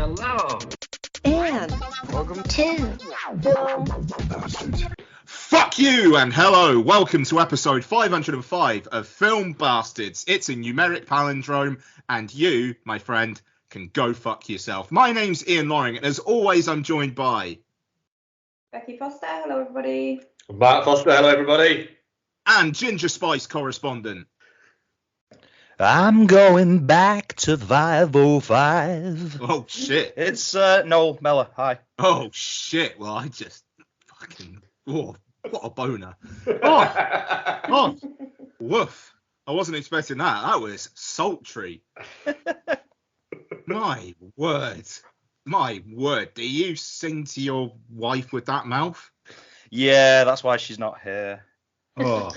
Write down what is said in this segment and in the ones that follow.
Hello. And Welcome to Bastards. Fuck you and hello. Welcome to episode 505 of Film Bastards. It's a numeric palindrome, and you, my friend, can go fuck yourself. My name's Ian Loring, and as always, I'm joined by Becky Foster, hello everybody. Matt Foster, hello everybody. and Ginger Spice correspondent. I'm going back to 505. Oh shit. It's Noel Mellor. Hi. Oh shit. Well, I just fucking what a boner. Oh, woof. I wasn't expecting that. That was sultry. My word. My word. Do you sing to your wife with that mouth? Yeah, that's why she's not here. Oh.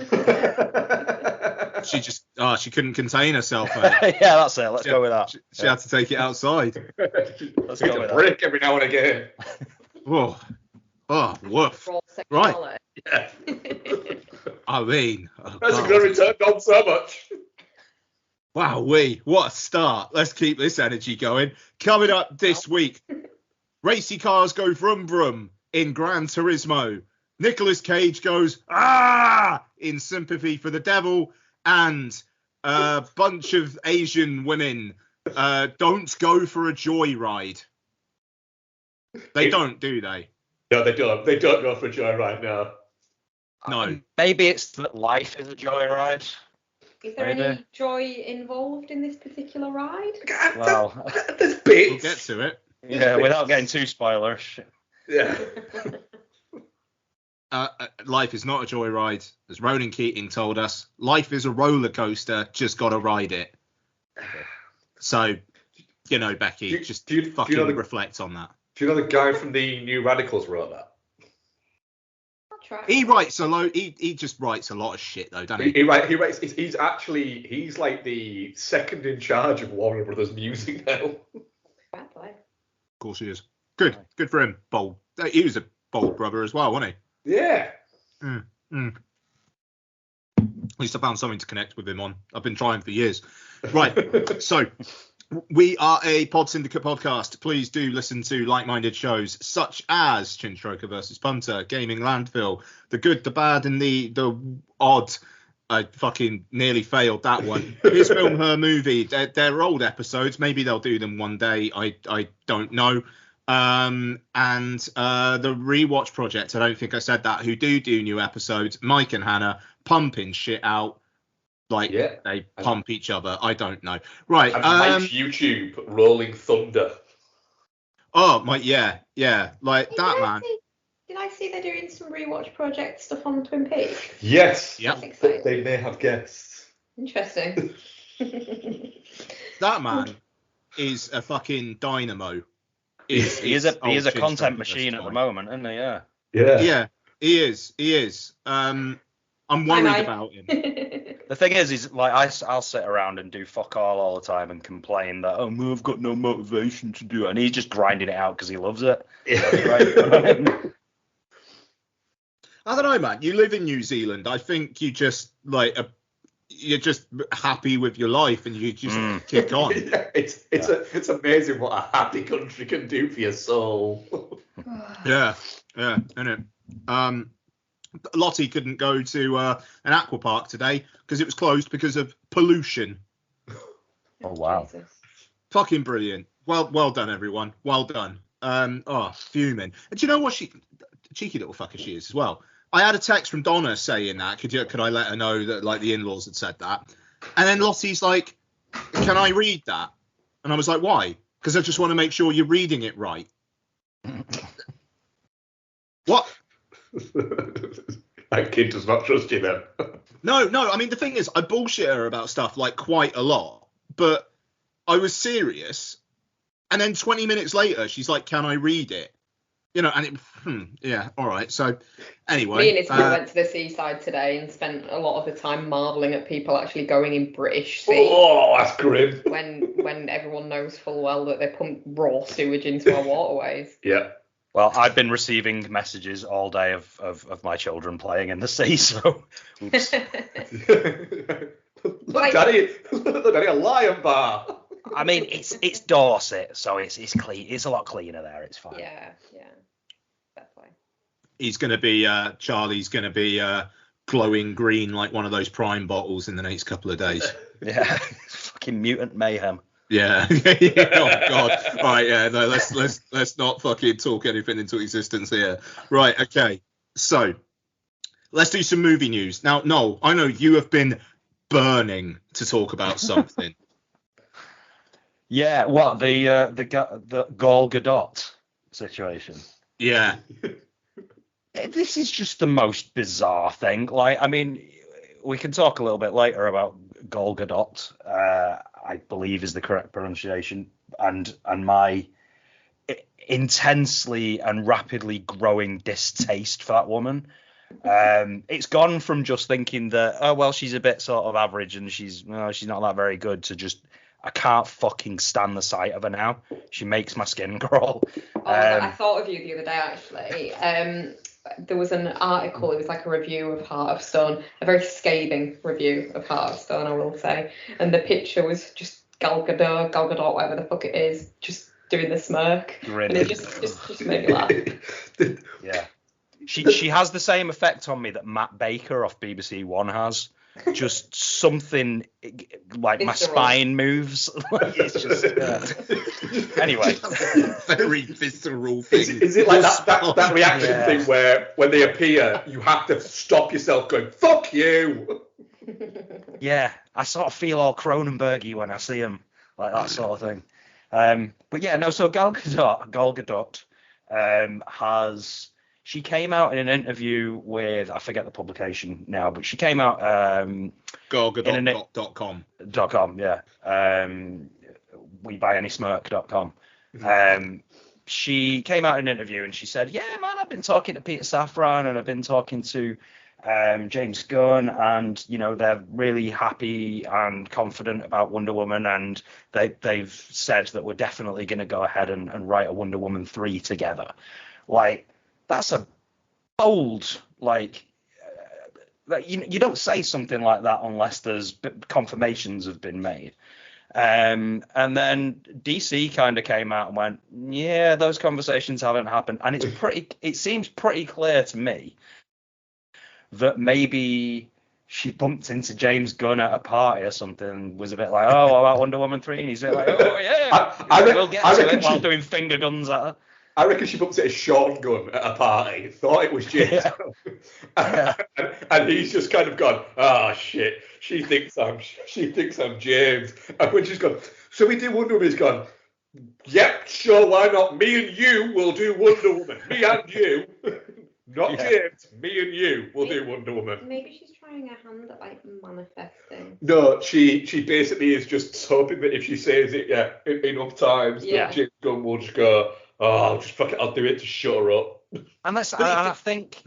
She couldn't contain herself. Mate. Yeah, that's it. Let's go with that. She had to take it outside. Let's Take go a with break every now and again. Oh, woof. Raw Right. sexuality. Yeah. I mean, That's going to return on so much. wow, what a start. Let's keep this energy going. Coming up this week, racy cars go vroom vroom in Gran Turismo. Nicolas Cage goes in Sympathy For The Devil, and a bunch of Asian women don't go for a joyride. They don't, do they? No, they don't. They don't go for a joyride now. No. Maybe it's that life is a joyride. Is there Maybe. any joy involved in this particular ride? Well, There's bits. We'll get to it. yeah, without getting too spoilerish. Yeah. Life is not a joyride, as Ronan Keating told us. Life is a roller coaster, just gotta ride it. So, Becky, Do you fucking know the- reflect on that. Do you know the guy from the New Radicals wrote that? I'll try. He writes a lot. He just writes a lot of shit, though, doesn't he? He writes. He's like the second in charge of Warner Brothers Music now. Fair play. Of course he is. Good for him. Bold. He was a bold brother as well, wasn't Yeah. he? At least I found something to connect with him on. I've been trying for years. Right. So we are a Pod Syndicate podcast. Please do listen to like-minded shows such as Chinstroker versus Punter, Gaming Landfill, The Good, the Bad, and the Odd. I fucking nearly failed that one. His Film, Her Movie. They're old episodes. Maybe they'll do them one day. I don't know. And the Rewatch Project. I don't think I said that. Who do new episodes. Mike and Hannah pumping shit out. They pump each other. I don't know. Right. And Mike's YouTube, Rolling Thunder. Oh, Mike. Yeah. Like that, man. Did I see they're doing some rewatch project stuff on Twin Peaks? Yes. Yep. That's exciting. They may have guests. Interesting. That man is a fucking dynamo. He is a content machine at the moment, isn't he? Yeah. Yeah. Yeah, he is. I'm worried about him. The thing is like I'll sit around and do fuck all the time and complain that I've got no motivation to do it, and he's just grinding it out because he loves it. Right? I don't know, man. You live in New Zealand. I think you just you're just happy with your life and you just kick on. It's amazing what a happy country can do for your soul. Yeah, isn't it? Lottie couldn't go to an aqua park today because it was closed because of pollution. Oh wow. Jesus. Fucking brilliant. Well done, everyone. Well done. Fuming. And do you know what cheeky little fucker she is as well? I had a text from Donna saying that. Could I let her know that the in-laws had said that? And then Lottie's like, "Can I read that?" And I was like, "Why?" Because I just want to make sure you're reading it right. What? That kid does not trust you then. No. I mean, the thing is, I bullshit her about stuff quite a lot, but I was serious. And then 20 minutes later, she's like, "Can I read it?" And yeah, all right. So anyway, Me and Isabel went to the seaside today and spent a lot of the time marvelling at people actually going in British Sea. Oh, that's grim. When everyone knows full well that they pump raw sewage into our waterways. Yeah. Well, I've been receiving messages all day of my children playing in the sea, so oops. Look, Daddy, a lion bar. I mean, it's Dorset, so it's clean. It's a lot cleaner there. It's fine. Yeah. Definitely. He's going to be Charlie's going to be glowing green like one of those Prime bottles in the next couple of days. Yeah. Fucking mutant mayhem. Yeah. Oh God. All right. Yeah. No. Let's not fucking talk anything into existence here. Right. Okay. So let's do some movie news now. Noel, I know you have been burning to talk about something. Yeah. What the Gal Gadot situation? Yeah. This is just the most bizarre thing. Like, I mean, we can talk a little bit later about Gal Gadot. I believe is the correct pronunciation, and my intensely and rapidly growing distaste for that woman. It's gone from just thinking that, oh well, she's a bit sort of average and she's not that very good, to just I can't fucking stand the sight of her now. She makes my skin crawl. I thought of you the other day actually. There was an article, it was like a review of Heart of Stone, a very scathing review of Heart of Stone, I will say. And the picture was just Gal Gadot, whatever the fuck it is, just doing the smirk. Grinning. And it just made me laugh. Yeah. She has the same effect on me that Matt Baker off BBC One has. Just something like my spine moves. Like, it's just anyway. Very visceral thing. Is it like that reaction thing where when they appear, you have to stop yourself going, fuck you? Yeah, I sort of feel all Cronenberg-y when I see him, like that sort of thing. But yeah, no, so Gal Gadot she came out in an interview with, I forget the publication now, but she came out GalGadot.com. .com, yeah. WeBuyAnySmirk.com. She came out in an interview and she said, yeah, man, I've been talking to Peter Safran and I've been talking to James Gunn, and they're really happy and confident about Wonder Woman, and they've said that we're definitely going to go ahead and write a Wonder Woman 3 together. Like, that's a bold, you don't say something like that unless there's confirmations have been made. And then DC kind of came out and went, yeah, those conversations haven't happened. And it seems pretty clear to me that maybe she bumped into James Gunn at a party or something, was a bit like, oh, what about Wonder Woman 3? And he's a bit like, oh, yeah, we'll get to it while doing finger guns at her. I reckon she bumped into Sean Gunn at a party, thought it was James Gunn. And he's just kind of gone, oh, shit, she thinks I'm James. And when she's gone, so we do Wonder Woman, he's gone, yep, sure, why not? Me and you will do Wonder Woman. Me and you. Not James, me and you will do Wonder Woman. Maybe she's trying her hand at manifesting. No, she basically is just hoping that if she says it enough times, that James Gunn will just go, oh, just fuck it, I'll do it to shut her up. And I think,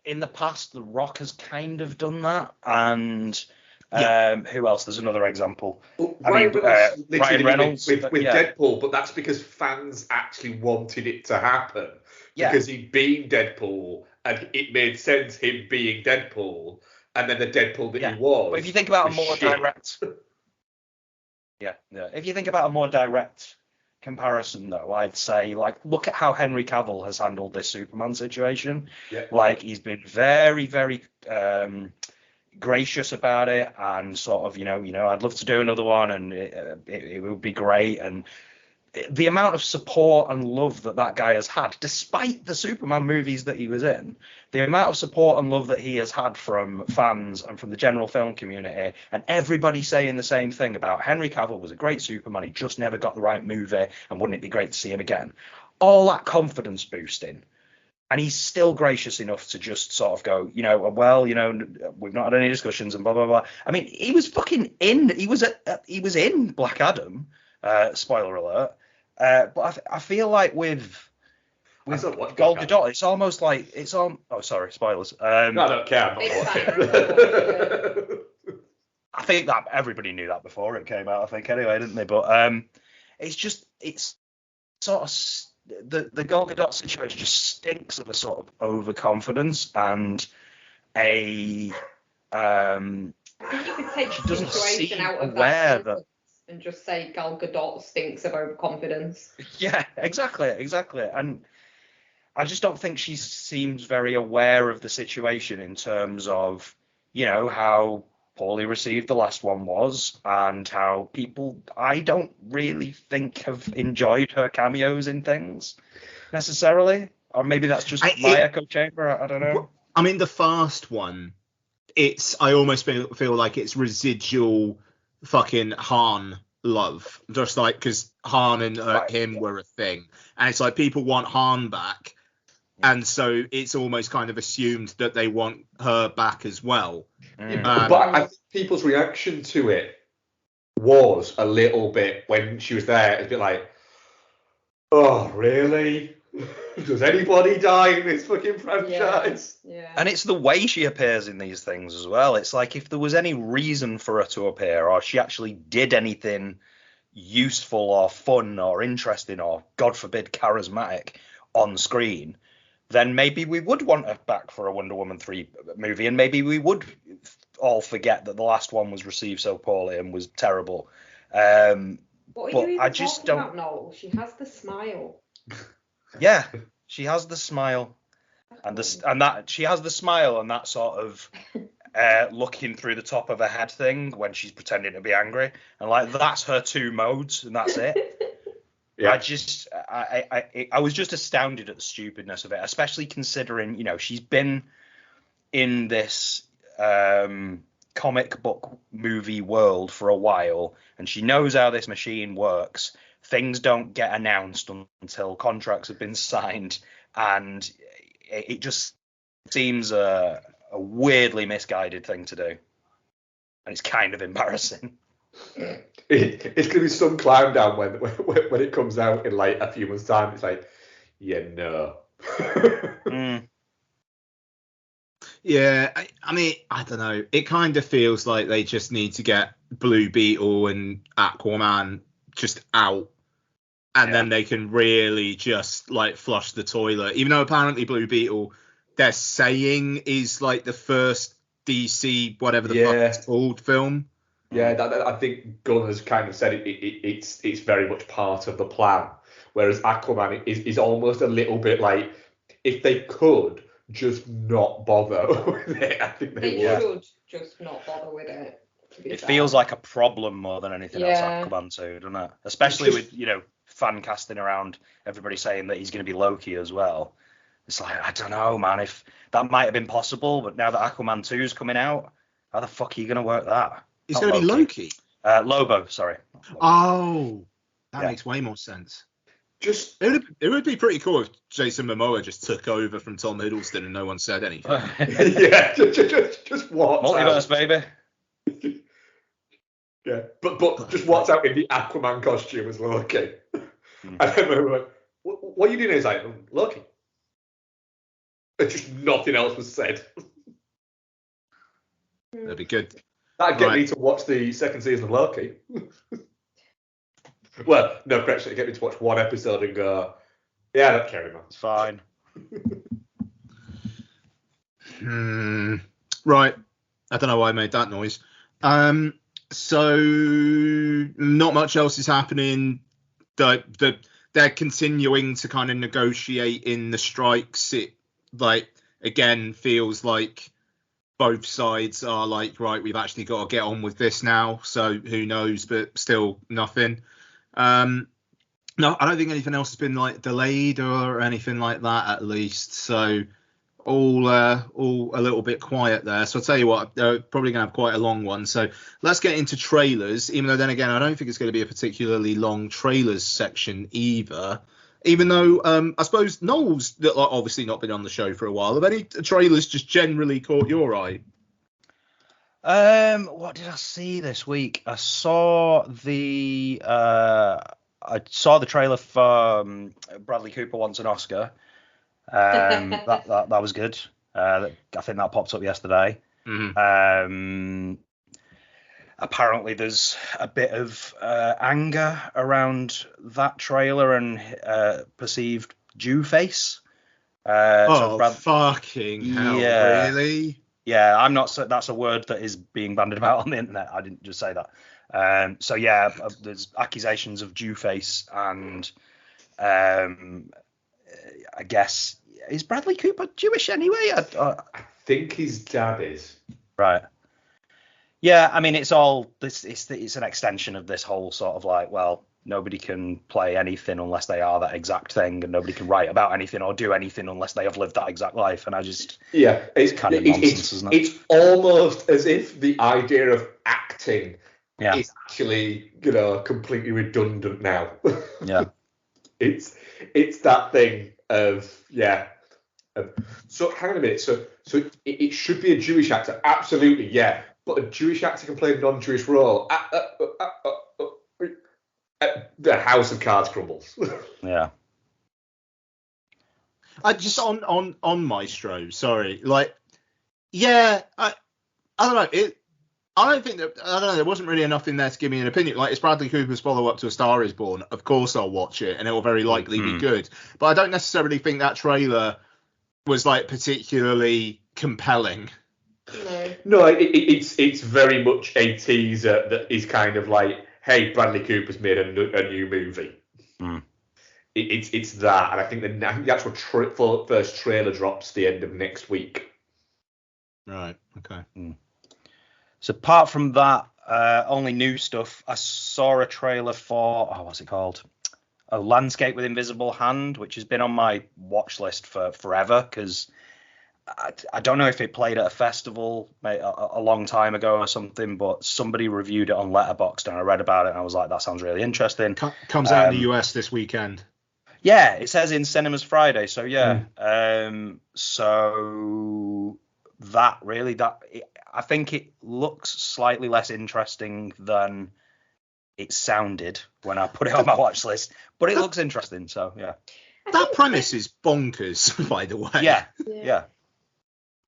in the past, The Rock has kind of done that, and who else? There's another example. Well, Ryan Reynolds with Deadpool, but that's because fans actually wanted it to happen. Yeah. Because he'd been Deadpool, and it made sense him being Deadpool, and then the Deadpool that he was. But if you think about a more direct, if you think about a more direct comparison, though, I'd say, look at how Henry Cavill has handled this Superman situation. Yeah. He's been very, very gracious about it, and sort of, I'd love to do another one, and it would be great, and the amount of support and love that guy has had, despite the Superman movies that he was in, the amount of support and love that he has had from fans and from the general film community, and everybody saying the same thing about Henry Cavill was a great Superman, he just never got the right movie, and wouldn't it be great to see him again? All that confidence boosting. And he's still gracious enough to just sort of go, we've not had any discussions and blah, blah, blah. I mean, he was fucking in, he was in Black Adam, spoiler alert. But I feel like with Gal Gadot, it's almost like oh, sorry, spoilers. No, I don't care. I think that everybody knew that before it came out. I think anyway, didn't they? But it's sort of the Gal Gadot situation just stinks of a sort of overconfidence and a I think you could take she doesn't seem aware that. and just say Gal Gadot stinks of overconfidence. Yeah, exactly. And I just don't think she seems very aware of the situation in terms of, how poorly received the last one was, and how people, I don't really think, have enjoyed her cameos in things necessarily. Or maybe that's just my echo chamber. I don't know. I mean, the first one, I almost feel like it's residual fucking Han love, just like because Han and him were a thing, and it's like people want Han back, and so it's almost kind of assumed that they want her back as well. But I think people's reaction to it was a little bit, when she was there, it's a bit like, oh really? Does anybody die in this fucking franchise? Yeah. And it's the way she appears in these things as well. It's like if there was any reason for her to appear, or she actually did anything useful or fun or interesting or, God forbid, charismatic on screen, then maybe we would want her back for a Wonder Woman 3 movie, and maybe we would all forget that the last one was received so poorly and was terrible. What are you even just talking about, Noel? She has the smile. Yeah, she has the smile, and that she has the smile and that sort of looking through the top of her head thing when she's pretending to be angry, and like that's her two modes, and that's it. Yeah. I was just astounded at the stupidness of it, especially considering she's been in this comic book movie world for a while, and she knows how this machine works. Things don't get announced until contracts have been signed, and it just seems a weirdly misguided thing to do, and it's kind of embarrassing. It's going to be some clown down when it comes out in like a few months' time. It's like, Yeah, I mean, I don't know. It kind of feels like they just need to get Blue Beetle and Aquaman just out, and then they can really just like flush the toilet. Even though apparently Blue Beetle, they're saying, is like the first DC whatever the fuck it's called film. Yeah, I think Gunn has kind of said it's very much part of the plan. Whereas Aquaman is almost a little bit like, if they could just not bother with it, I think they would. Should just not bother with it. It feels like a problem more than anything else, Aquaman 2, doesn't it? Especially with, fan casting around, everybody saying that he's going to be Loki as well. It's like, I don't know, man, if that might have been possible, but now that Aquaman 2 is coming out, how the fuck are you going to work that? It's going to be Loki? Lobo, sorry. Oh, that makes way more sense. It would be pretty cool if Jason Momoa just took over from Tom Hiddleston and no one said anything. Yeah, just walked Multiverse, out. baby. Yeah, but just walked out in the Aquaman costume as Loki. And then we went, what are you doing? He's like, Loki. And just nothing else was said. That'd be good. That'd get me to watch the second season of Loki. Well, no, actually, get me to watch one episode and go, yeah, that carry on. It's fine. Right. I don't know why I made that noise. So not much else is happening. They're continuing to kind of negotiate in the strikes. It again feels like both sides are like, right, we've actually got to get on with this now. So who knows, but still nothing. No, I don't think anything else has been like delayed or anything like that, at least. So all a little bit quiet there. So I'll tell you what, they're probably going to have quite a long one. So let's get into trailers, even though then again, I don't think it's going to be a particularly long trailers section either. Even though I suppose Noel's obviously not been on the show for a while. Have any trailers just generally caught your eye? What did I see this week? I saw the trailer for Bradley Cooper Wants an Oscar. That was good. I think that popped up yesterday. Mm-hmm. Apparently there's a bit of anger around that trailer and perceived Jew face. Fucking hell, really? Yeah, I'm not. That's a word that is being bandied about on the internet. I didn't just say that. So yeah, there's accusations of Dewface, and I guess, is Bradley Cooper Jewish anyway? I think his dad is. Right. Yeah, I mean, it's all this. It's an extension of this whole sort of like, well, nobody can play anything unless they are that exact thing, and nobody can write about anything or do anything unless they have lived that exact life. And I just, it's kind of nonsense, isn't it? It's almost as if the idea of acting is actually, completely redundant now. Yeah. It's that thing of so hang on a minute. So it should be a Jewish actor, absolutely, yeah. But a Jewish actor can play a non-Jewish role. The house of cards crumbles. Yeah. I just on Maestro. Sorry, like, yeah, I don't know. I don't know. There wasn't really enough in there to give me an opinion. Like, it's Bradley Cooper's follow-up to A Star Is Born. Of course, I'll watch it, and it will very likely be good. But I don't necessarily think that trailer was like particularly compelling. No, it's very much a teaser that is kind of like, hey, Bradley Cooper's made a new movie. It's that, and I think the actual first trailer drops the end of next week. Right. Okay. So apart from that, only new stuff. I saw a trailer for what's it called? A Landscape with Invisible Hand, which has been on my watch list for forever because I don't know if it played at a festival a long time ago or something, but somebody reviewed it on Letterboxd and I read about it and I was like, that sounds really interesting. Comes out in the US this weekend. Yeah, it says in cinemas Friday, so yeah. So that really, I think it looks slightly less interesting than it sounded when I put it on my watch list, but it looks interesting, so yeah. That premise is bonkers, by the way. Yeah.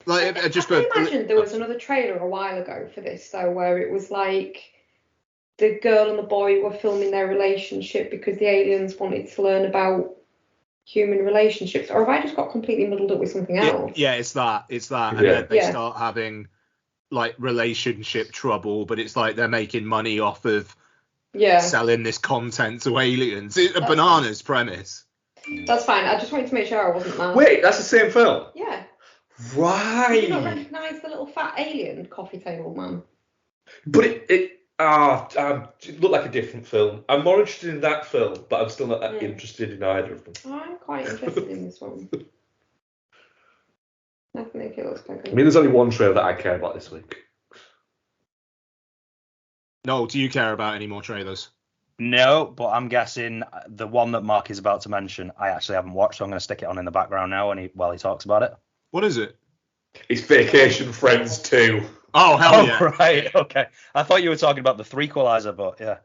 Like, I imagine there was another trailer a while ago for this though, where it was like the girl and the boy were filming their relationship because the aliens wanted to learn about human relationships. Or have I just got completely muddled up with something else? Yeah, it's that. And then they start having like relationship trouble, but it's like they're making money off of selling this content to aliens. It's a bananas premise. That's fine. I just wanted to make sure I wasn't mad. Wait, that's the same film? Yeah. Right. Did you not recognise the little fat alien coffee table man? But it looked like a different film. I'm more interested in that film, but I'm still not that interested in either of them. I'm quite interested in this one. I think it looks quite good. I mean, there's only one trailer that I care about this week. No, do you care about any more trailers? No, but I'm guessing the one that Mark is about to mention, I actually haven't watched, so I'm going to stick it on in the background now while he talks about it. What is it? It's Vacation Friends 2. Oh, hell yeah. Right, okay. I thought you were talking about the Threequalizer, but yeah.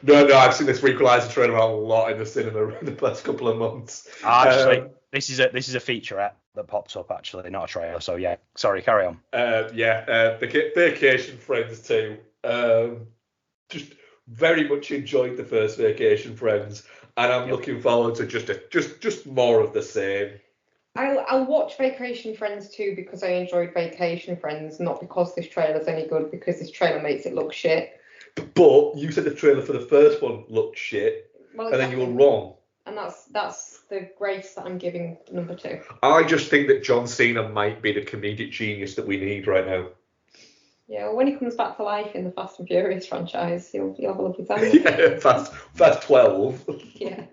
No, I've seen the Threequalizer trailer a lot in the cinema in the past couple of months. Actually, this is a featurette that pops up, actually, not a trailer, so yeah. Sorry, carry on. Vacation Friends 2. Just very much enjoyed the first Vacation Friends, and I'm looking forward to just more of the same. I'll watch Vacation Friends 2 because I enjoyed Vacation Friends, not because this trailer's any good, because this trailer makes it look shit. But you said the trailer for the first one looked shit, and then you were wrong. And that's the grace that I'm giving number 2. I just think that John Cena might be the comedic genius that we need right now. Yeah, well, when he comes back to life in the Fast and Furious franchise, he'll have a lovely time. Yeah, Fast 12. Yeah.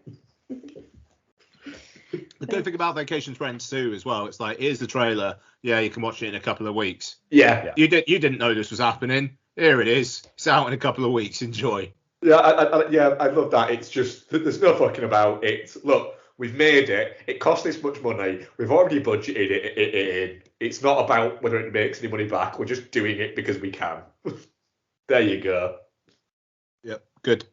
The good thing about Vacation Friends 2 as well, it's like, here's the trailer. Yeah, you can watch it in a couple of weeks. Yeah. You didn't know this was happening. Here it is. It's out in a couple of weeks. Enjoy. Yeah, I love that. It's just, there's no fucking about it. Look, we've made it. It cost this much money. We've already budgeted it in. It's not about whether it makes any money back. We're just doing it because we can. There you go. Yep. Good.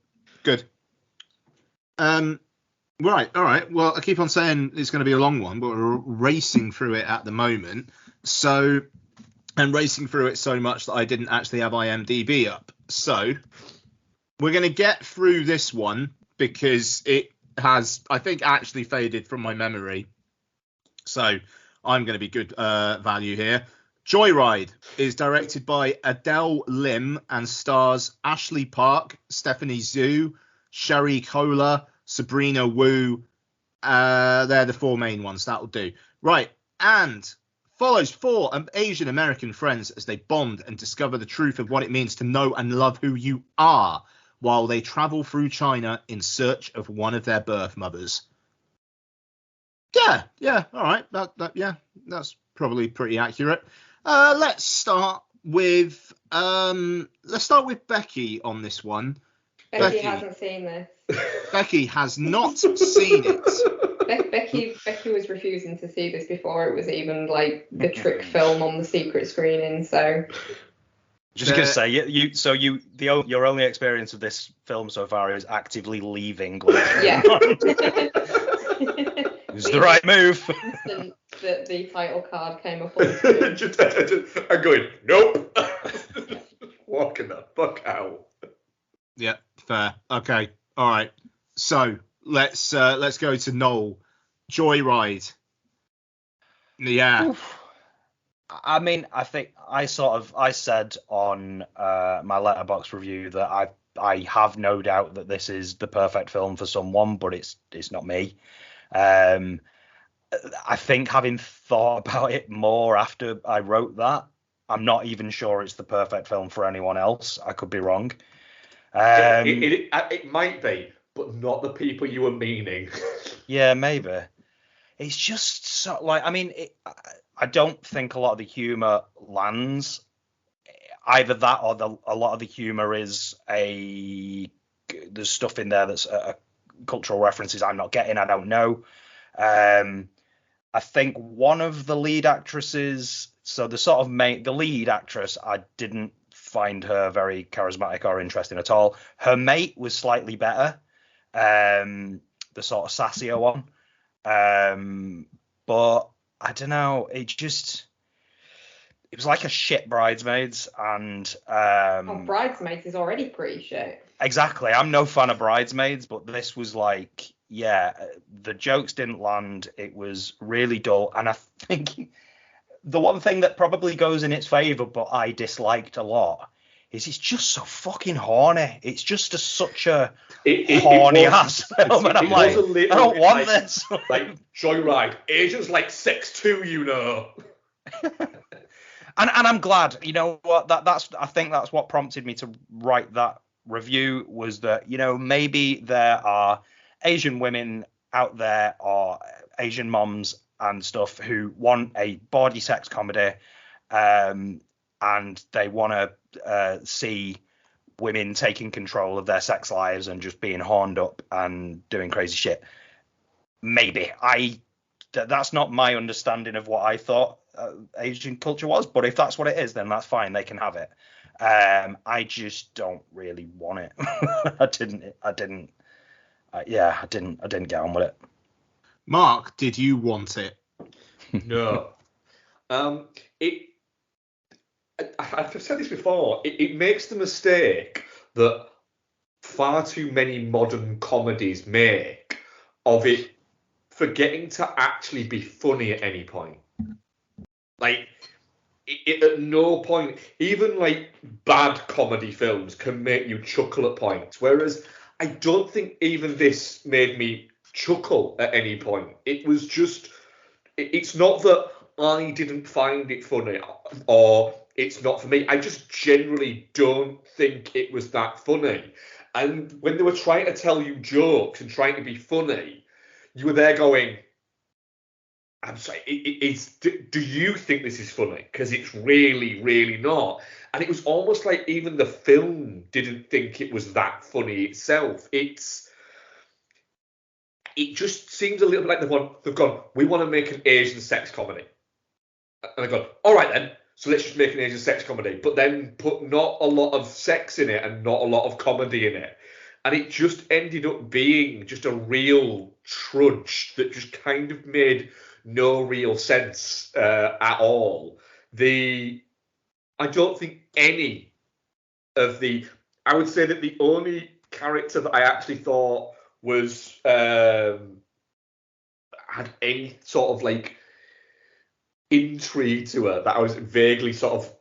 Right. All right. Well, I keep on saying it's going to be a long one, but we're racing through it at the moment. So, and racing through it so much that I didn't actually have IMDb up. So, we're going to get through this one because it has, I think, actually faded from my memory. So, I'm going to be good value here. Joyride is directed by Adele Lim and stars Ashley Park, Stephanie Zhu, Sherry Cola, Sabrina Wu. They're the 4 main ones. That'll do. Right. And follows 4 Asian American friends as they bond and discover the truth of what it means to know and love who you are while they travel through China in search of one of their birth mothers. Yeah, all right. That's probably pretty accurate. Let's start with Becky on this one. Becky hasn't seen this. Becky has not seen it. Becky was refusing to see this before it was even like the trick film on the secret screening. So just gonna say, your only experience of this film so far is actively leaving. Yeah. It's the right move. The title card came up on the screen. I'm going, nope. Walking the fuck out. Yeah, fair. Okay, all right. So let's go to Noel. Joyride. Yeah. Oof. I mean, I think I said on my Letterboxd review that I have no doubt that this is the perfect film for someone, but it's not me. I think having thought about it more after I wrote that, I'm not even sure it's the perfect film for anyone else. I could be wrong. It might be, but not the people you were meaning. Yeah, maybe. It's just so, like, I mean, I don't think a lot of the humor lands. Either that or a lot of the humor is there's stuff in there that's cultural references I'm not getting. I don't know. I think one of the lead actresses, so the lead actress, I didn't find her very charismatic or interesting at all. Her mate was slightly better, the sort of sassier one. But I don't know, it was like a shit Bridesmaids, and Bridesmaids is already pretty shit. Exactly. I'm no fan of Bridesmaids, but this was like, yeah, the jokes didn't land. It was really dull, and I think the one thing that probably goes in its favor, but I disliked a lot, is it's just so fucking horny. It's just such a horny ass film, and I'm like, I don't want this. Like Joyride, Asians like 6'2", you know. And I'm glad. You know what? I think that's what prompted me to write that review, was that, maybe there are Asian women out there or Asian moms and stuff who want a bawdy sex comedy, and they want to see women taking control of their sex lives and just being horned up and doing crazy shit. Maybe that's not my understanding of what I thought Asian culture was, but if that's what it is, then that's fine. They can have it. I just don't really want it. I didn't get on with it. Mark, did you want it? No. I've said this before. It makes the mistake that far too many modern comedies make of it forgetting to actually be funny at any point. Like, it at no point, even like bad comedy films can make you chuckle at points. Whereas I don't think even this made me chuckle at any point. It was just, it's not that I didn't find it funny or it's not for me. I just generally don't think it was that funny. And when they were trying to tell you jokes and trying to be funny, you were there going, I'm sorry, do you think this is funny? Because it's really, really not. And it was almost like even the film didn't think it was that funny itself. It just seems a little bit like they've gone, we want to make an Asian sex comedy. And they've gone, all right then, so let's just make an Asian sex comedy. But then put not a lot of sex in it and not a lot of comedy in it. And it just ended up being just a real trudge that just kind of made no real sense at all. I don't think any of I would say that the only character that I actually thought was had any sort of like intrigue to her that I was vaguely sort of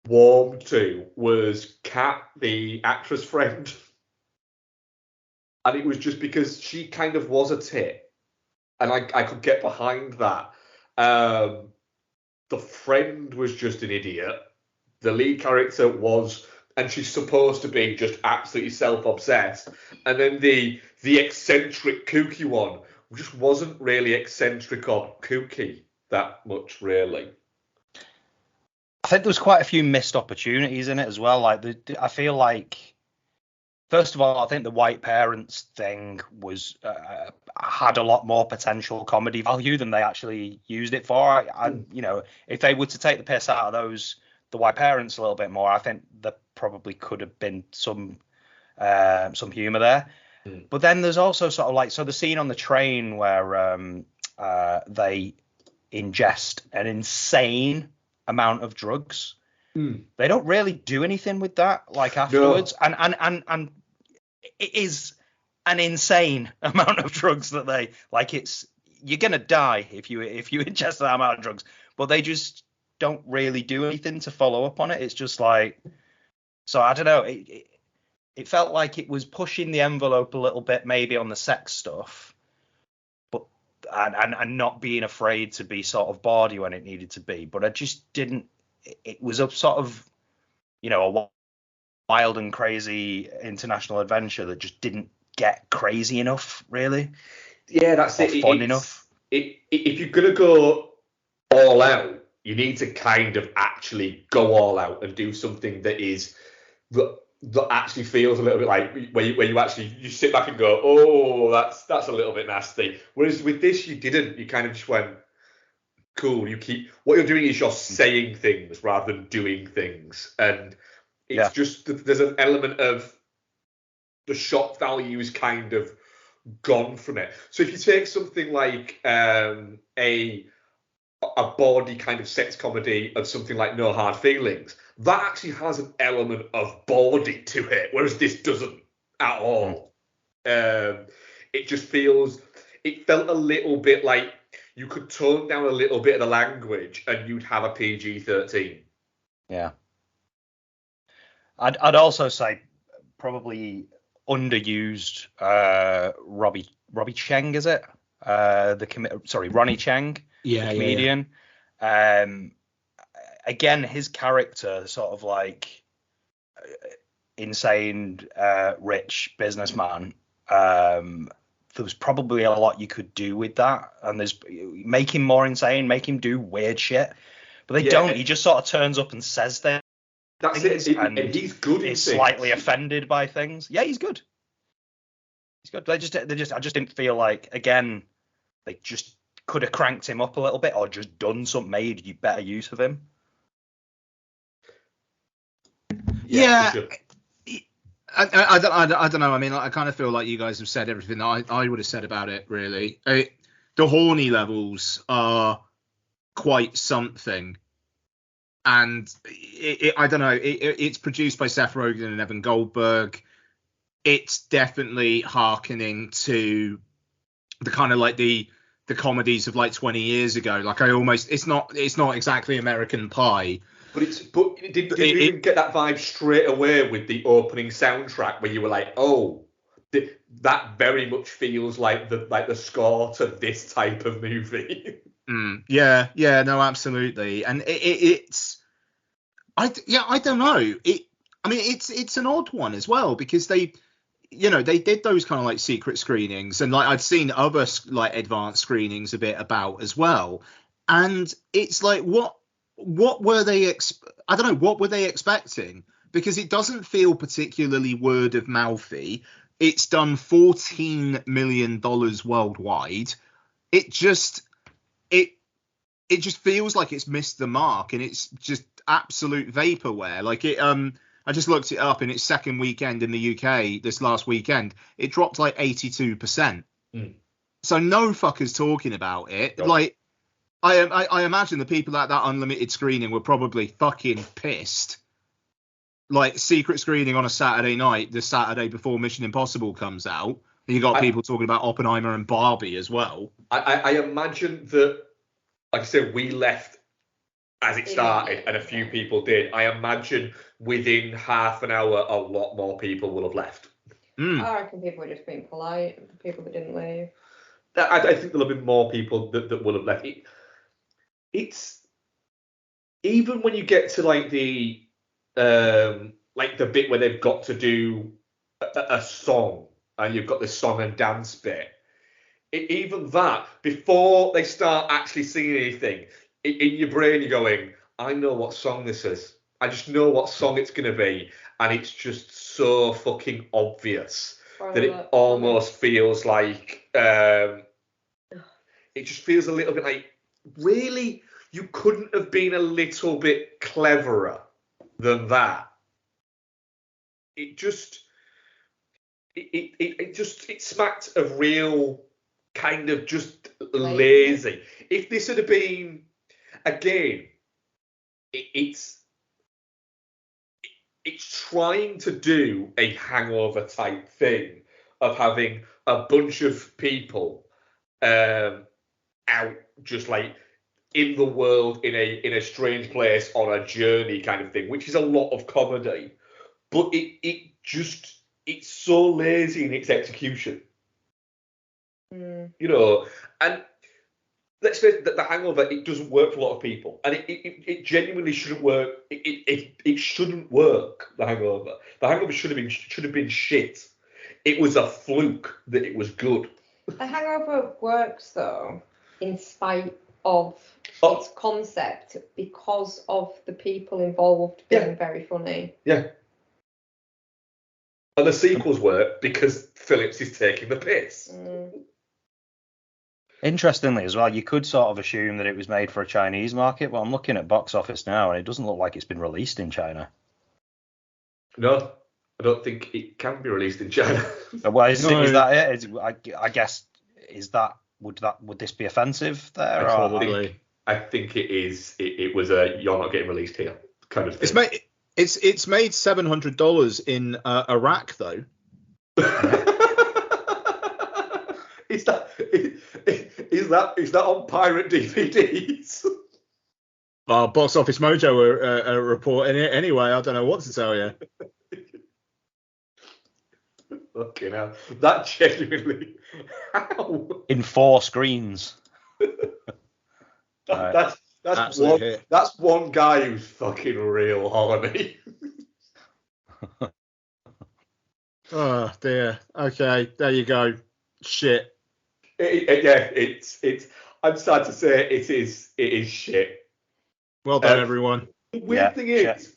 warmed to was Kat, the actress friend. And it was just because she kind of was a tit. And I could get behind that. The friend was just an idiot. The lead character was, and she's supposed to be just absolutely self-obsessed. And then the eccentric, kooky one just wasn't really eccentric or kooky that much, really. I think there was quite a few missed opportunities in it as well. Like, I feel like, first of all, I think the white parents thing was had a lot more potential comedy value than they actually used it for. You know, if they were to take the piss out of the white parents a little bit more, I think there probably could have been some humor there. But then there's also sort of like, so the scene on the train where they ingest an insane amount of drugs. They don't really do anything with that like afterwards. No. And it is an insane amount of drugs that they like. You're gonna die if you ingest that amount of drugs, but they just don't really do anything to follow up on it. It's just like, so I don't know. It felt like it was pushing the envelope a little bit, maybe on the sex stuff, but and not being afraid to be sort of bawdy when it needed to be. But I just didn't. It was a sort of, you know, a wild and crazy international adventure that just didn't get crazy enough, really. Yeah, that's it. Fun enough. If you're gonna go all out, you need to kind of actually go all out and do something that actually feels a little bit like where you actually sit back and go, oh, that's a little bit nasty. Whereas with this, you didn't. You kind of just went, cool. What you're doing is you're saying things rather than doing things, and it's just there's an element of the shock value is kind of gone from it. So if you take something like a bawdy kind of sex comedy of something like No Hard Feelings, that actually has an element of bawdy to it, whereas this doesn't at all. It just it felt a little bit like you could tone down a little bit of the language and you'd have a PG-13. Yeah. I'd also say probably underused Robbie Cheng, is it? Ronnie Cheng, the comedian. Yeah. Again, his character, sort of like insane, rich businessman. There was probably a lot you could do with that, and make him more insane, make him do weird shit. But they don't. He just sort of turns up and says things. That's it. And he's good. He's slightly offended by things. Yeah, he's good. He's good. I just didn't feel like, again, they just could have cranked him up a little bit or just done something, made you better use of him. Yeah. Sure. I don't know. I mean, I kind of feel like you guys have said everything that I would have said about it, really. The horny levels are quite something. And I don't know, it's produced by Seth Rogen and Evan Goldberg. It's definitely hearkening to the kind of like the comedies of like 20 years ago. Like it's not exactly American Pie. But did you even get that vibe straight away with the opening soundtrack where you were like, oh, that very much feels like the score to this type of movie. Yeah, no, absolutely. And I don't know. It's an odd one as well, because they did those kind of like secret screenings, and like I'd seen other like advanced screenings a bit about as well. And it's like, what were they I don't know, what were they expecting? Because it doesn't feel particularly word of mouthy. It's done $14 million worldwide. It just feels like it's missed the mark, and it's just absolute vaporware. Like I just looked it up in its second weekend in the UK this last weekend. It dropped like 82%. So no fuckers talking about it. Nope. Like I imagine the people at that unlimited screening were probably fucking pissed. Like secret screening on a Saturday night, the Saturday before Mission Impossible comes out. You got people talking about Oppenheimer and Barbie as well. I imagine that, like I said, we left as it started, and a few people did. I imagine within half an hour, a lot more people will have left. I reckon people were just being polite, the people that didn't leave. I think there'll have been more people that will have left. It's even when you get to like the bit where they've got to do a song, and you've got this song and dance bit. Even that, before they start actually singing anything, in your brain you're going, I know what song this is. I just know what song it's going to be. And it's just so fucking obvious that it almost feels like, it just feels a little bit like, really? You couldn't have been a little bit cleverer than that? It smacked of real kind of just lazy. If this had been, again, it's trying to do a Hangover type thing of having a bunch of people out just like in the world in a strange place on a journey kind of thing, which is a lot of comedy, but it's so lazy in its execution. You know, and let's face it, the Hangover, it doesn't work for a lot of people, and it genuinely shouldn't work. It shouldn't work. The Hangover should have been shit. It was a fluke that it was good. The Hangover works though, in spite of its concept, because of the people involved being very funny. Yeah. And the sequels work because Phillips is taking the piss. Interestingly as well, you could sort of assume that it was made for a Chinese market, but I'm looking at box office now and it doesn't look like it's been released in China. No, I don't think it can be released in China. Well, is that it? I guess would this be offensive there? I think it is. It was a you're not getting released here kind of thing. It's made $700 in Iraq though. Is that on pirate DVDs? Well, Box Office Mojo are reporting it anyway. I don't know what to tell you. Fucking hell. That genuinely. How? In 4 screens. That's one guy who's fucking real horny. Oh dear. Okay, there you go. Shit. I'm sad to say it is shit. Well done, everyone. The weird thing is,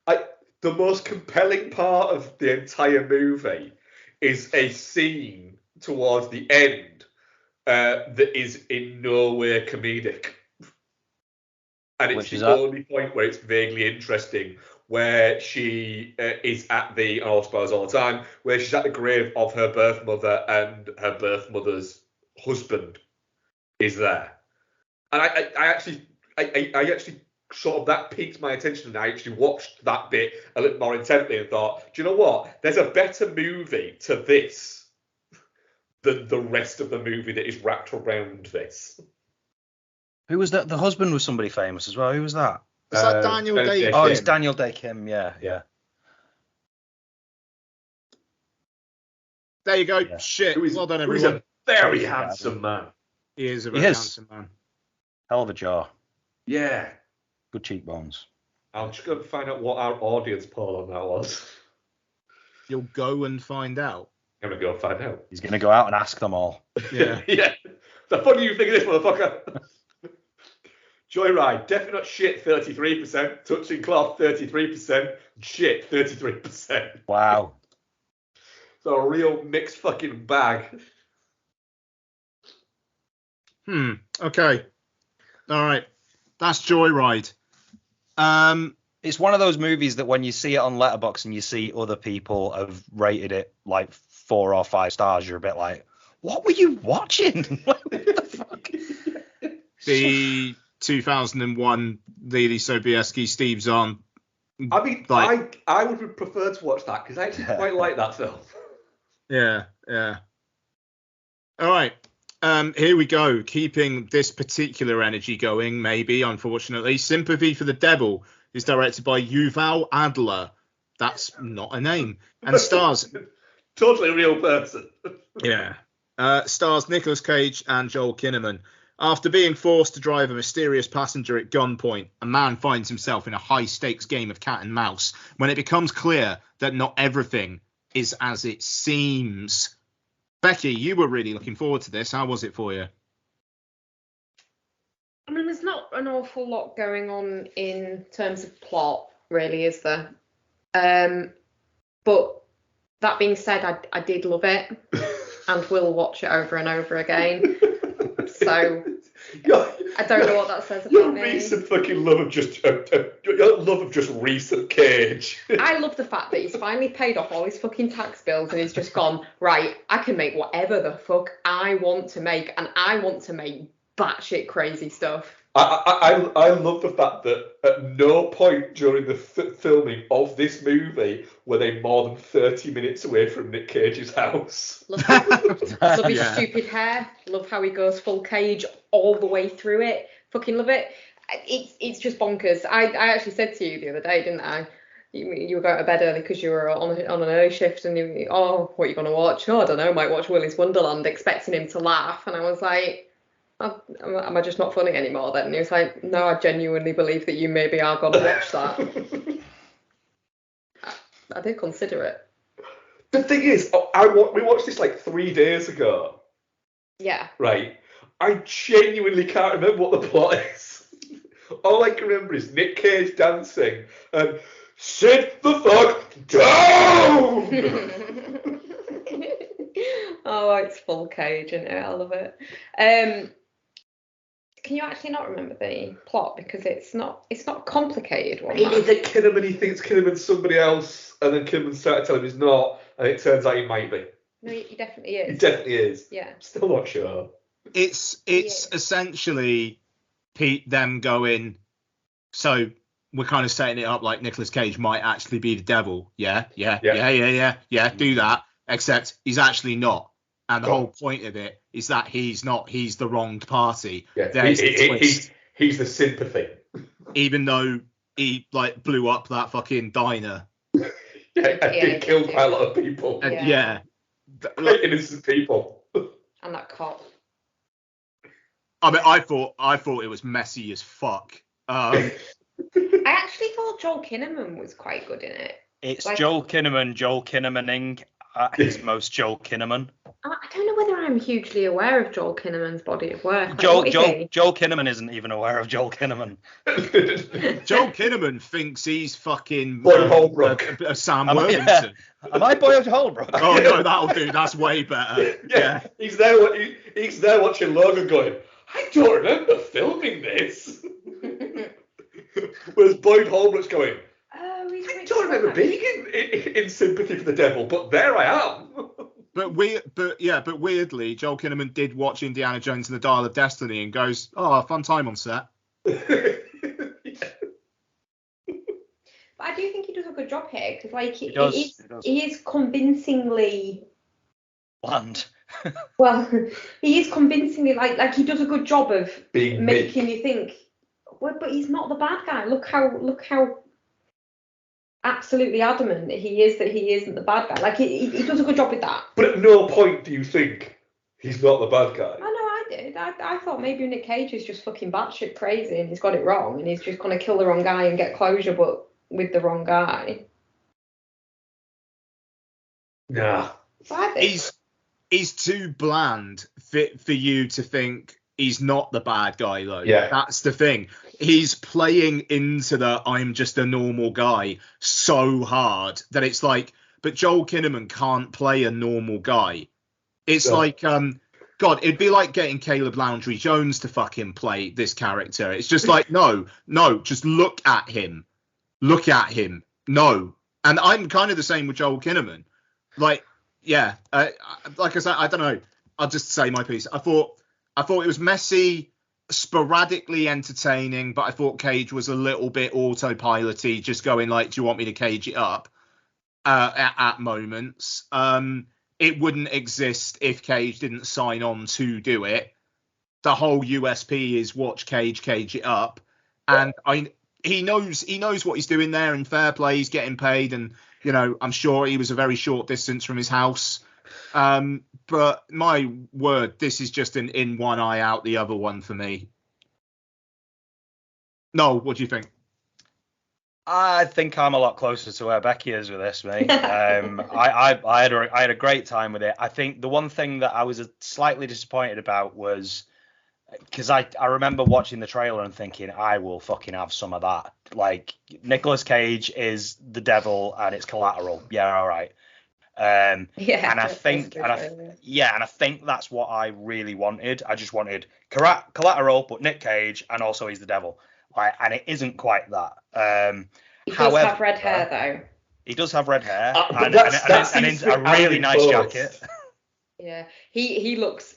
the most compelling part of the entire movie is a scene towards the end that is in no way comedic. And it's the only point where it's vaguely interesting, where she is at the, I suppose all the time, where she's at the grave of her birth mother and her birth mother's husband is there. And I actually sort of, that piqued my attention, and I actually watched that bit a little more intently and thought, do you know what? There's a better movie to this than the rest of the movie that is wrapped around this. Who was that? The husband was somebody famous as well. Who was that? Is that Daniel Day Kim? Oh, it's Daniel Day Kim. Yeah. There you go. Yeah. Shit. Well done, everyone. He's a very handsome man. He is a very handsome man. Hell of a jaw. Yeah. Good cheekbones. I'll just go and find out what our audience poll on that was. You'll go and find out. I'm going to go and find out. He's going to go out and ask them all. Yeah. Yeah. The fuck do you think of this motherfucker? Joyride, definitely not shit, 33%. Touching cloth, 33%. Shit, 33%. Wow. So a real mixed fucking bag. Okay. All right. That's Joyride. It's one of those movies that when you see it on Letterboxd and you see other people have rated it like 4 or 5 stars, you're a bit like, what were you watching? What the fuck? The 2001 Lily Sobieski, Steve Zahn. I mean, like, I would prefer to watch that because I actually quite like that film. Yeah. All right. Here we go. Keeping this particular energy going, maybe, unfortunately. Sympathy for the Devil is directed by Yuval Adler. That's not a name. And stars... Totally a real person. Yeah. Stars Nicolas Cage and Joel Kinnaman. After being forced to drive a mysterious passenger at gunpoint, a man finds himself in a high-stakes game of cat and mouse when it becomes clear that not everything is as it seems. Becky, you were really looking forward to this. How was it for you? I mean, there's not an awful lot going on in terms of plot, really, is there? But that being said, I did love it and will watch it over and over again. So I don't know what that says about Your me. recent fucking love of just your love of just recent Cage. I love the fact that he's finally paid off all his fucking tax bills and he's just gone, right, I can make whatever the fuck I want to make, and I want to make batshit crazy stuff. I love the fact that at no point during the filming of this movie were they more than 30 minutes away from Nick Cage's house. Love his stupid hair. Love how he goes full Cage all the way through it. Fucking love it. It's just bonkers. I actually said to you the other day, didn't I? You were going to bed early because you were on an early shift, and what are you going to watch? Oh, I don't know, might watch Willy's Wonderland, expecting him to laugh. And I was like, am I just not funny anymore then? And he was like, no, I genuinely believe that you maybe are going to watch that. I did consider it. The thing is, we watched this like 3 days ago. Yeah. Right. I genuinely can't remember what the plot is. All I can remember is Nick Cage dancing and sit the fuck down! Oh, it's full Cage, isn't it? I love it. Can you actually not remember the plot, because it's not a complicated one? It is that Kinnaman, he thinks Kinnaman's somebody else, and then Kinnaman started telling him he's not, and it turns out he might be. No, he definitely is. He definitely is. Yeah. Still not sure. It's essentially Pete them going, so we're kind of setting it up like Nicolas Cage might actually be the devil. Yeah, do that. Except he's actually not. And the whole point of it is that he's not. He's the wronged party. Yeah, There's the twist. He's the sympathy. Even though he like blew up that fucking diner. He killed quite a lot of people. And, innocent people. And that cop. I mean, I thought it was messy as fuck. I actually thought Joel Kinnaman was quite good in it. It's like, Joel Kinnamaning at his most Joel Kinnaman. I don't know whether I'm hugely aware of Joel Kinnaman's body of work. Like, Joel Kinnaman isn't even aware of Joel Kinnaman. Joel Kinnaman thinks he's fucking Boyd Holbrook. Sam Worthington. Am I Boyd Holbrook? Oh no, that'll do. That's way better. Yeah. He's there watching Logan going, I don't remember filming this. Whereas Boyd Holbrook's going, I don't remember being in Sympathy for the Devil, but there I am. But weirdly, Joel Kinnaman did watch Indiana Jones and the Dial of Destiny and goes, "Oh, fun time on set." But I do think he does a good job here, because like he is convincingly bland. Well, he is convincingly like he does a good job of being making you think. Well, but he's not the bad guy. Look how absolutely adamant he is that he isn't the bad guy. Like he does a good job with that. But at no point do you think he's not the bad guy. I know I did. I thought maybe Nick Cage is just fucking batshit crazy and he's got it wrong and he's just gonna kill the wrong guy and get closure, but with the wrong guy. Nah. He's too bland for you to think he's not the bad guy, though. Yeah. That's the thing. He's playing into the I'm just a normal guy so hard that it's like, but Joel Kinnaman can't play a normal guy. It's like, God, it'd be like getting Caleb Landry Jones to fucking play this character. It's just like, no, just look at him. Look at him. No. And I'm kind of the same with Joel Kinnaman. Like, yeah, like I said, I don't know. I'll just say my piece. I thought it was messy, sporadically entertaining, but I thought Cage was a little bit autopilot-y, just going like, do you want me to cage it up at moments? it wouldn't exist if Cage didn't sign on to do it. The whole USP is watch Cage it up, and he knows what he's doing there, and fair play, he's getting paid, and I'm sure he was a very short distance from his house. But my word, this is just an in one eye out the other one for me. No, what do you think? I think I'm a lot closer to where Becky is with this, mate. I had a great time with it. I think the one thing that I was slightly disappointed about was because I remember watching the trailer and thinking, I will fucking have some of that. Like, Nicolas Cage is the devil and it's Collateral. Yeah, all right. And I think that's what I really wanted. I just wanted Collateral, but Nick Cage, and also he's the devil. Like, and it isn't quite that. He does have red hair, though. He does have red hair, and a really nice jacket. Yeah, he looks.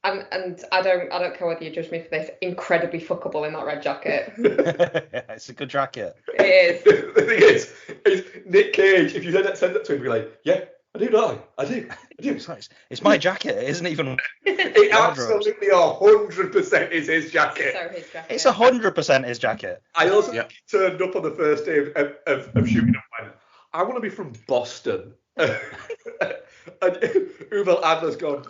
And I don't care whether you judge me for this, incredibly fuckable in that red jacket. It's a good jacket. It is. The thing is Nick Cage, if you send that to him, be like, yeah, I do. It's my jacket. It isn't even. It absolutely 100% is his jacket. So his jacket. It's 100% his jacket. I also turned up on the first day of shooting and went, I want to be from Boston. And Uwe Adler's gone,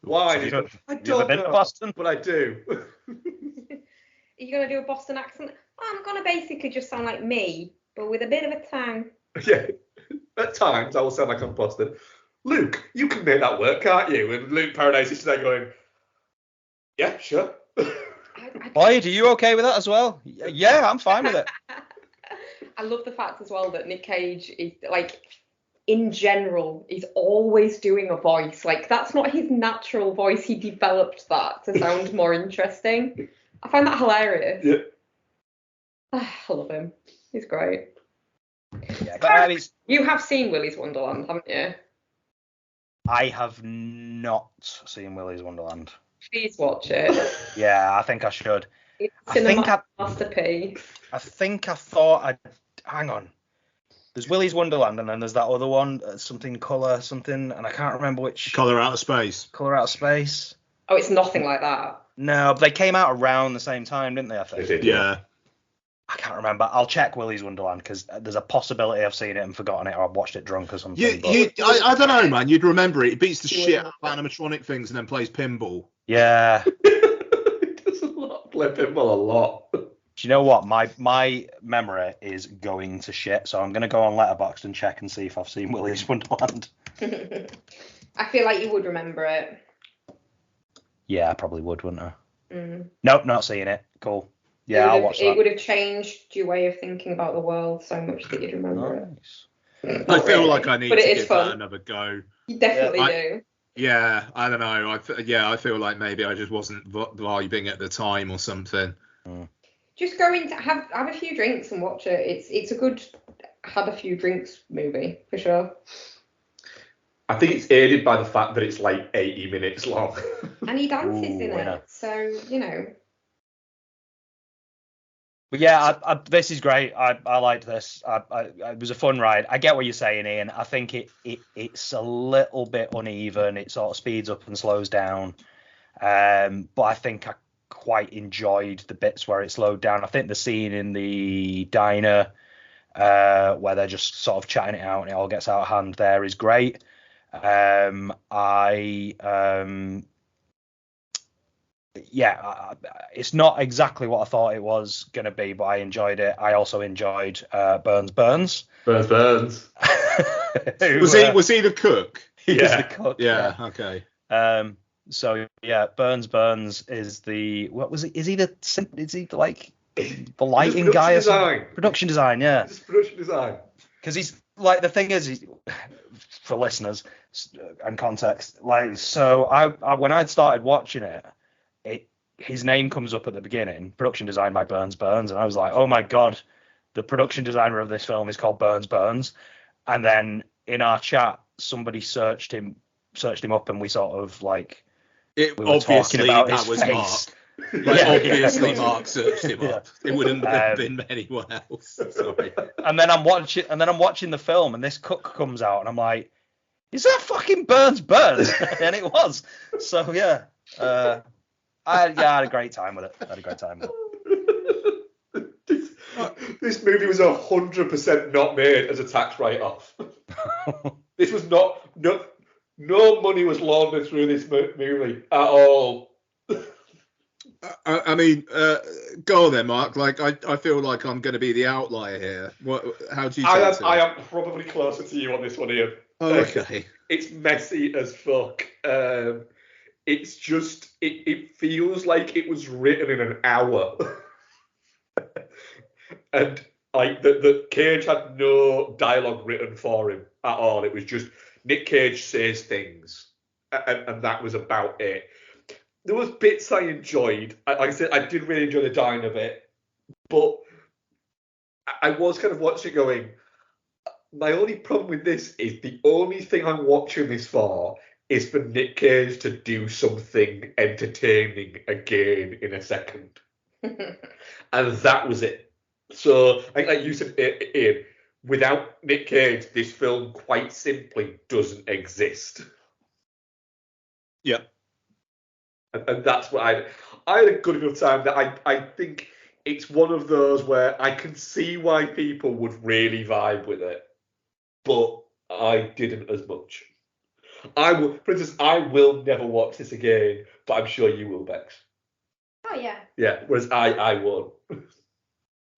why? I don't been know, to Boston? but I do. Are you going to do a Boston accent? I'm going to basically just sound like me, but with a bit of a tang. Yeah. At times, I will sound like I'm Boston. Luke, you can make that work, can't you? And Luke Paradise is there going, yeah, sure. Boyd, are you okay with that as well? Yeah, I'm fine with it. I love the fact as well that Nick Cage is, like, in general, he's always doing a voice. Like, that's not his natural voice. He developed that to sound more interesting. I find that hilarious. Yeah. I love him. He's great. Yeah, but you have seen Willy's Wonderland, haven't you? I have not seen Willy's Wonderland. Please watch it. Yeah, I think I should. It's I think masterpiece. I thought hang on. There's Willy's Wonderland, and then there's that other one, something, and I can't remember which. Colour Out of Space. Colour Out of Space. Oh, it's nothing like that. No, but they came out around the same time, didn't they? I think. They did, Yeah. I can't remember. I'll check Willy's Wonderland because there's a possibility I've seen it and forgotten it, or I've watched it drunk or something. I don't know, man. You'd remember it. It beats the shit out of animatronic things and then plays pinball. Yeah. It does a lot. Play pinball a lot. Do you know what? My memory is going to shit, so I'm going to go on Letterboxd and check and see if I've seen Willy's Wonderland. I feel like you would remember it. Yeah, I probably would, wouldn't I? Mm. Nope, not seeing it. Cool. Yeah, I'll watch that. It would have changed your way of thinking about the world so much that you'd remember it. I feel like I need to give fun. that another go. You definitely do. Yeah, I don't know. I feel like maybe I just wasn't vibing at the time or something. Just go in to have a few drinks and watch it. It's a good have a few drinks movie for sure. I think it's aided by the fact that it's like 80 minutes long. And he dances in it, so you know. But yeah, this is great. I liked this. It was a fun ride. I get what you're saying, Ian. I think it's a little bit uneven. It sort of speeds up and slows down. But I think I quite enjoyed the bits where it slowed down. I think the scene in the diner where they're just sort of chatting it out and it all gets out of hand there is great. It's not exactly what I thought it was going to be, but I enjoyed it. I also enjoyed Burns. Burns. Was he the cook? He was the cook. Yeah. Okay. So yeah, Burns is the what was it? Is he the like the lighting guy? Production design. Yeah. Just production design. Because he's like the thing is, for listeners and context, like so I when I'd started watching it. His name comes up at the beginning, production design by Burns, and I was like, oh my god, the production designer of this film is called Burns. And then in our chat, somebody searched him up, and we sort of like we were obviously about that his was face. Mark. Obviously Mark searched him up. It wouldn't have been anyone else. Sorry. And then I'm watching the film, and this cook comes out, and I'm like, Is that fucking Burns? And it was. So yeah, I had a great time with it. This movie was 100% not made as a tax write-off. This was no money was laundered through this movie at all. I mean, go on then, Mark. Like, I feel like I'm going to be the outlier here. How do you take it? I am probably closer to you on this one, Ian. Oh, okay. It's messy as fuck. It's just, it feels like it was written in an hour. And like the Cage had no dialogue written for him at all. It was just Nick Cage says things, and that was about it. There was bits I enjoyed. Like I said, I did really enjoy the dying of it, but I was kind of watching it going, my only problem with this is the only thing I'm watching this for is for Nick Cage to do something entertaining again in a second. And that was it. So, like you said, Ian, without Nick Cage, this film quite simply doesn't exist. Yeah. And that's what I had a good enough time that I think it's one of those where I can see why people would really vibe with it, but I didn't as much. For instance, I will never watch this again, but I'm sure you will, Bex. Oh yeah. Yeah, whereas I won't.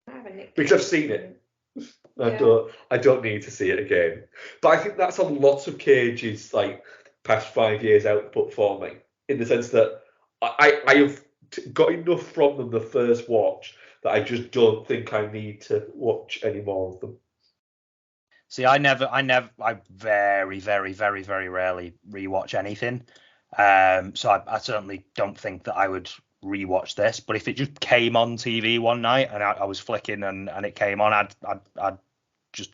I have a Nick Because I've seen it. I don't need to see it again. But I think that's a lot of Cage's like past 5 years output for me, in the sense that I have got enough from them the first watch that I just don't think I need to watch any more of them. See, I very, very, very, very rarely rewatch anything. So I certainly don't think that I would rewatch this. But if it just came on TV one night and I was flicking and it came on, I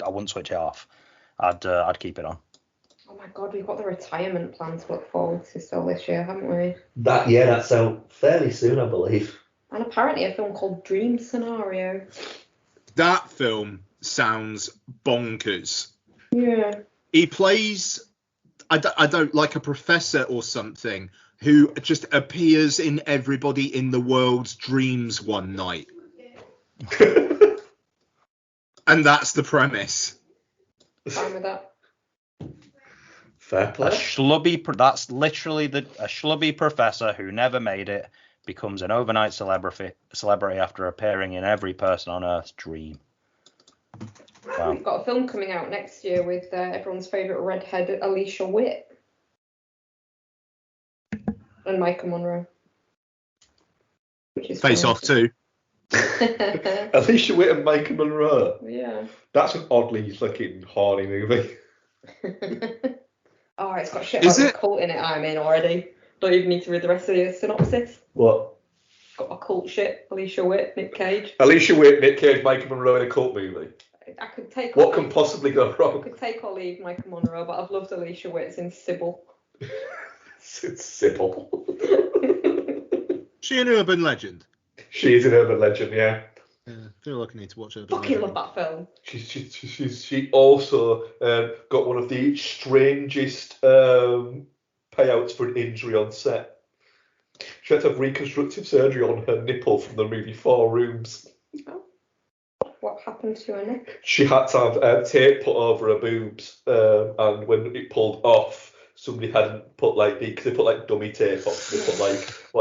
wouldn't switch it off. I'd keep it on. Oh my god, we've got the retirement plan to look forward to still this year, haven't we? That's out fairly soon, I believe. And apparently a film called Dream Scenario. That film sounds bonkers. Yeah. He plays, I don't like a professor or something who just appears in everybody in the world's dreams one night. And that's the premise. Fine with that. Fair play. That's literally a schlubby professor who never made it becomes an overnight celebrity after appearing in every person on Earth's dream. Wow. We've got a film coming out next year with everyone's favourite redhead Alicia Witt and Micah Monroe. Which is Face Off too. Alicia Witt and Micah Monroe. Yeah. That's an oddly looking horny movie. Oh, it's got shit about a cult in it. I'm in already. Don't even need to read the rest of the synopsis. What? Got a cult shit. Alicia Witt, Nick Cage. Alicia Witt, Nick Cage, Micah Monroe in a cult movie. I could take. What can possibly go wrong? I could take or leave Micah Monroe, but I've loved Alicia Witt since Sybil. Since Sybil. She an urban legend? She is an urban legend, yeah. I feel like I need to watch her. Fucking love that film. She also got one of the strangest payouts for an injury on set. She had to have reconstructive surgery on her nipple from the movie Four Rooms. Oh. What happened to her neck? She had to have tape put over her boobs, and when it pulled off, somebody hadn't put because they put dummy tape on, they put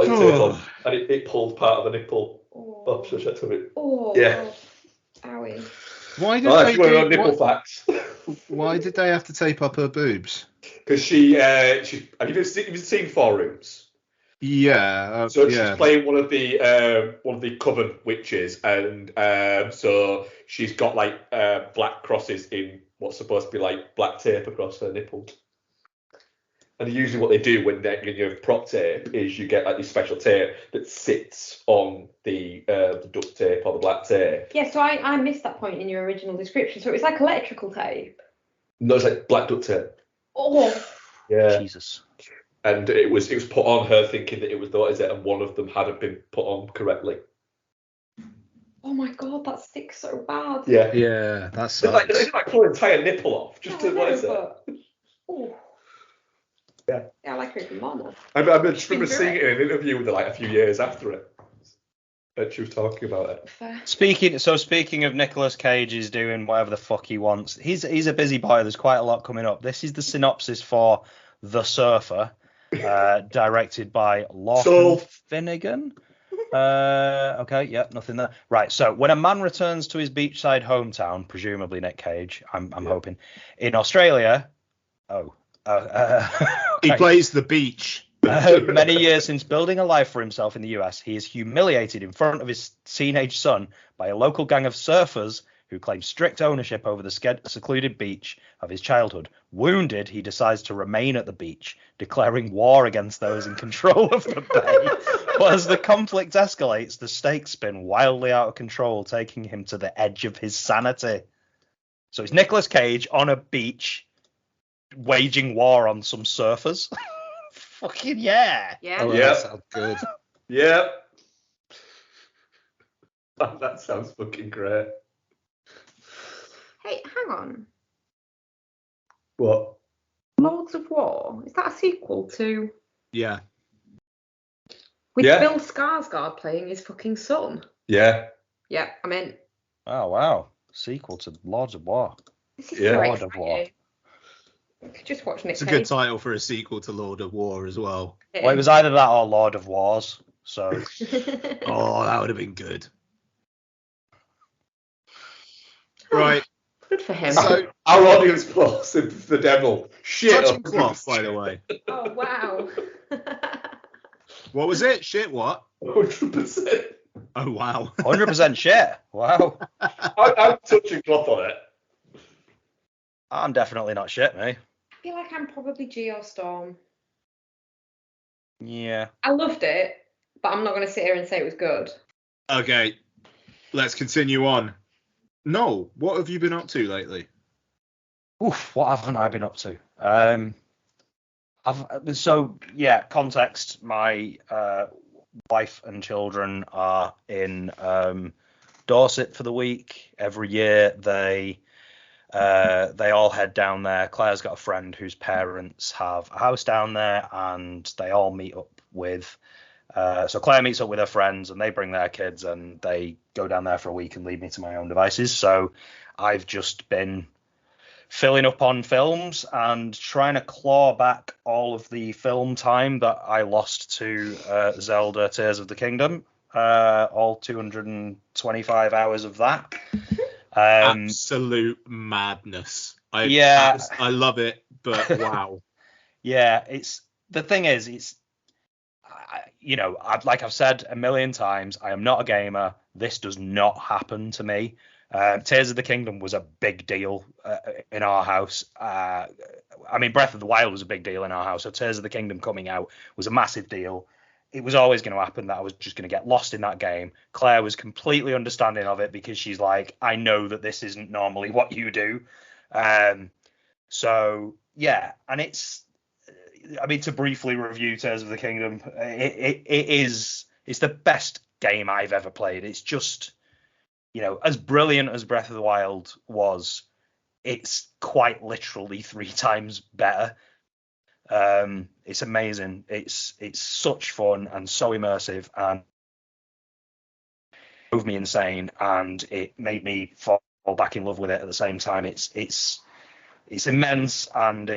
tape on, and it pulled part of the nipple. Oh, so she had to have it. Oh, yeah. Owie. Why did they do nipple facts? Why did they have to tape up her boobs? Because she have you seen Four Rooms? Yeah. So she's playing one of the coven witches, and so she's got black crosses in what's supposed to be black tape across her nipples. And usually what they do when you have prop tape is you get this special tape that sits on the duct tape or the black tape. Yeah, so I missed that point in your original description. So it was like electrical tape. No, it's like black duct tape. Oh. Yeah. Jesus. And it was put on her thinking that it was the and one of them hadn't been put on correctly. Oh my god, that sticks so bad. Yeah, that's it's like pulling an entire nipple off. But... Oh. Yeah, I like her even more now. I just remember seeing it in an interview with her like a few years after it. And she was talking about it. Fair. Speaking of Nicolas Cage is doing whatever the fuck he wants. He's a busy boy. There's quite a lot coming up. This is the synopsis for The Surfer, directed by Lachlan Finnegan. Okay, yeah, nothing there. Right, so when a man returns to his beachside hometown, presumably Nick Cage, I'm hoping, in Australia. He plays the beach. Many years since building a life for himself in the US, he is humiliated in front of his teenage son by a local gang of surfers who claim strict ownership over the secluded beach of his childhood. Wounded, he decides to remain at the beach, declaring war against those in control of the bay. But as the conflict escalates, the stakes spin wildly out of control, taking him to the edge of his sanity. So it's Nicolas Cage on a beach, waging war on some surfers. Fucking yeah. Yeah. Oh, Yeah. that sounds good. Yeah. That sounds fucking great. Hey, hang on. What? Lords of War, is that a sequel to... Yeah. With Yeah. Bill Skarsgård playing his fucking son? Yeah. Yeah, I'm in. Oh, wow. Sequel to Lords of War. This is Yeah. so Lord of War. exciting. I could just watch Nick It's a Cage. good title for a sequel to Lord of War as well. Well, it was either that or Lord of Wars. So Oh, that would have been good. Right. Good for him. So, Our audience plus Sympathy For The Devil. Shit. touching cloth, by the way. Oh, wow. What was it? Shit, what? 100%. Oh, wow. 100% shit. Wow. I'm touching cloth on it. I'm definitely not shit, mate. I feel like I'm probably Geostorm. Yeah. I loved it, but I'm not going to sit here and say it was good. Okay, let's continue on. Noel, what have you been up to lately? Oof, what haven't I been up to? Context. My wife and children are in Dorset for the week. Every year they all head down there. Claire's got a friend whose parents have a house down there, and they all meet up with. So Claire meets up with her friends, and they bring their kids, and they go down there for a week and leave me to my own devices. So I've just been filling up on films and trying to claw back all of the film time that I lost to Zelda Tears of the Kingdom. All 225 hours of that. Absolute madness. I love it, but wow. Yeah, the thing is, like I've said a million times, I am not a gamer. This does not happen to me. Tears of the Kingdom was a big deal in our house. Breath of the Wild was a big deal in our house. So Tears of the Kingdom coming out was a massive deal. It was always going to happen that I was just going to get lost in that game. Claire was completely understanding of it because she's like, I know that this isn't normally what you do. So yeah, and to briefly review Tears of the Kingdom, it's the best game I've ever played. It's just, as brilliant as Breath of the Wild was, it's quite literally 3 times better. It's amazing. It's such fun and so immersive, and it drove me insane, and it made me fall back in love with it at the same time. It's immense, and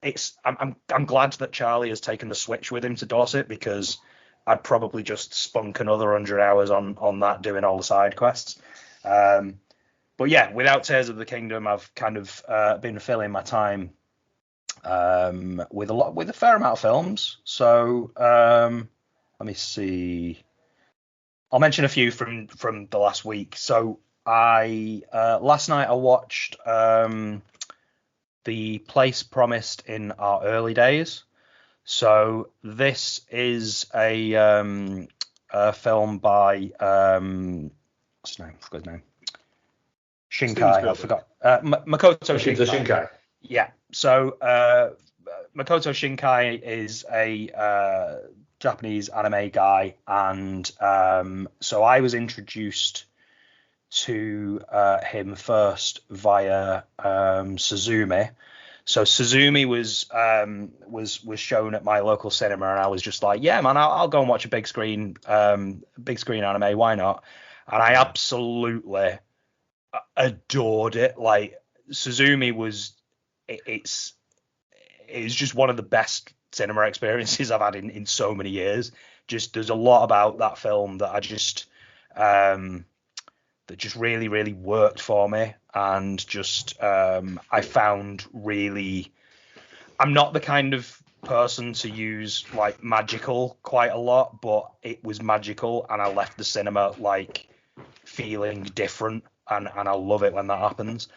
I'm glad that Charlie has taken the Switch with him to Dorset, because I'd probably just spunk another 100 hours on that doing all the side quests. But yeah, without Tears of the Kingdom, I've kind of been filling my time with a fair amount of films. So let me see. I'll mention a few from the last week. So last night I watched The Place Promised in Our Early Days. So this is a film by what's his name? I forgot his name. Shinkai. I forgot. Makoto Shinkai. Yeah. So Makoto Shinkai is a Japanese anime guy, and so I was introduced to him first via Suzume. So Suzumi was shown at my local cinema, and I was just like, yeah, man, I'll go and watch a big screen anime. Why not? And I absolutely adored it. Like Suzumi was, it's just one of the best cinema experiences I've had in so many years. Just there's a lot about that film that that just really, really worked for me, and just I found really. I'm not the kind of person to use like magical quite a lot, but it was magical, and I left the cinema like feeling different, and I love it when that happens.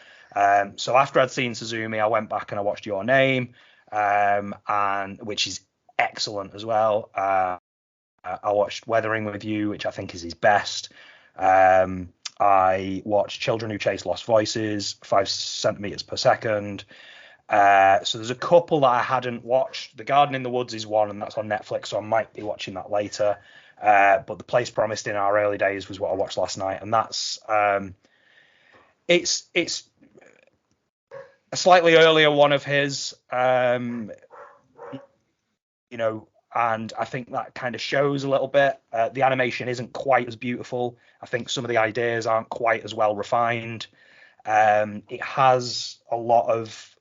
So after I'd seen Suzumi, I went back and I watched Your Name, and which is excellent as well. I watched Weathering with You, which I think is his best. I watched Children Who Chase Lost Voices, 5 centimeters per second. So there's a couple that I hadn't watched. The Garden in the Woods is one, and that's on Netflix, so I might be watching that later. But The Place Promised in Our Early Days was what I watched last night, and that's it's a slightly earlier one of his, and I think that kind of shows a little bit. The animation isn't quite as beautiful. I think some of the ideas aren't quite as well refined. It has a lot of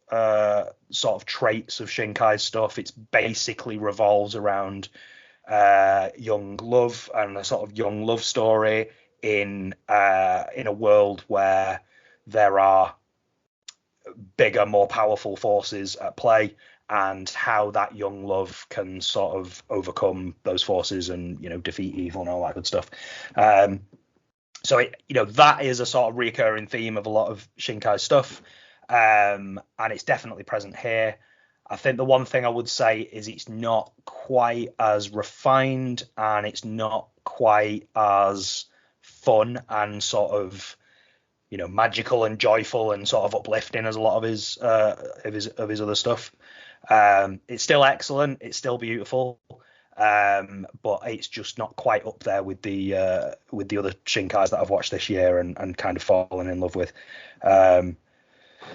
sort of traits of Shinkai's stuff. It's basically revolves around young love and a sort of young love story in a world where there are bigger, more powerful forces at play, and how that young love can sort of overcome those forces and defeat evil and all that good stuff. So that is a sort of recurring theme of a lot of Shinkai's stuff, and it's definitely present here. I think the one thing I would say is it's not quite as refined, and it's not quite as fun and sort of magical and joyful and sort of uplifting as a lot of his other stuff. It's still excellent, it's still beautiful, but it's just not quite up there with the other Shinkais that I've watched this year and kind of fallen in love with.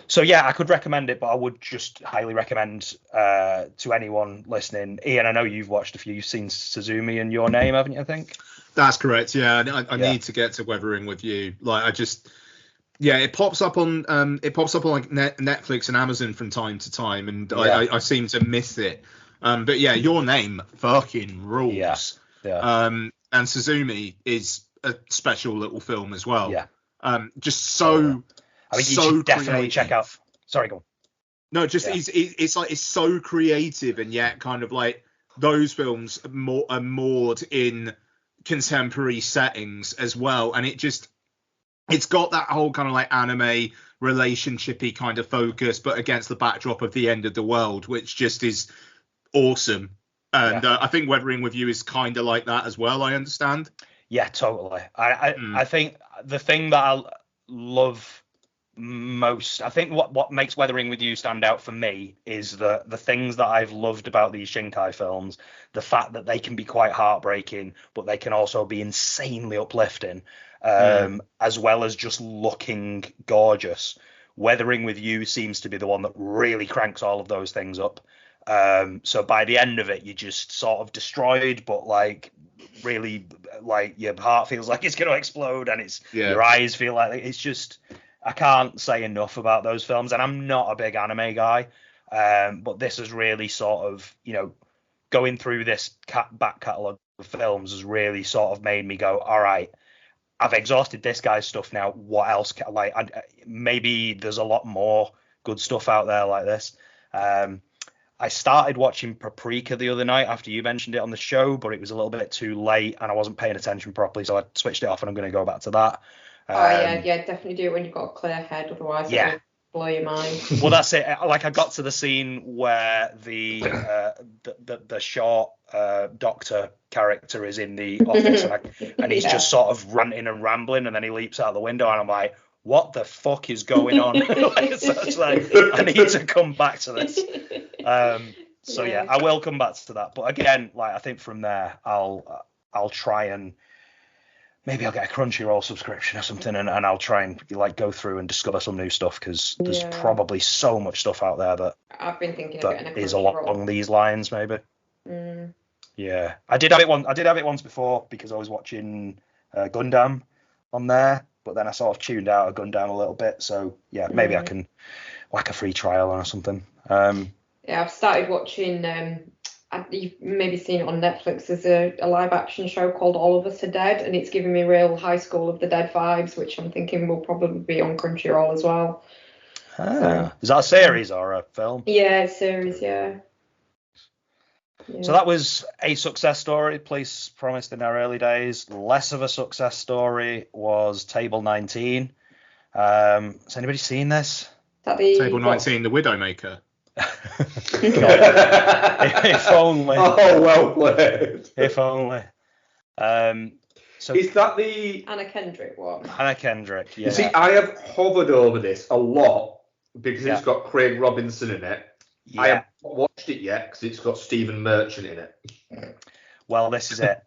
So yeah, I could recommend it, but I would just highly recommend to anyone listening. Ian, I know you've watched a few. You've seen Suzumi and Your Name, haven't you? I think that's correct. Yeah, I need to get to Weathering with You. Like it pops up on like Netflix and Amazon from time to time, and I seem to miss it. But yeah, Your Name fucking rules. Yeah. And Suzumi is a special little film as well. Yeah. Just so. I mean, you should definitely check out. Sorry, go on. No, just it's so creative, and yet kind of like those films are moored in contemporary settings as well, and it's got that whole kind of like anime relationshipy kind of focus, but against the backdrop of the end of the world, which just is awesome. And I think Weathering with You is kind of like that as well. I understand. Yeah, totally. I think the thing that I love most, I think what makes Weathering with You stand out for me is the things that I've loved about these Shinkai films, the fact that they can be quite heartbreaking, but they can also be insanely uplifting, as well as just looking gorgeous. Weathering with You seems to be the one that really cranks all of those things up. So by the end of it, you're just sort of destroyed, but like really, like your heart feels like it's going to explode, and your eyes feel like it's just. I can't say enough about those films, and I'm not a big anime guy, but this has really sort of, going through this back catalogue of films has really sort of made me go, all right, I've exhausted this guy's stuff now. What else? Maybe there's a lot more good stuff out there like this. I started watching Paprika the other night after you mentioned it on the show, but it was a little bit too late, and I wasn't paying attention properly, so I switched it off, and I'm going to go back to that. Definitely do it when you've got a clear head, otherwise it'll blow your mind. Well, that's it. Like I got to the scene where the short doctor character is in the office, and he's just sort of ranting and rambling, and then he leaps out the window, and I'm like, what the fuck is going on? I need to come back to this. So I will come back to that. But again, like I think from there, I'll try and maybe I'll get a Crunchyroll subscription or something, and I'll try and like go through and discover some new stuff, because there's probably so much stuff out there that I've been thinking of getting a Crunchyroll. Is along these lines, maybe. Mm. Yeah, I did have it once before because I was watching Gundam on there, but then I sort of tuned out of Gundam a little bit. So yeah, maybe I can whack a free trial or something. Yeah, I've started watching. You've maybe seen it on Netflix. There's a live action show called All of Us Are Dead, and it's giving me real High School of the Dead vibes, which I'm thinking will probably be on Crunchyroll as well. Is that a series or a film? Yeah, series. Yeah. So that was a success story, Police Promised in Our Early Days. Less of a success story was Table 19. Has anybody seen this? Table 19, The Widowmaker. If only. Oh, well played. If only. So is that the Anna Kendrick one? Anna Kendrick, yeah. You see, I have hovered over this a lot because it's got Craig Robinson in it. Yeah. I haven't watched it yet because it's got Stephen Merchant in it. Well, this is it.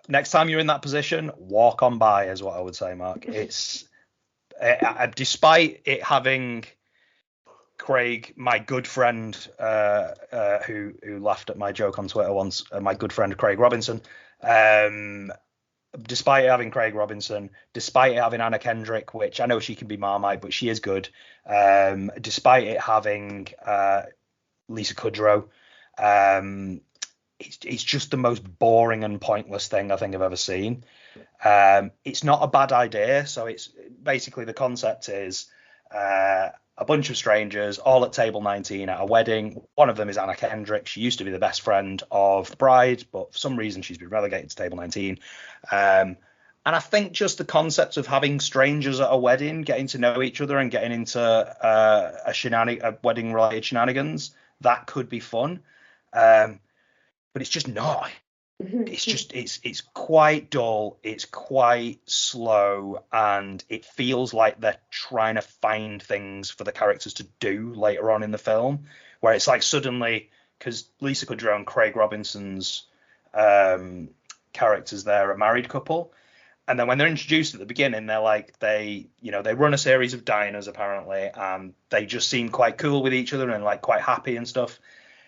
Next time you're in that position, walk on by is what I would say, Mark. It's despite it having Craig, my good friend, who laughed at my joke on Twitter once, my good friend Craig Robinson. Despite it having Craig Robinson, despite it having Anna Kendrick, which I know she can be Marmite, but she is good. Despite it having Lisa Kudrow, it's just the most boring and pointless thing I think I've ever seen. It's not a bad idea. So it's basically the concept is a bunch of strangers all at table 19 at a wedding. One of them is Anna Kendrick. She used to be the best friend of the bride, but for some reason she's been relegated to table 19. And I think just the concept of having strangers at a wedding, getting to know each other and getting into a wedding-related shenanigans, that could be fun. But it's just not. It's just it's quite dull, it's quite slow, and it feels like they're trying to find things for the characters to do later on in the film, where it's like suddenly, because Lisa Kudrow and Craig Robinson's characters, they're a married couple, and then when they're introduced at the beginning, they're like they run a series of diners apparently, and they just seem quite cool with each other and like quite happy and stuff.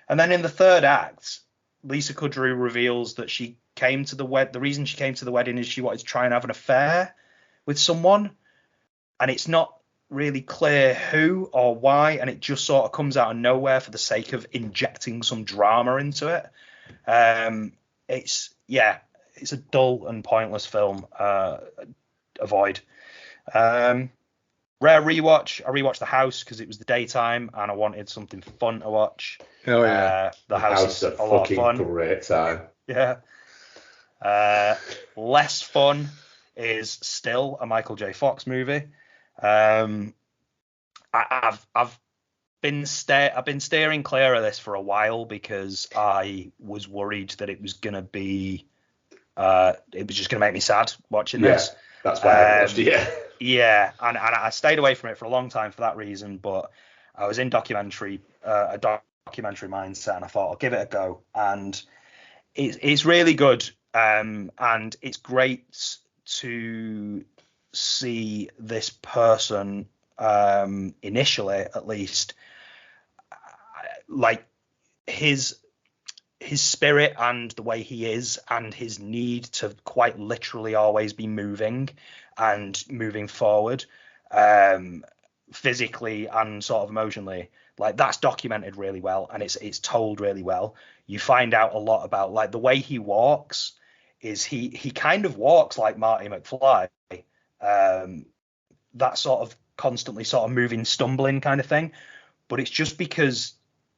And then in the third act, Lisa Kudrow reveals that she came to the the reason she came to the wedding is she wanted to try and have an affair with someone, and it's not really clear who or why, and it just sort of comes out of nowhere for the sake of injecting some drama into it. It's a dull and pointless film. Avoid. Rare rewatch. I rewatched The House because it was the daytime and I wanted something fun to watch. Oh yeah. The House is a lot of fun. Great time. Yeah. Less fun is still a Michael J. Fox movie. I've been steering clear of this for a while because I was worried that it was gonna be it was just gonna make me sad watching this. That's why I watched it. Yeah, and I stayed away from it for a long time for that reason, but I was in a documentary mindset, and I thought I'll give it a go, and it's really good, and it's great to see this person, initially at least, like his spirit and the way he is and his need to quite literally always be moving and moving forward, physically and sort of emotionally, like that's documented really well, and it's told really well. You find out a lot about like the way he walks is he kind of walks like Marty McFly, that sort of constantly sort of moving, stumbling kind of thing, but it's just because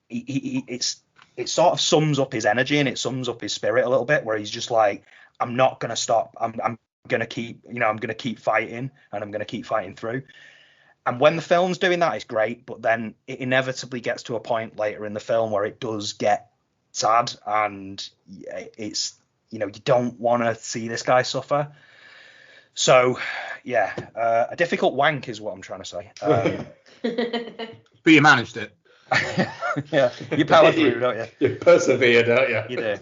it sort of sums up his energy and it sums up his spirit a little bit, where he's just like, I'm not going to stop. I'm going to keep, I'm going to keep fighting, and I'm going to keep fighting through. And when the film's doing that, it's great. But then it inevitably gets to a point later in the film where it does get sad, and it's, you don't want to see this guy suffer. So, yeah, a difficult wank is what I'm trying to say. But you managed it. Yeah, you power through, don't you? You persevere, don't you? You do.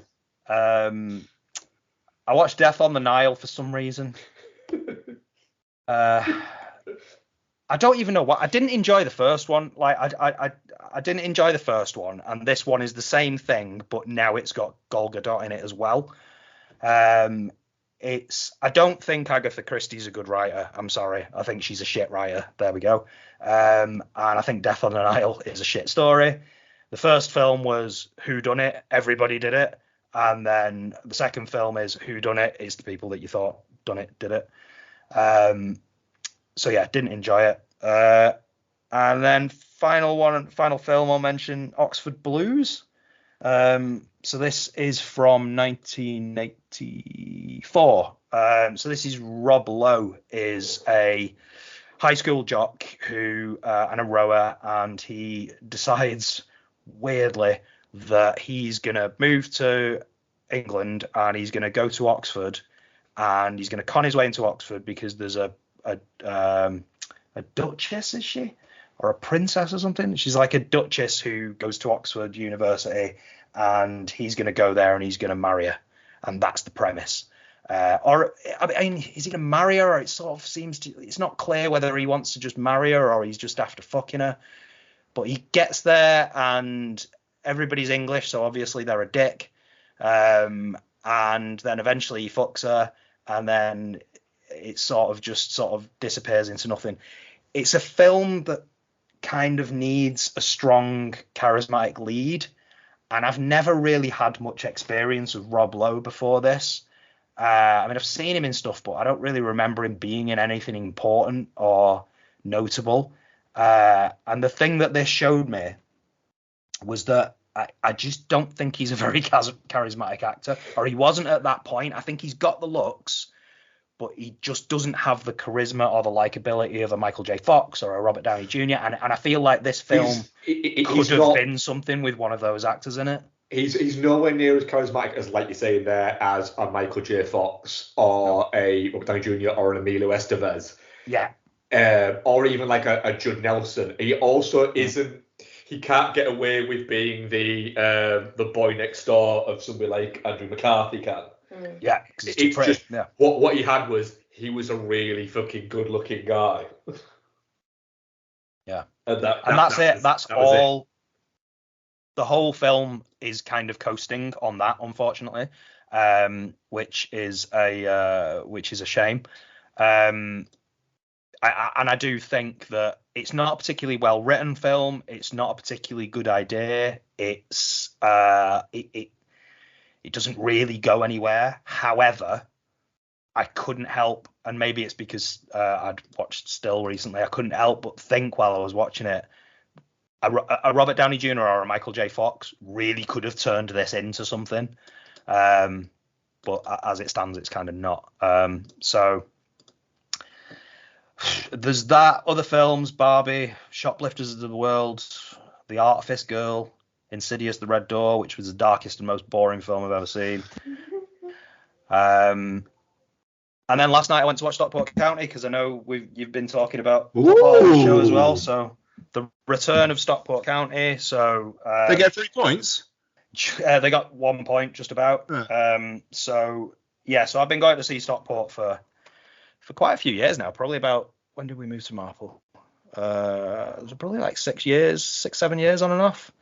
I watched Death on the Nile for some reason. I don't even know what. I didn't enjoy the first one. Like I didn't enjoy the first one, and this one is the same thing, but now it's got Gal Gadot in it as well. I don't think Agatha Christie's a good writer. I'm sorry. I think she's a shit writer. There we go. And I think Death on the Nile is a shit story. The first film was Who Done It? Everybody did it. And then the second film is Who Done It? It's the people that you thought done it, did it. So yeah, didn't enjoy it. And then final film I'll mention, Oxford Blues. So this is from 1984. So this is Rob Lowe, is a high school jock who and a rower, and he decides weirdly that he's gonna move to England and he's gonna go to Oxford, and he's gonna con his way into Oxford because there's a duchess, is she, or a princess or something? She's like a duchess who goes to Oxford University, and he's going to go there and he's going to marry her, and that's the premise. Or I mean, is he going to marry her, or it sort of seems to, it's not clear whether he wants to just marry her or he's just after fucking her. But he gets there and everybody's English, so obviously they're a dick. And then eventually he fucks her, and then it sort of disappears into nothing. It's a film that kind of needs a strong, charismatic lead, and I've never really had much experience with Rob Lowe before this. I mean, I've seen him in stuff, but I don't really remember him being in anything important or notable. And the thing that this showed me was that I just don't think he's a very charismatic actor, or he wasn't at that point. I think he's got the looks, but he just doesn't have the charisma or the likability of a Michael J. Fox or a Robert Downey Jr. And I feel like this film could have been something with one of those actors in it. He's nowhere near as charismatic as, like you say in there, as a Michael J. Fox or a Robert Downey Jr. or an Emilio Estevez. Yeah. Or even like a Judd Nelson. He also isn't. He can't get away with being the boy next door of somebody like Andrew McCarthy can. Yeah, it's just what he had was he was a really fucking good looking guy. Yeah, and that's it. That's all. The whole film is kind of coasting on that, unfortunately, which is a shame. I do think that it's not a particularly well written film. It's not a particularly good idea. It's it doesn't really go anywhere. However, I couldn't help, and maybe it's because I'd watched Still recently, I couldn't help but think while I was watching it, a Robert Downey Jr. or a Michael J. Fox really could have turned this into something. But as it stands, it's kind of not. So there's that. Other films: Barbie, Shoplifters of the World, The Artifice Girl, Insidious: The Red Door, which was the darkest and most boring film I've ever seen. And then last night I went to watch Stockport County because I know you've been talking about football on the show as well. So the return of Stockport County. So they get 3 points. They got 1 point just about. Yeah. So I've been going to see Stockport for quite a few years now. Probably about, when did we move to Marple? It was probably like 6 years, 7 years on and off.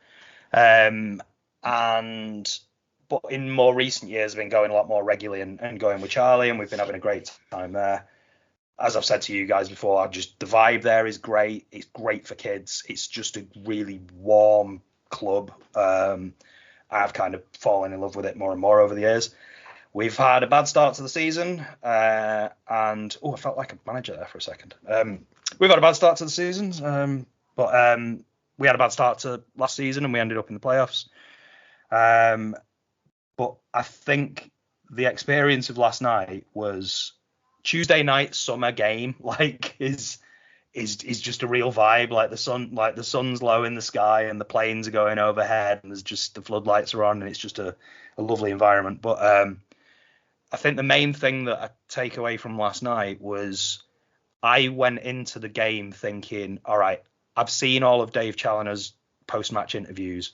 But in more recent years, I've been going a lot more regularly and going with Charlie, and we've been having a great time there. As I've said to you guys before, the vibe there is great. It's great for kids. It's just a really warm club. I've kind of fallen in love with it more and more over the years. We've had a bad start to the season, and I felt like a manager there for a second. We've had a bad start to the season, but we had a bad start to last season, and we ended up in the playoffs. But I think the experience of last night was Tuesday night summer game, is just a real vibe. Like the sun's low in the sky and the planes are going overhead and there's just the floodlights are on and it's just a lovely environment. But I think the main thing that I take away from last night was I went into the game thinking, all right, I've seen all of Dave Challoner's post-match interviews.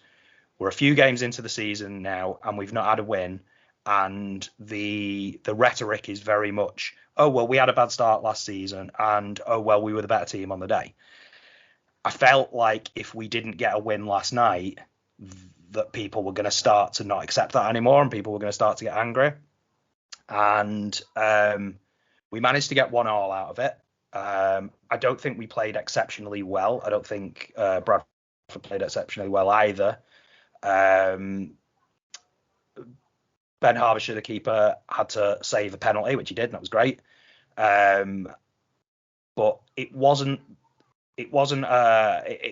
We're a few games into the season now and we've not had a win. and the rhetoric is very much, oh well, we had a bad start last season, and oh well, we were the better team on the day. I felt like if we didn't get a win last night, that people were going to start to not accept that anymore, and people were going to start to get angry. And we managed to get 1-1 out of it. I don't think we played exceptionally well. I don't think Bradford played exceptionally well either. Ben Harbisher, the keeper, had to save a penalty, which he did, and that was great. But it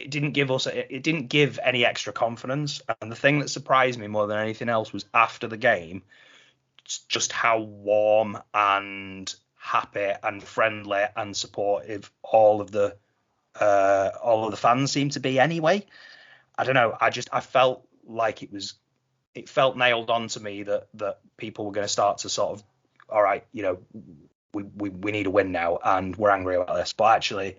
didn't give any extra confidence. And the thing that surprised me more than anything else was after the game, just how warm and happy and friendly and supportive all of the fans seemed to be anyway. I don't know. I felt like it felt nailed on to me that people were going to start to sort of, all right, we need a win now and we're angry about this. But actually,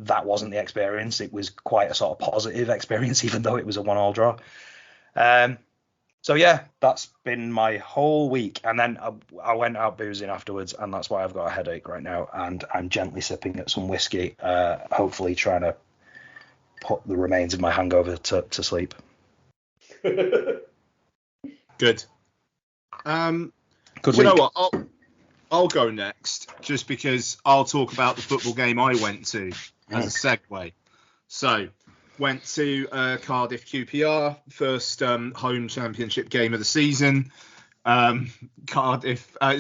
that wasn't the experience. It was quite a sort of positive experience, even though it was a 1-1 draw. So yeah, that's been my whole week. And then I went out boozing afterwards, and that's why I've got a headache right now. And I'm gently sipping at some whiskey, hopefully trying to put the remains of my hangover to sleep. Good. Good you week. know what? I'll go next, just because I'll talk about the football game I went to as a segue. So, went to Cardiff QPR, first home championship game of the season. Cardiff drew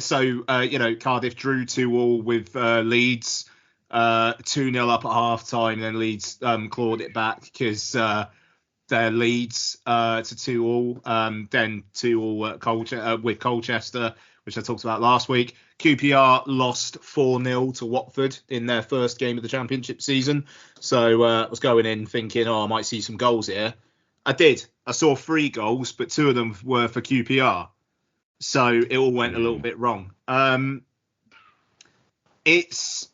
2-2 with Leeds, 2-0 up at half time, and then Leeds clawed it back because their Leeds to 2-2, then 2-2 with Colchester, which I talked about last week. QPR lost 4-0 to Watford in their first game of the championship season. So I was going in thinking, I might see some goals here. I did. I saw 3 goals, but 2 of them were for QPR. So it all went a little bit wrong. It's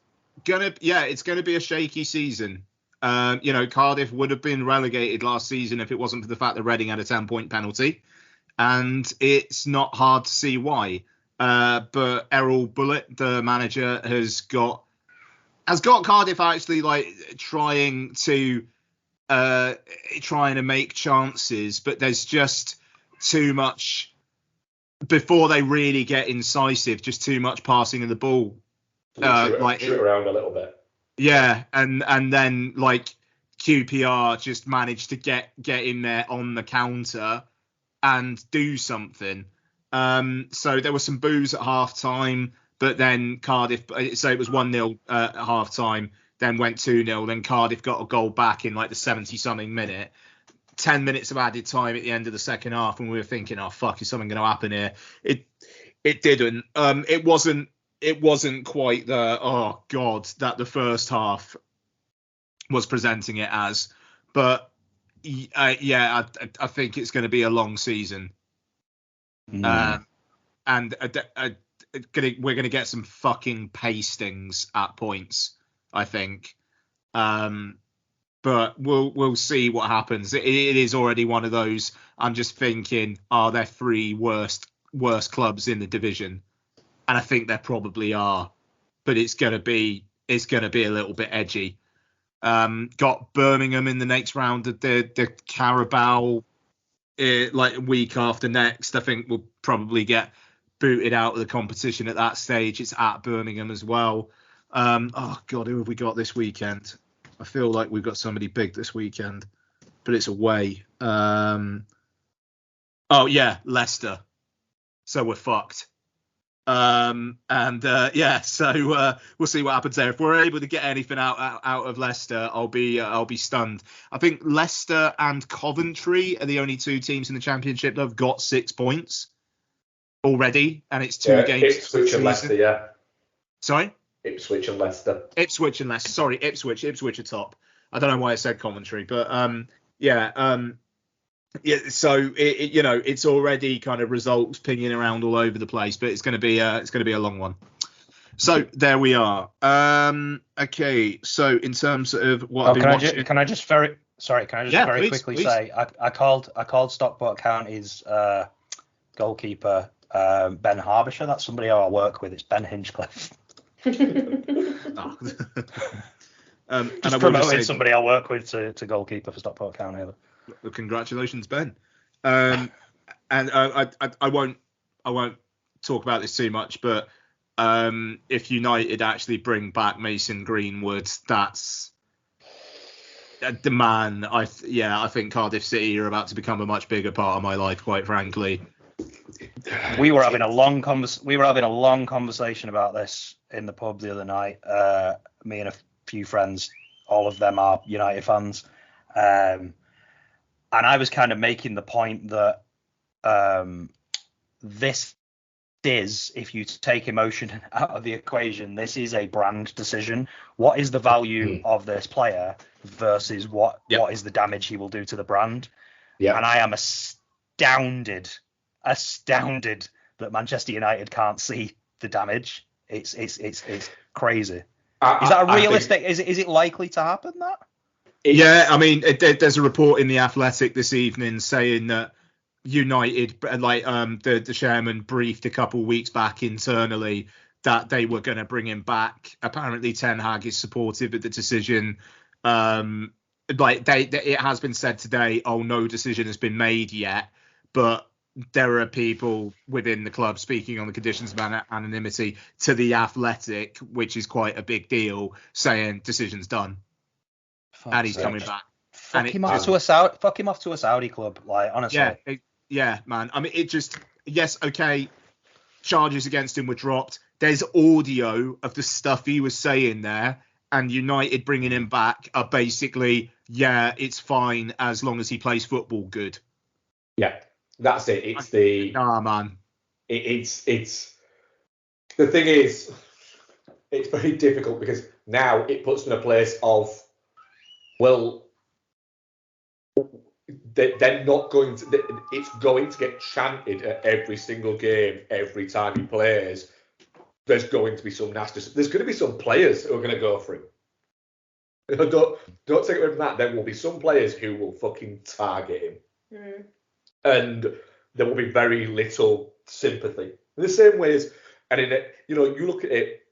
gonna be a shaky season. Cardiff would have been relegated last season if it wasn't for the fact that Reading had a 10-point penalty, and it's not hard to see why. But Errol Bullitt, the manager, has got Cardiff actually trying to make chances, but there's just too much before they really get incisive. Just too much passing of the ball. Shoot around a little bit. Yeah, and then QPR just managed to get in there on the counter and do something. So there was some boos at half time, but then Cardiff, so it was 1-0 at half time, then went 2-0, then Cardiff got a goal back in the 70-something minute. 10 minutes of added time at the end of the second half, and we were thinking, oh fuck, is something going to happen here? It didn't. It wasn't quite the oh god that the first half was presenting it as, but I think it's going to be a long season. And we're going to get some fucking pastings at points, I think. But we'll see what happens. It is already one of those. I'm just thinking, are there 3 worst clubs in the division? And I think there probably are, but it's going to be a little bit edgy. Got Birmingham in the next round of the Carabao. Week after next, I think we'll probably get booted out of the competition at that stage. It's at Birmingham as well. Oh God, who have we got this weekend? I feel like we've got somebody big this weekend, but it's away. Leicester. So we're fucked. So we'll see what happens there. If we're able to get anything out of Leicester, I'll be stunned. I think Leicester and Coventry are the only 2 teams in the Championship that have got 6 points already, and it's 2 games. Ipswich and Leicester, yeah. Sorry? Ipswich and Leicester. Sorry, Ipswich are top. I don't know why I said Coventry, but so it's already kind of results pinging around all over the place, but it's going to be a long one. So there we are. Okay, so in terms of what I've been watching, can I just very quickly please. say I called Stockport County's goalkeeper Ben Harbisher. That's somebody I work with. It's Ben Hinchcliffe. Oh. And Just I will promoting say, somebody I work with to goalkeeper for Stockport County. congratulations, Ben. And I won't talk about this too much, but if United actually bring back Mason Greenwood, that's the man. I think Cardiff City are about to become a much bigger part of my life, quite frankly. We were having a long conversation about this in the pub the other night. Me and a few friends, all of them are United fans, and I was kind of making the point that this is, if you take emotion out of the equation, this is a brand decision. What is the value of this player versus what is the damage he will do to the brand? Yeah. And I am astounded that Manchester United can't see the damage. It's crazy. Is that a realistic? Is it likely to happen? That? Yeah, I mean, there's a report in the Athletic this evening saying that United, the chairman briefed a couple of weeks back internally that they were going to bring him back. Apparently, Ten Hag is supportive of the decision. It has been said today, no decision has been made yet, but there are people within the club speaking on the conditions of anonymity to the Athletic, which is quite a big deal, saying decision's done. And he's coming back. Fuck him off to a Saudi club, like, honestly. Yeah, man. I mean, yes, okay, charges against him were dropped. There's audio of the stuff he was saying there, and United bringing him back are basically, it's fine as long as he plays football good. Yeah, that's it. Man. It's the thing is, it's very difficult because now it puts in a place of, well, they're not going to. It's going to get chanted at every single game, every time he plays. There's going to be some nasty. There's going to be some players who are going to go for him. Don't take away from that. There will be some players who will fucking target him, and there will be very little sympathy. In the same ways, and in it, you look at it.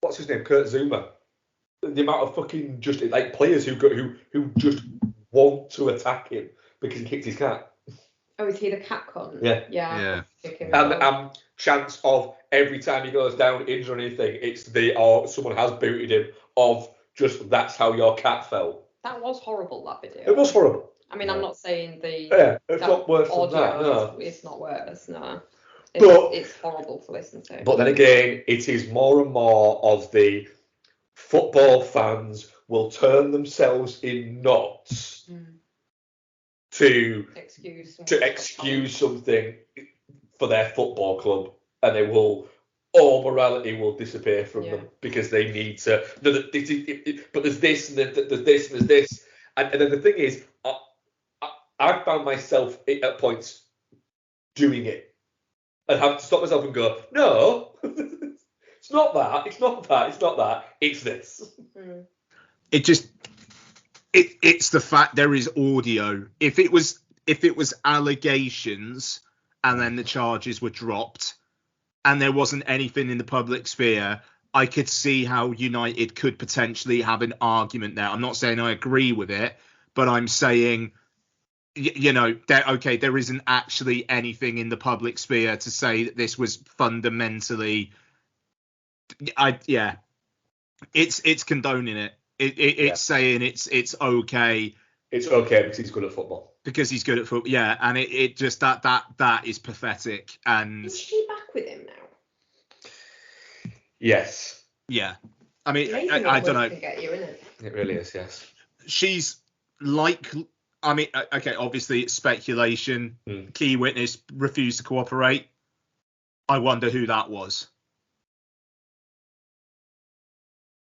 What's his name? Kurt Zuma. The amount of fucking just like players who just want to attack him because he kicked his cat. Oh, is he the cat con? Yeah. And chance of every time he goes down injured or anything, it's someone has booted him of just that's how your cat fell. That was horrible, that video. It was horrible. I mean, I'm not saying it's not worse than that. No. It's not worse. No. It's horrible to listen to. But then again, it is more and more of the football fans will turn themselves in knots to excuse something for their football club, and all morality will disappear from them because they need to. But there's this, and there's this, and there's this, and then the thing is, I found myself at points doing it, and have to stop myself and go, no. It's not that. It's not that. It's not that. It's this. It's the fact there is audio. If it was allegations and then the charges were dropped and there wasn't anything in the public sphere, I could see how United could potentially have an argument there. I'm not saying I agree with it, but I'm saying, there isn't actually anything in the public sphere to say that this was fundamentally. It's condoning it. It's saying it's okay. It's okay because he's good at football. And it just that is pathetic. And is she back with him now? Yes. Yeah. I mean, I don't know. Can get you, isn't it? It really is. Yes. She's like. I mean, okay. Obviously, it's speculation. Key witness refused to cooperate. I wonder who that was.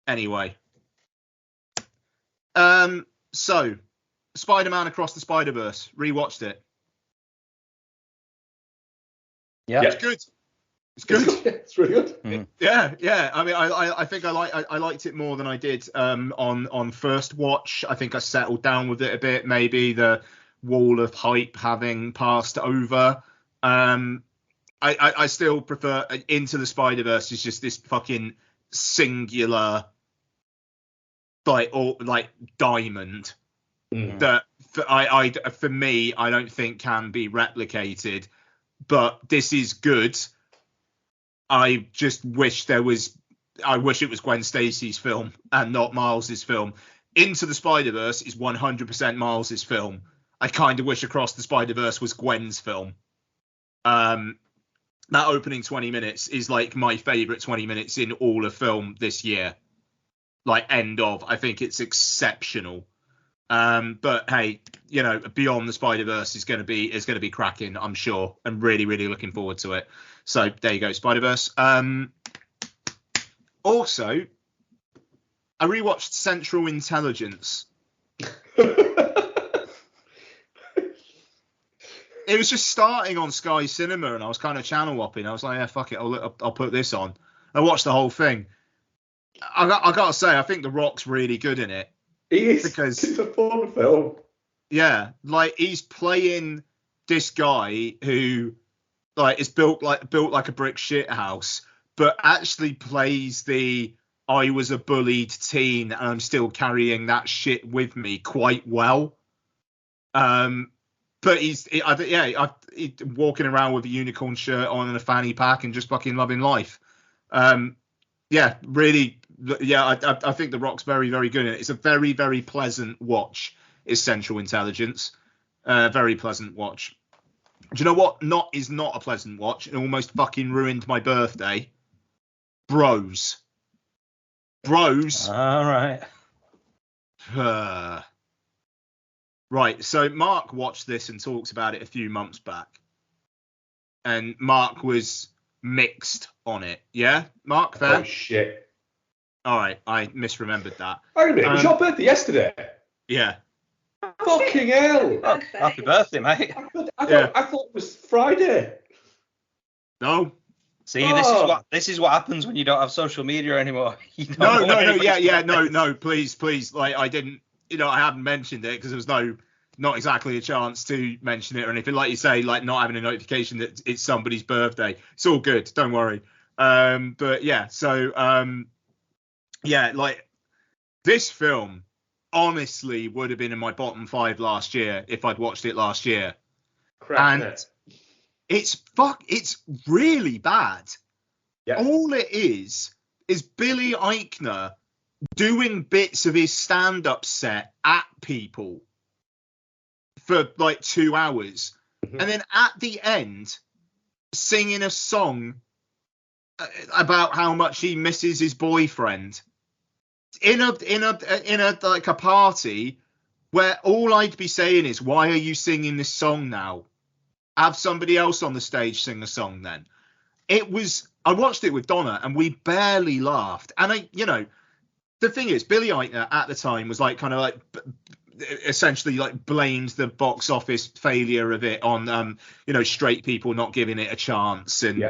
Anyway, so Spider-Man Across the Spider-Verse, rewatched it. Yeah, it's good. It's good. It's really good. Mm. Yeah. I mean, I think I liked it more than I did on first watch. I think I settled down with it a bit. Maybe wall of hype having passed over. I still prefer Into the Spider-Verse is just this fucking singular like diamond that for me I don't think can be replicated. But this is good. I just wish it was Gwen Stacy's film and not Miles's film. Into the Spider-Verse is 100% Miles's film. I kind of wish Across the Spider-Verse was Gwen's film. That opening 20 minutes is like my favorite 20 minutes in all of film this year. Like end of. I think it's exceptional. But hey, you know, Beyond the Spider-Verse is going to be cracking, I'm sure. I'm really, really looking forward to it. So there you go, Spider-Verse. Also, I rewatched Central Intelligence. It was just starting on Sky Cinema, and I was kind of channel hopping. I was like, yeah, fuck it, I'll put this on. I watched the whole thing. I gotta say, I think The Rock's really good in it. He is, because it's a fun film. Yeah, like he's playing this guy who like is built like a brick shit house, but actually plays the I was a bullied teen and I'm still carrying that shit with me quite well. But he's walking around with a unicorn shirt on and a fanny pack and just fucking loving life. Yeah, really. Yeah, I think The Rock's very, very good in it. It's a very, very pleasant watch. Is Central Intelligence. Very pleasant watch. Do you know what? Is not a pleasant watch. It almost fucking ruined my birthday. Bros. All right. Right. So Mark watched this and talked about it a few months back, and Mark was mixed on it. Yeah, Mark. Fair? Oh shit. All right, I misremembered that. Hang on a minute, it was your birthday yesterday? Yeah. Fucking hell. Oh, happy birthday, mate. I thought it was Friday. No. See, this is what happens when you don't have social media anymore. No, please. Like I didn't, I hadn't mentioned it because there was not exactly a chance to mention it or anything. Like you say, like not having a notification that it's somebody's birthday. It's all good. Don't worry. But yeah, so yeah, like this film honestly would have been in my bottom 5 last year if I'd watched it last year. And it's really bad. Yeah. All it is Billy Eichner doing bits of his stand-up set at people for like 2 hours, and then at the end singing a song about how much he misses his boyfriend in a like a party where all I'd be saying is, why are you singing this song now? Have somebody else on the stage sing a song then. I watched it with Donna and we barely laughed. And the thing is, Billy Eichner at the time was like kind of like essentially like blamed the box office failure of it on straight people not giving it a chance and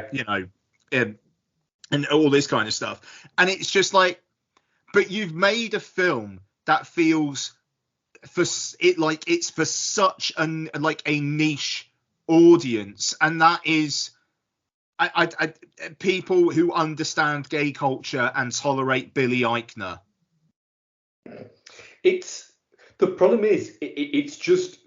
and all this kind of stuff. And it's just like, but you've made a film that feels it's for such a niche audience, and that is I people who understand gay culture and tolerate Billy Eichner. The problem is it's just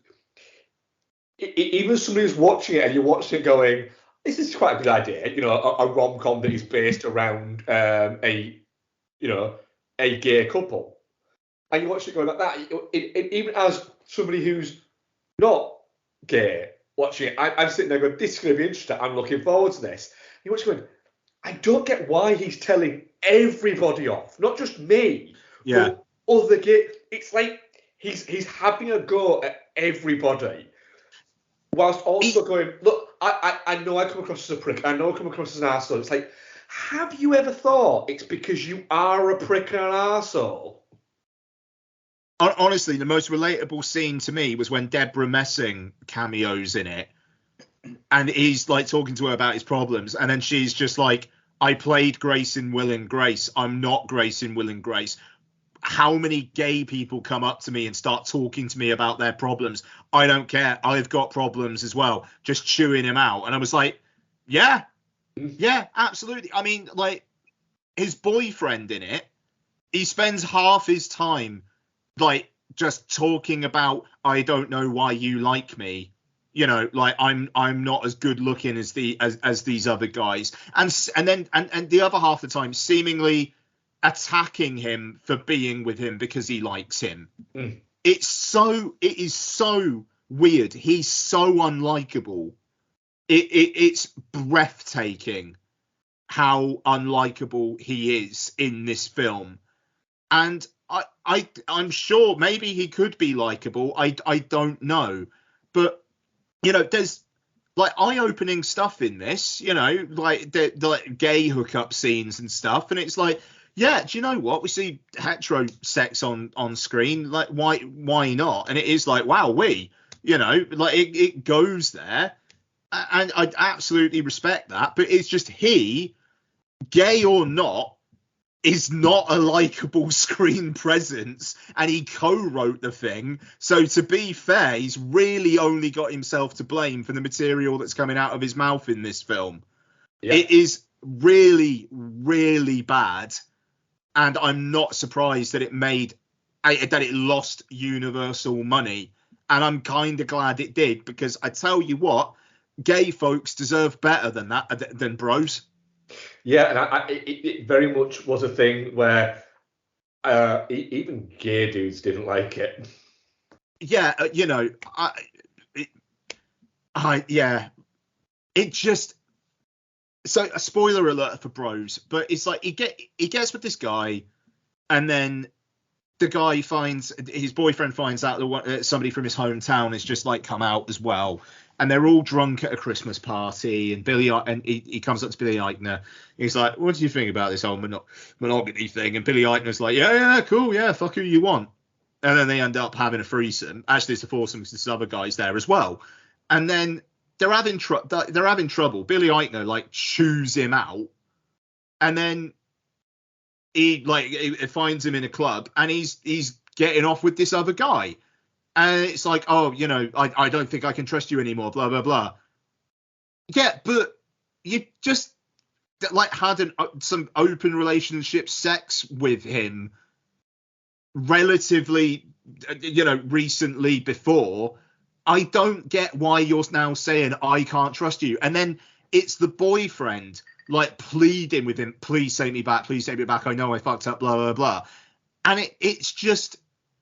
even somebody who's watching it and you're watching it going, this is quite a good idea, a rom-com that is based around a gay couple, and you watch it going like that. Even as somebody who's not gay watching it, I'm sitting there going, this is going to be interesting. I'm looking forward to this. You watch it going, I don't get why he's telling everybody off, not just me, but other gay. It's like he's having a go at everybody, whilst also going, look, I know I come across as a prick. I know I come across as an arsehole. It's like, have you ever thought it's because you are a prick and an arsehole? Honestly, the most relatable scene to me was when Deborah Messing cameos in it, and he's like talking to her about his problems, and then she's just like, I played Grace in Will and Grace. I'm not Grace in Will and Grace. how many gay people come up to me and start talking to me about their problems. I don't care. I've got problems as well. Just chewing him out. And I was like, yeah, absolutely. I mean, like, his boyfriend in it, he spends half his time, like, just talking about, I don't know why you like me. You know, like, I'm not as good looking as these other guys. And then the other half of the time, seemingly attacking him for being with him because he likes him. It is so weird. He's so unlikable. It's breathtaking how unlikable he is in this film. And I'm sure maybe he could be likable. I don't know. But, you know, there's like eye-opening stuff in this, you know, like the like gay hookup scenes and stuff. And it's like, yeah, do you know what? We see hetero sex on screen. Like, why not? And it is like, wow, you know, like it goes there. And I absolutely respect that. But it's just he, gay or not, is not a likable screen presence, and he co-wrote the thing. So to be fair, he's really only got himself to blame for the material that's coming out of his mouth in this film. Yeah. It is really, really bad, and I'm not surprised that it lost Universal money, and I'm kind of glad it did, because I tell you what, gay folks deserve better than that, than bros. Yeah, and it very much was a thing where even gay dudes didn't like it. Yeah, you know, it just. So a spoiler alert for bros, but it's like he gets with this guy, and then the guy his boyfriend finds out that somebody from his hometown has just like come out as well. And they're all drunk at a Christmas party, and he comes up to Billy Eichner. He's like, "What do you think about this whole monogamy thing?" And Billy Eichner's like, "Yeah, cool, yeah, fuck who you want." And then they end up having a threesome. Actually, it's a foursome because there's other guys there as well. And then they're having trouble. Billy Eichner like chews him out, and then he finds him in a club, and he's getting off with this other guy. And it's like, oh, you know, I don't think I can trust you anymore, blah, blah, blah. Yeah, but you just, like, had some open relationship sex with him relatively, you know, recently before. I don't get why you're now saying I can't trust you. And then it's the boyfriend, like, pleading with him, please take me back, I know I fucked up, blah, blah, blah. And it's just...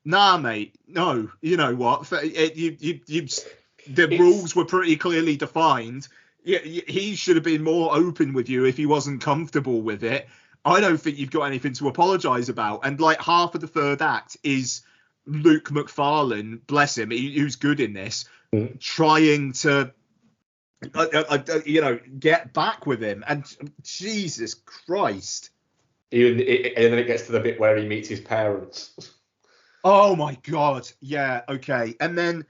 Nah, mate. No, you know what? Rules were pretty clearly defined. He should have been more open with you if he wasn't comfortable with it. I don't think you've got anything to apologise about. And like half of the third act is Luke McFarlane, bless him, who's good in this, trying to, you know, get back with him. And Jesus Christ. And then it gets to the bit where he meets his parents. Oh my God. Yeah. Okay. And then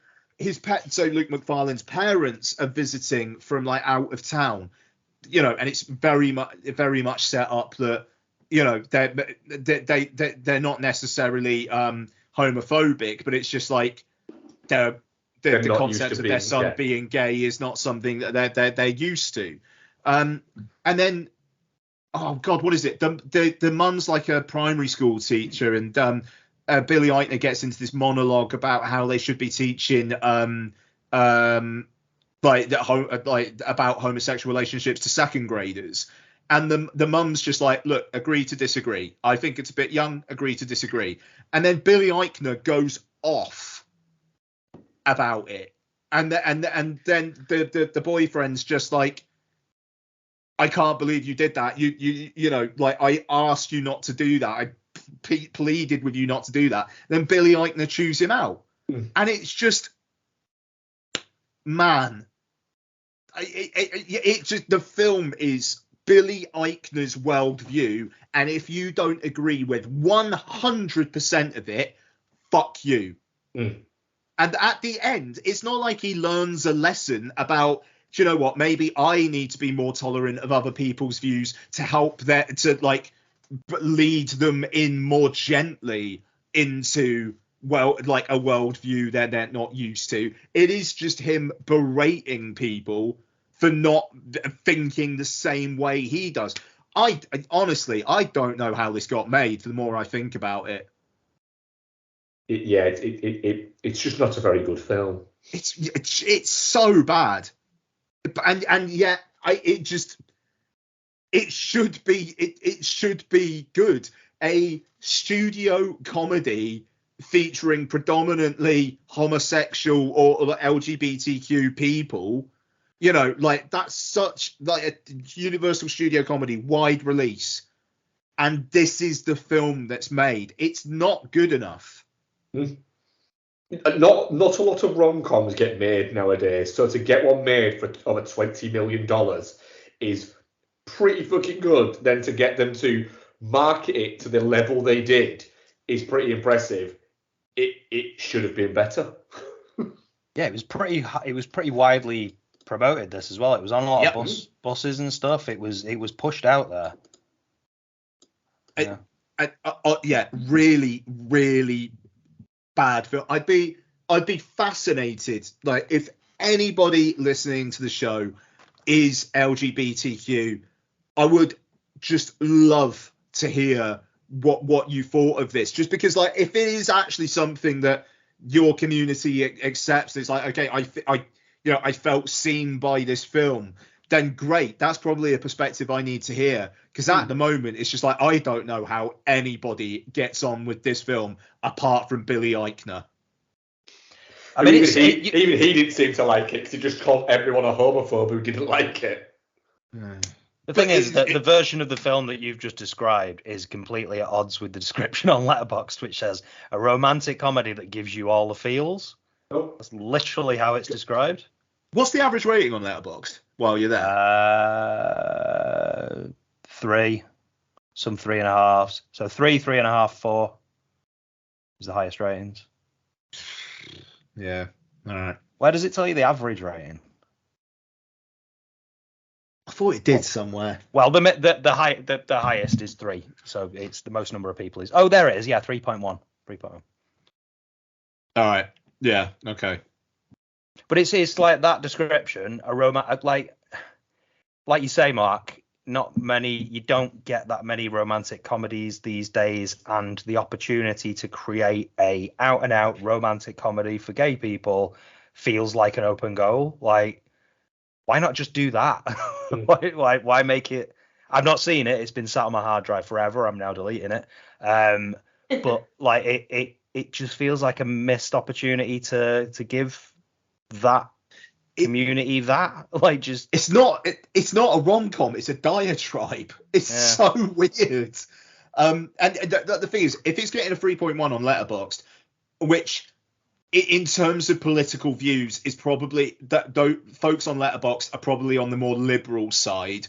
so Luke McFarlane's parents are visiting from like out of town, you know, and it's very much set up that, you know, they're not necessarily homophobic, but it's just like the concept of their son being gay is not something that they're used to. And then, oh God, what is it? The mum's like a primary school teacher, and Billy Eichner gets into this monologue about how they should be teaching about homosexual relationships to second graders, and the mum's just like, look, agree to disagree. I think it's a bit young. Agree to disagree. And then Billy Eichner goes off about it, and then the boyfriend's just like, I can't believe you did that. You know, like, I asked you not to do that. I pleaded with you not to do that. Then Billy Eichner chews him out, and it's just, man, it just, the film is Billy Eichner's worldview, and if you don't agree with 100% of it, fuck you. And at the end, it's not like he learns a lesson about, do you know what, maybe I need to be more tolerant of other people's views to help to like lead them in more gently into, well, like a worldview that they're not used to. It is just him berating people for not thinking the same way he does. I honestly, I don't know how this got made. The more I think about it, it's just not a very good film. It's so bad, and yet it should be good. A studio comedy featuring predominantly homosexual or LGBTQ people, you know, like that's such like a Universal Studio comedy, wide release, and this is the film that's made. It's not good enough. Not a lot of rom-coms get made nowadays, so to get one made for over $20 million is pretty fucking good. Then to get them to market it to the level they did is pretty impressive. It should have been better. Yeah, it was pretty widely promoted, this as well. It was on a lot of buses and stuff. It was pushed out there. Yeah, really, really bad film. I'd be fascinated, like, if anybody listening to the show is LGBTQ, I would just love to hear what you thought of this, just because, like, if it is actually something that your community accepts, it's like, okay, I felt seen by this film, then great. That's probably a perspective I need to hear, because at the moment it's just like, I don't know how anybody gets on with this film apart from Billy Eichner. I mean, even he didn't seem to like it, because he just called everyone a homophobe who didn't like it. The thing is that the version of the film that you've just described is completely at odds with the description on Letterboxd, which says a romantic comedy that gives you all the feels. Oh. That's literally how it's described. What's the average rating on Letterboxd while you're there? 3, some 3.5. So 3, 3.5, 4 is the highest ratings. Yeah. All right. Where does it tell you the average rating? I thought it did somewhere. Well, the highest is 3, so it's the most number of people is. Oh, there it is. Yeah, 3.1. 3.1. All right. Yeah. Okay. But it's like that description, a romantic, like you say, Mark. You don't get that many romantic comedies these days, and the opportunity to create a out and out romantic comedy for gay people feels like an open goal. Like, why not just do that? Why make it? I've not seen it. It's been sat on my hard drive forever. I'm now deleting it. But like it just feels like a missed opportunity to give that community that, like, just it's not a rom-com, it's a diatribe. It's so weird. And the thing is, if it's getting a 3.1 on Letterboxd, which in terms of political views is probably that folks on Letterboxd are probably on the more liberal side,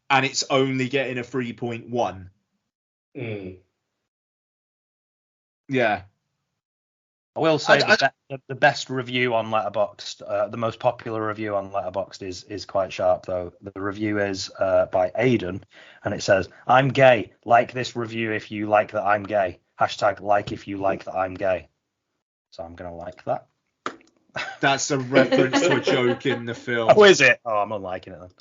and it's only getting a 3.1. Yeah. I will say the best review on Letterboxd, the most popular review on Letterboxd is quite sharp, though. The review is by Aidan, and it says, "I'm gay. Like this review if you like that I'm gay. # like if you like that I'm gay." So I'm going to like that. That's a reference to a joke in the film. Oh, is it? Oh, I'm unliking it then.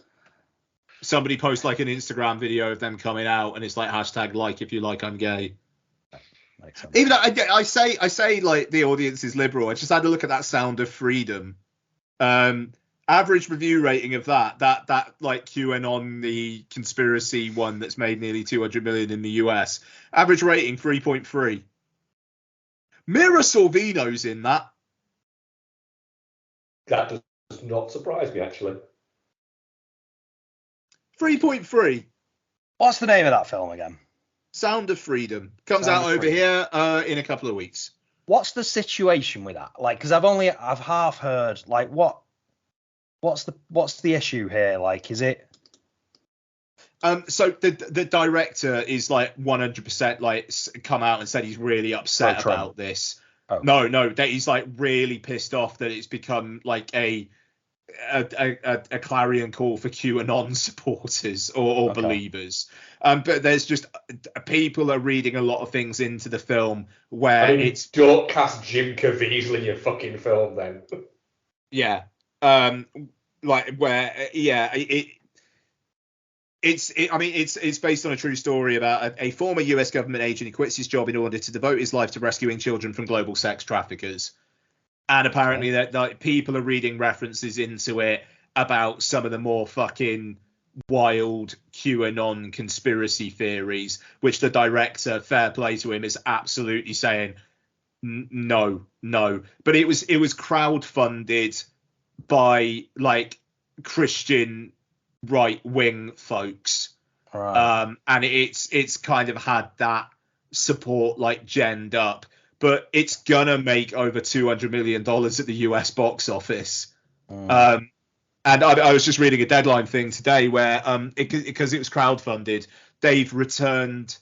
Somebody posts like an Instagram video of them coming out, and it's like # like if you like I'm gay. Even though I say like the audience is liberal, I just had a look at that Sound of Freedom. Average review rating of that like QAnon, the conspiracy one that's made nearly 200 million in the US. Average rating 3.3. Mira Sorvino's in that. That does not surprise me, actually. 3.3. What's the name of that film again? Sound of Freedom. Comes out over here in a couple of weeks. What's the situation with that? Like, because I've half heard, like, what's the issue here? Like, is it? So the director is like 100% like come out and said he's really upset about this. Oh. No, that he's like really pissed off that it's become like a a clarion call for QAnon supporters or believers. But there's just people are reading a lot of things into the film where don't cast Jim Caviezel in your fucking film then. Yeah. It's based on a true story about a former US government agent who quits his job in order to devote his life to rescuing children from global sex traffickers. And apparently that people are reading references into it about some of the more fucking wild QAnon conspiracy theories, which the director, fair play to him, is absolutely saying no. But it was crowdfunded by like Christian right-wing folks, right. And it's kind of had that support like genned up. But it's gonna make over $200 million at the US box office. And I was just reading a Deadline thing today where because it was crowdfunded, they've returned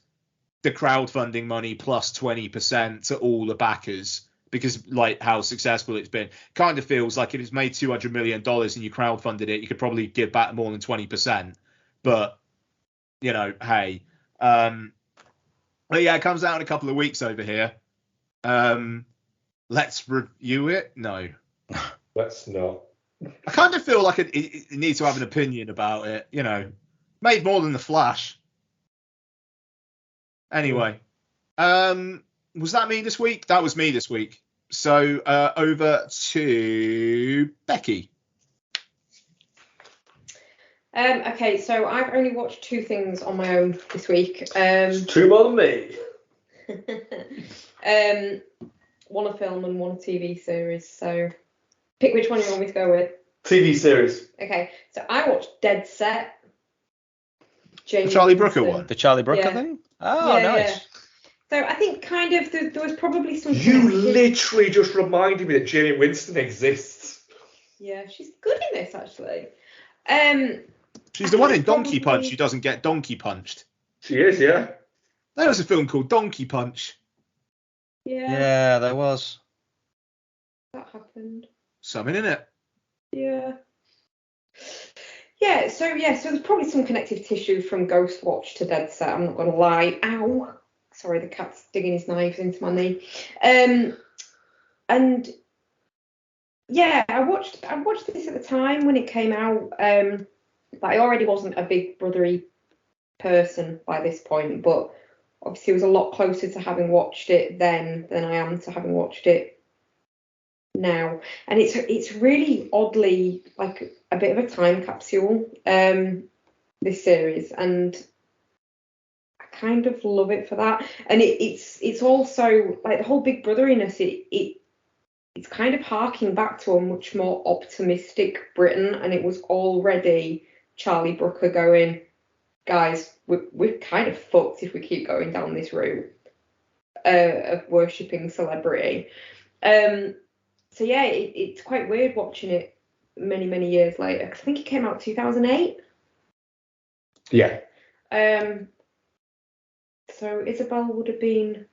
the crowdfunding money plus 20% to all the backers because like how successful it's been. Kind of feels like if it's made $200 million and you crowdfunded it, you could probably give back more than 20%. But hey, but yeah, it comes out in a couple of weeks over here. Let's review it. No, let's not. I kind of feel like it needs to have an opinion about it. Made more than The Flash. Anyway, was that me this week? That was me this week. So over to Becky. Okay, so I've only watched 2 things on my own this week. 2 more than me. One a film and one a TV series. So pick which one you want me to go with. TV series. Okay, so I watched Dead Set. The Charlie Brooker one. The Charlie Brooker thing? Oh, yeah, nice. Yeah. So I think kind of there was probably some. You literally just reminded me that Jamie Winston exists. Yeah, she's good in this actually. She's the one in Donkey Punch who doesn't get donkey punched. She is, yeah. There was a film called Donkey Punch. Yeah, there was. That happened. Something in it. Yeah. Yeah, so there's probably some connective tissue from Ghost Watch to Dead Set, I'm not going to lie. Ow. Sorry, the cat's digging his knives into my knee. And yeah, I watched this at the time when it came out. But I already wasn't a Big Brother-y person by this point, but obviously it was a lot closer to having watched it then than I am to having watched it now. And it's really oddly like a bit of a time capsule, this series, and I kind of love it for that. And it's also like the whole Big Brotheriness, it's kind of harking back to a much more optimistic Britain, and it was already Charlie Brooker going, guys, we're kind of fucked if we keep going down this route of worshipping celebrity. So yeah, it's quite weird watching it many years later, because I think it came out 2008. Yeah. So Isabel would have been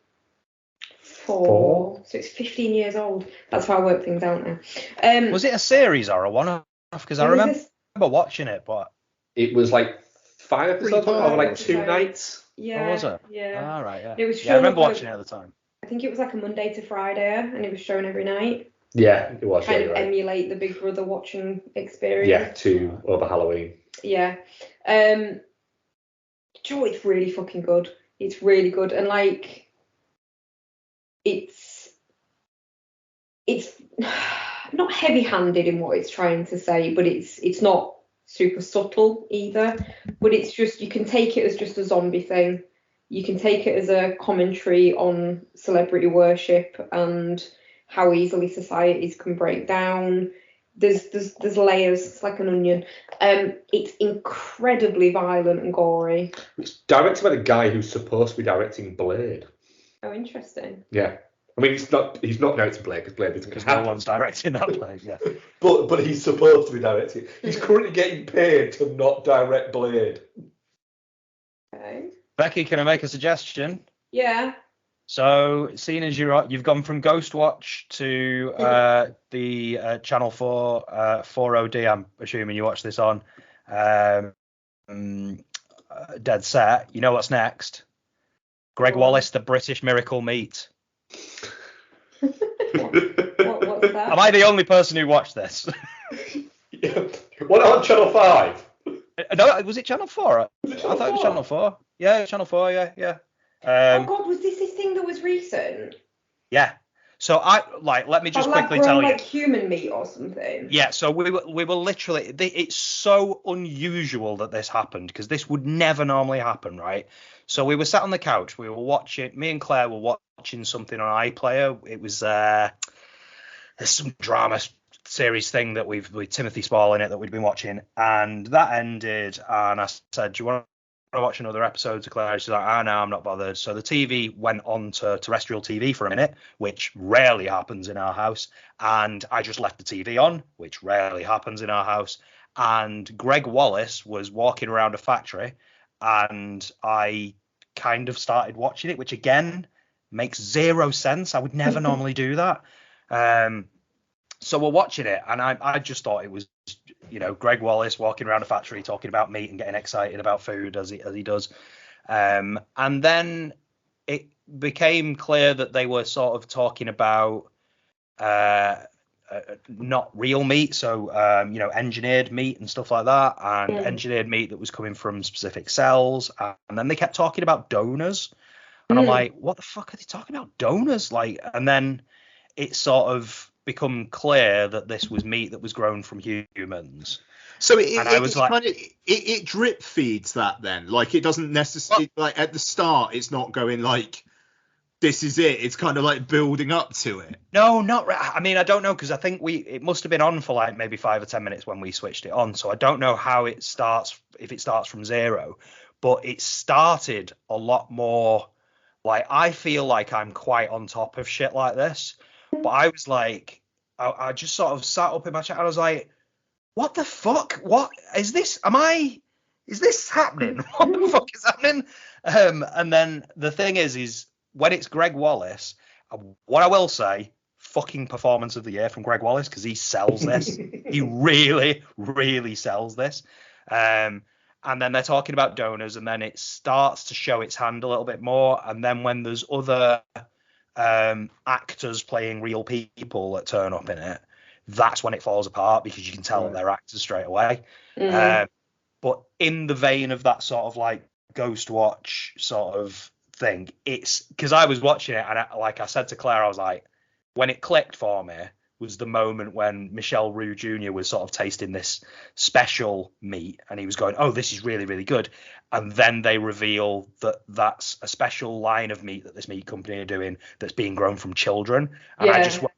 4, so it's 15 years old. That's how I work things out now. Was it a series or a one-off? Because I remember watching it, but it was like 5 episodes over like 2 nights. Yeah. Or was it? Yeah. All right. Yeah. It was I remember watching it at the time. I think it was like a Monday to Friday, and it was shown every night. Yeah, it was. Kind of emulate the Big Brother watching experience. Yeah, over Halloween. Yeah. Joe, it's really fucking good. It's really good, and like, it's not heavy-handed in what it's trying to say, but it's not super subtle either. But it's just, you can take it as just a zombie thing. You can take it as a commentary on celebrity worship and how easily societies can break down. There's layers. It's like an onion. It's incredibly violent and gory. It's directed by the guy who's supposed to be directing Blade. Oh, interesting. Yeah. I mean, he's not directing Blade because Blade isn't. Because no one's directing that Blade. Yeah. But he's supposed to be directing. He's currently getting paid to not direct Blade. Okay. Becky, can I make a suggestion? Yeah. So, seeing as you've gone from Ghostwatch to the Channel 4 40D, I'm assuming you watch this on Dead Set. You know what's next? Greg Wallace, the British Miracle Meat. What's that? Am I the only person who watched this? What, on Channel 5? No, was it Channel 4? Was it I Channel thought it was 4? Channel 4. Yeah, Channel 4, yeah. Oh God, was this thing that was recent? Yeah. So let me just quickly tell you. Like human meat or something. Yeah, so we were literally, it's so unusual that this happened because this would never normally happen, right? So we were sat on the couch, we were watching, me and Claire were watching something on iPlayer. It was there's some drama series thing that with Timothy Spall in it that we'd been watching, and that ended, and I said, do you want to watch another episode? To Claire, she's like, no, I'm not bothered. So the TV went on to terrestrial TV for a minute, which rarely happens in our house, and I just left the TV on, which rarely happens in our house, and Greg Wallace was walking around a factory, and I kind of started watching it, which again makes zero sense. I would never normally do that. So we're watching it, and I just thought it was, Greg Wallace walking around a factory talking about meat and getting excited about food as he does. And then it became clear that they were sort of talking about not real meat, so engineered meat and stuff like that, and engineered meat that was coming from specific cells. And then they kept talking about donors, and I'm like, what the fuck are they talking about, donors? And then it sort of become clear that this was meat that was grown from humans. So it drip feeds that then, like it doesn't necessarily, like at the start it's not going like this is it. It's kind of like building up to it. No, not. I mean, I don't know, because I think it must have been on for like maybe 5 or 10 minutes when we switched it on. So I don't know how it starts, if it starts from zero, but it started a lot more. Like, I feel like I'm quite on top of shit like this, but I was like, I just sort of sat up in my chair and I was like, what the fuck? What is this? Is this happening? What the fuck is happening? And then the thing is when it's Greg Wallace, what I will say, fucking performance of the year from Greg Wallace, because he sells this. He really, really sells this. And then they're talking about donors, and then it starts to show its hand a little bit more. And then when there's other actors playing real people that turn up in it, that's when it falls apart, because you can tell that they're actors straight away. But in the vein of that sort of like Ghostwatch sort of thing, it's because I was watching it, and like I said to Claire, I was like, when it clicked for me was the moment when Michel Roux Jr. was sort of tasting this special meat, and he was going, oh, this is really, really good. And then they reveal that that's a special line of meat that this meat company are doing that's being grown from children. And I just went,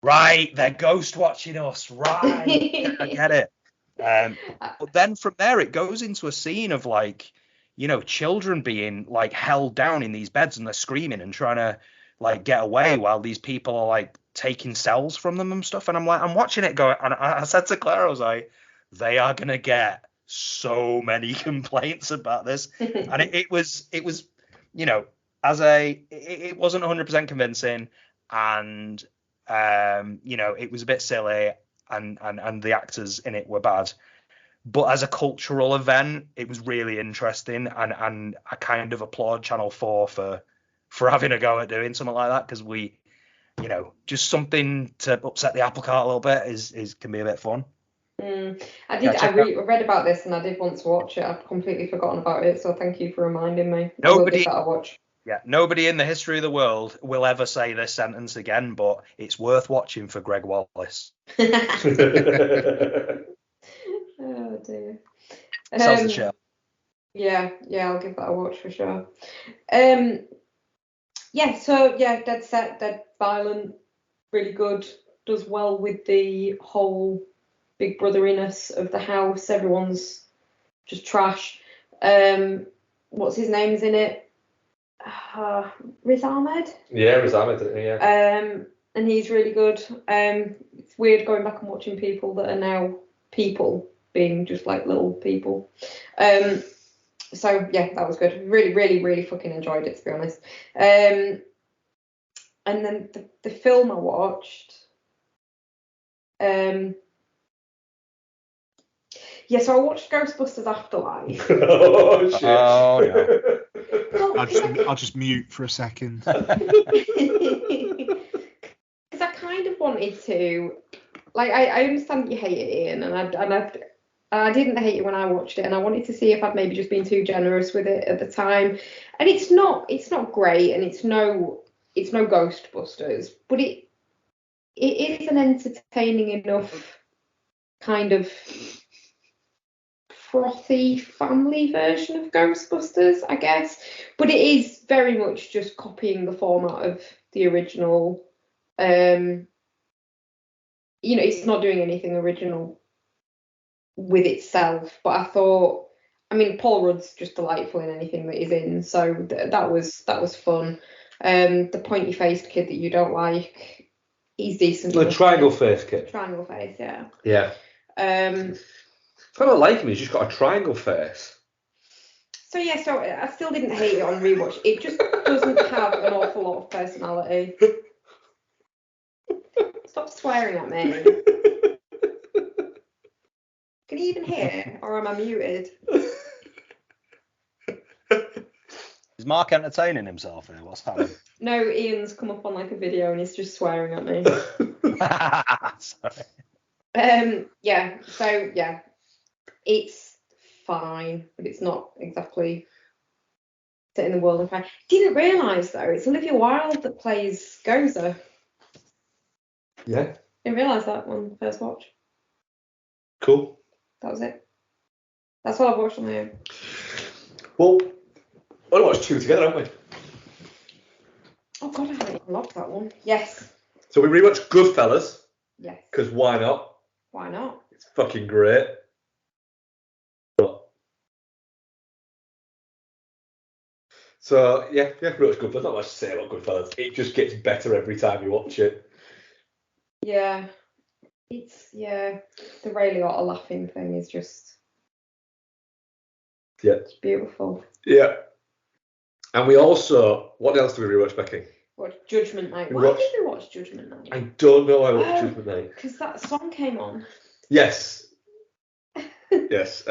right, they're ghost watching us, right, I get it. But then from there, it goes into a scene of like, children being like held down in these beds, and they're screaming and trying to like get away while these people are like taking cells from them and stuff. And I'm watching it go, and I said to Claire, I was like, they are gonna get so many complaints about this. And it was it wasn't 100% convincing, and it was a bit silly, and the actors in it were bad. But as a cultural event, it was really interesting, and I kind of applaud Channel 4 for having a go at doing something like that, because we, just something to upset the apple cart a little bit is can be a bit fun. I read about this, and I did want to watch it. I've completely forgotten about it, so thank you for reminding me. I will give that a watch. Yeah, nobody in the history of the world will ever say this sentence again, but it's worth watching for Greg Wallace. Oh dear. Sells the show. Yeah, I'll give that a watch for sure. Dead set, dead violent, really good. Does well with the whole Big Brotheriness of the house. Everyone's just trash. What's his name's in it? Riz Ahmed. Yeah, Riz Ahmed. Yeah. And he's really good. It's weird going back and watching people that are now people being just like little people. So yeah, that was good. Really, really, really fucking enjoyed it, to be honest. And then the film I watched. Yeah, so I watched Ghostbusters Afterlife. Oh shit. Oh no. Well, I'll just mute for a second. because I kind of wanted to, like, I understand that you hate it, Ian, and I didn't hate it when I watched it, and I wanted to see if I'd maybe just been too generous with it at the time. And it's not great, and it's no Ghostbusters, but it is an entertaining enough kind of frothy family version of Ghostbusters, I guess. But it is very much just copying the format of the original. It's not doing anything original with itself. But I thought, I mean, Paul Rudd's just delightful in anything that he's in, so that was fun. The pointy faced kid that you don't like, he's decent. The triangle face kid. Triangle face, yeah. Yeah. If I don't like him, he's just got a triangle face. So yeah, so I still didn't hate it on rewatch. It just doesn't have an awful lot of personality. Stop swearing at me. Can you even hear, or am I muted? Is Mark entertaining himself here? What's happening? No, Ian's come up on like a video and he's just swearing at me. Sorry. Yeah. So yeah, it's fine, but it's not exactly setting the world on fire. Didn't realise though, it's Olivia Wilde that plays Gozer. Yeah. Didn't realise that on the first watch. Cool. That was it. That's all I've watched on my own. Well, I watched two together, haven't we? Oh god, I haven't even logged that one. Yes. So we rewatched Goodfellas. Yes. Because why not? Why not? It's fucking great. So yeah, we watched Goodfellas. Not much to say about Goodfellas. It just gets better every time you watch it. Yeah. The Ray Liotta laughing thing is just it's beautiful. Yeah. And we also, what else did we rewatch, Becky? What, Judgment Night? Why did we watch Judgment Night? I don't know why I watched Judgment Night. Because that song came on. Yes. Yes.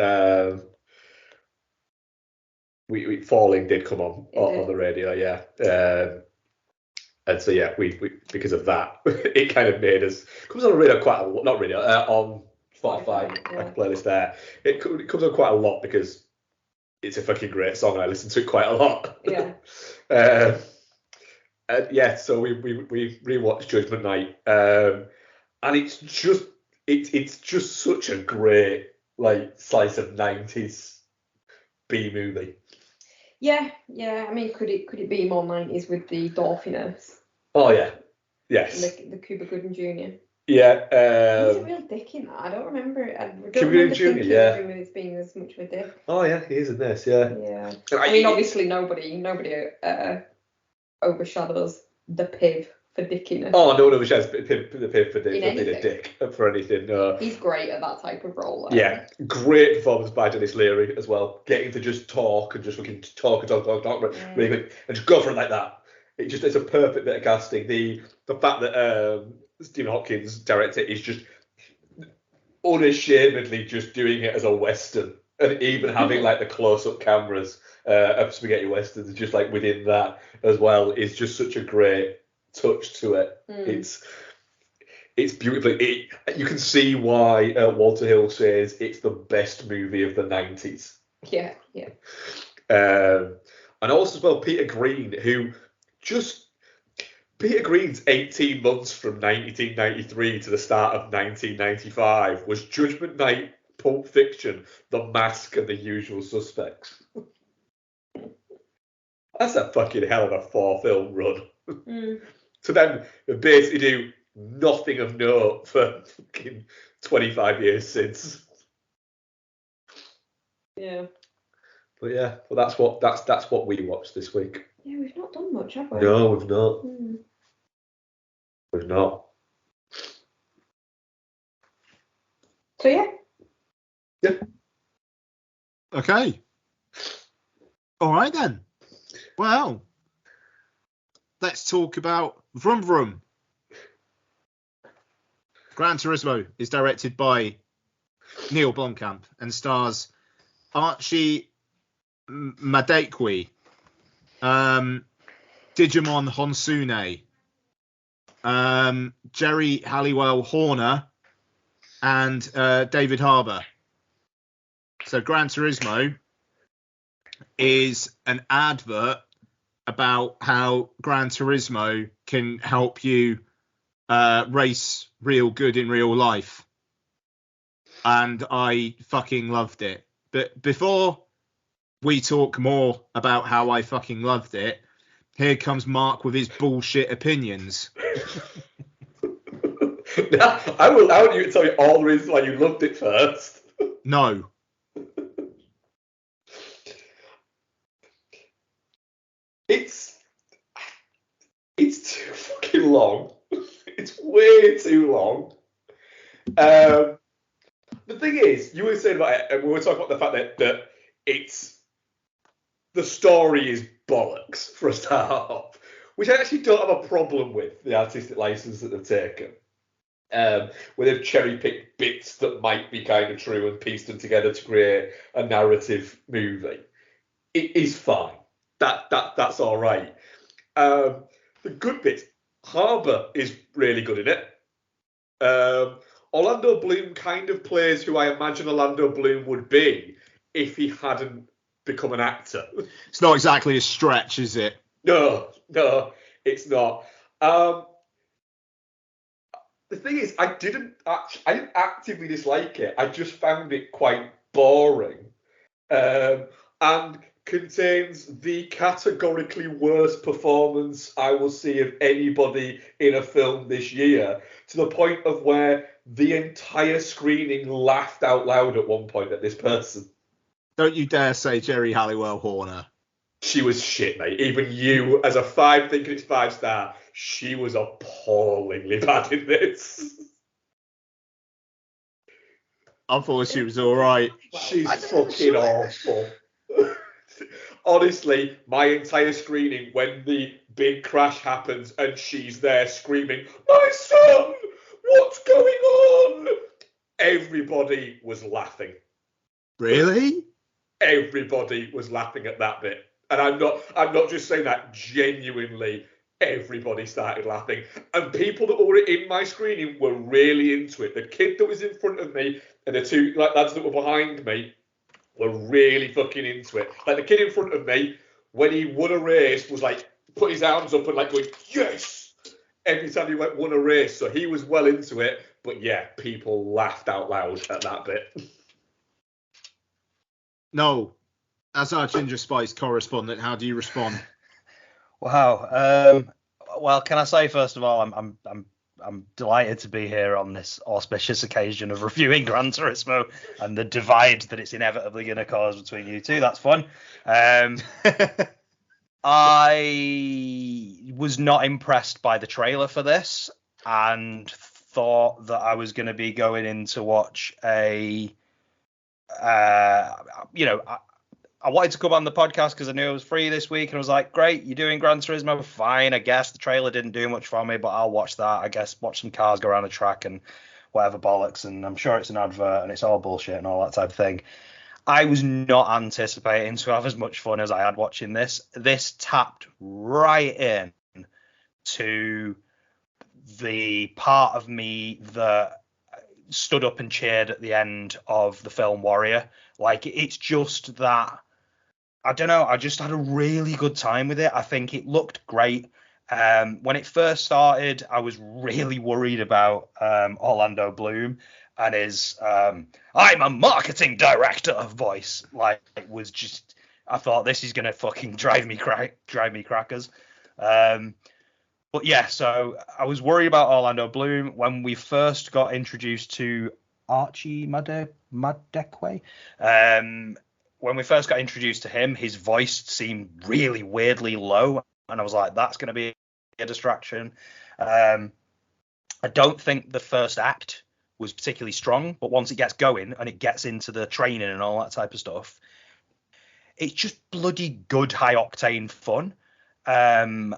We Falling did come on the radio, yeah. And so yeah, we because of that, it kind of made us comes on the radio quite a lot. Not radio, on Spotify playlist there. It comes on quite a lot because it's a fucking great song. I listen to it quite a lot. Yeah. And yeah, so we rewatched Judgment Night, and it's just such a great like slice of 90s B movie. Yeah. I mean, could it be more 90s with the Dolphiness? Oh yeah, yes. And the Cuba Gooding Jr. Yeah. He's a real dick in that. I don't remember it. I don't Cuba remember Gooding Jr. thinking Yeah. of him as being as much of a dick. Oh yeah, he is in this. Yeah. Yeah. I mean, obviously nobody overshadows the Piv for dickiness. Oh no, overshadows the Piv for being a anything. dick for anything. No. He's great at that type of role. Though. Yeah, great performance by Dennis Leary as well. Getting to just talk and just fucking talk, really quick, and just go for it like that. It's a perfect bit of casting. The fact that Stephen Hopkins director is just unashamedly just doing it as a western, and even having like the close-up cameras of spaghetti westerns, just like within that as well, is just such a great touch to it. It's beautifully. You can see why Walter Hill says it's the best movie of the 90s. Yeah. And also as well, Peter Green, Peter Green's 18 months from 1993 to the start of 1995 was Judgment Night, Pulp Fiction, The Mask, and The Usual Suspects. That's a fucking hell of a 4-film run. So then they basically do nothing of note for fucking 25 years since. Yeah. But yeah, well that's what we watched this week. Yeah, we've not done much, have we? No, we've not. We've not. So yeah. Okay. All right then. Well, let's talk about Vroom Vroom. Gran Turismo is directed by Neil Blomkamp and stars Archie Madekwe, Digimon Honsune, Jerry Halliwell Horner, and David Harbour. So Gran Turismo is an advert about how Gran Turismo can help you race real good in real life. And I fucking loved it. But before we talk more about how I fucking loved it, here comes Mark with his bullshit opinions. Now, I want you to tell me all the reasons why you loved it first. No. It's too fucking long. It's way too long. The thing is, you were saying about it, and we were talking about the fact that the story is bollocks for a start off, which I actually don't have a problem with, the artistic license that they've taken. Where they've cherry-picked bits that might be kind of true and pieced them together to create a narrative movie. It is fine. That's all right. The good bits, Harbour is really good in it. Orlando Bloom kind of plays who I imagine Orlando Bloom would be if he hadn't become an actor. It's not exactly a stretch, is it? No, it's not. The thing is, I didn't actively dislike it. I just found it quite boring, and contains the categorically worst performance I will see of anybody in a film this year, to the point of where the entire screening laughed out loud at one point at this person. Don't you dare say Jerry Halliwell Horner. She was shit, mate. Even you, as a 5 thinking it's 5-star, she was appallingly bad in this. I thought she was all right. She's fucking awful. Honestly, my entire screening, when the big crash happens and she's there screaming, "My son! What's going on?" Everybody was laughing. Really? Everybody was laughing at that bit. And I'm not just saying that, genuinely, everybody started laughing. And people that were in my screening were really into it. The kid that was in front of me and the two lads that were behind me were really fucking into it. Like, the kid in front of me, when he won a race, was like, put his arms up and like going, "Yes!" every time he won a race. So he was well into it. But yeah, people laughed out loud at that bit. No. As our Ginger Spice correspondent, how do you respond? Wow. Well, can I say first of all, I'm delighted to be here on this auspicious occasion of reviewing Gran Turismo and the divide that it's inevitably going to cause between you two. That's fun. I was not impressed by the trailer for this and thought that I was going to be going in to watch I wanted to come on the podcast because I knew I was free this week, and I was like, great, you're doing Gran Turismo, fine, I guess. The trailer didn't do much for me, but I'll watch that. I guess watch some cars go around a track and whatever bollocks, and I'm sure it's an advert and it's all bullshit and all that type of thing. I was not anticipating to have as much fun as I had watching this. This tapped right in to the part of me that stood up and cheered at the end of the film Warrior. Like, it's just that, I don't know, I just had a really good time with it. I think it looked great. When it first started, I was really worried about Orlando Bloom and his "I'm a marketing director" voice. Like, it was just, I thought, this is gonna fucking drive me crackers. But yeah, so I was worried about Orlando Bloom when we first got introduced to Archie Madekwe. When we first got introduced to him, his voice seemed really weirdly low, and I was like, that's going to be a distraction. I don't think the first act was particularly strong, but once it gets going and it gets into the training and all that type of stuff, it's just bloody good high octane fun. And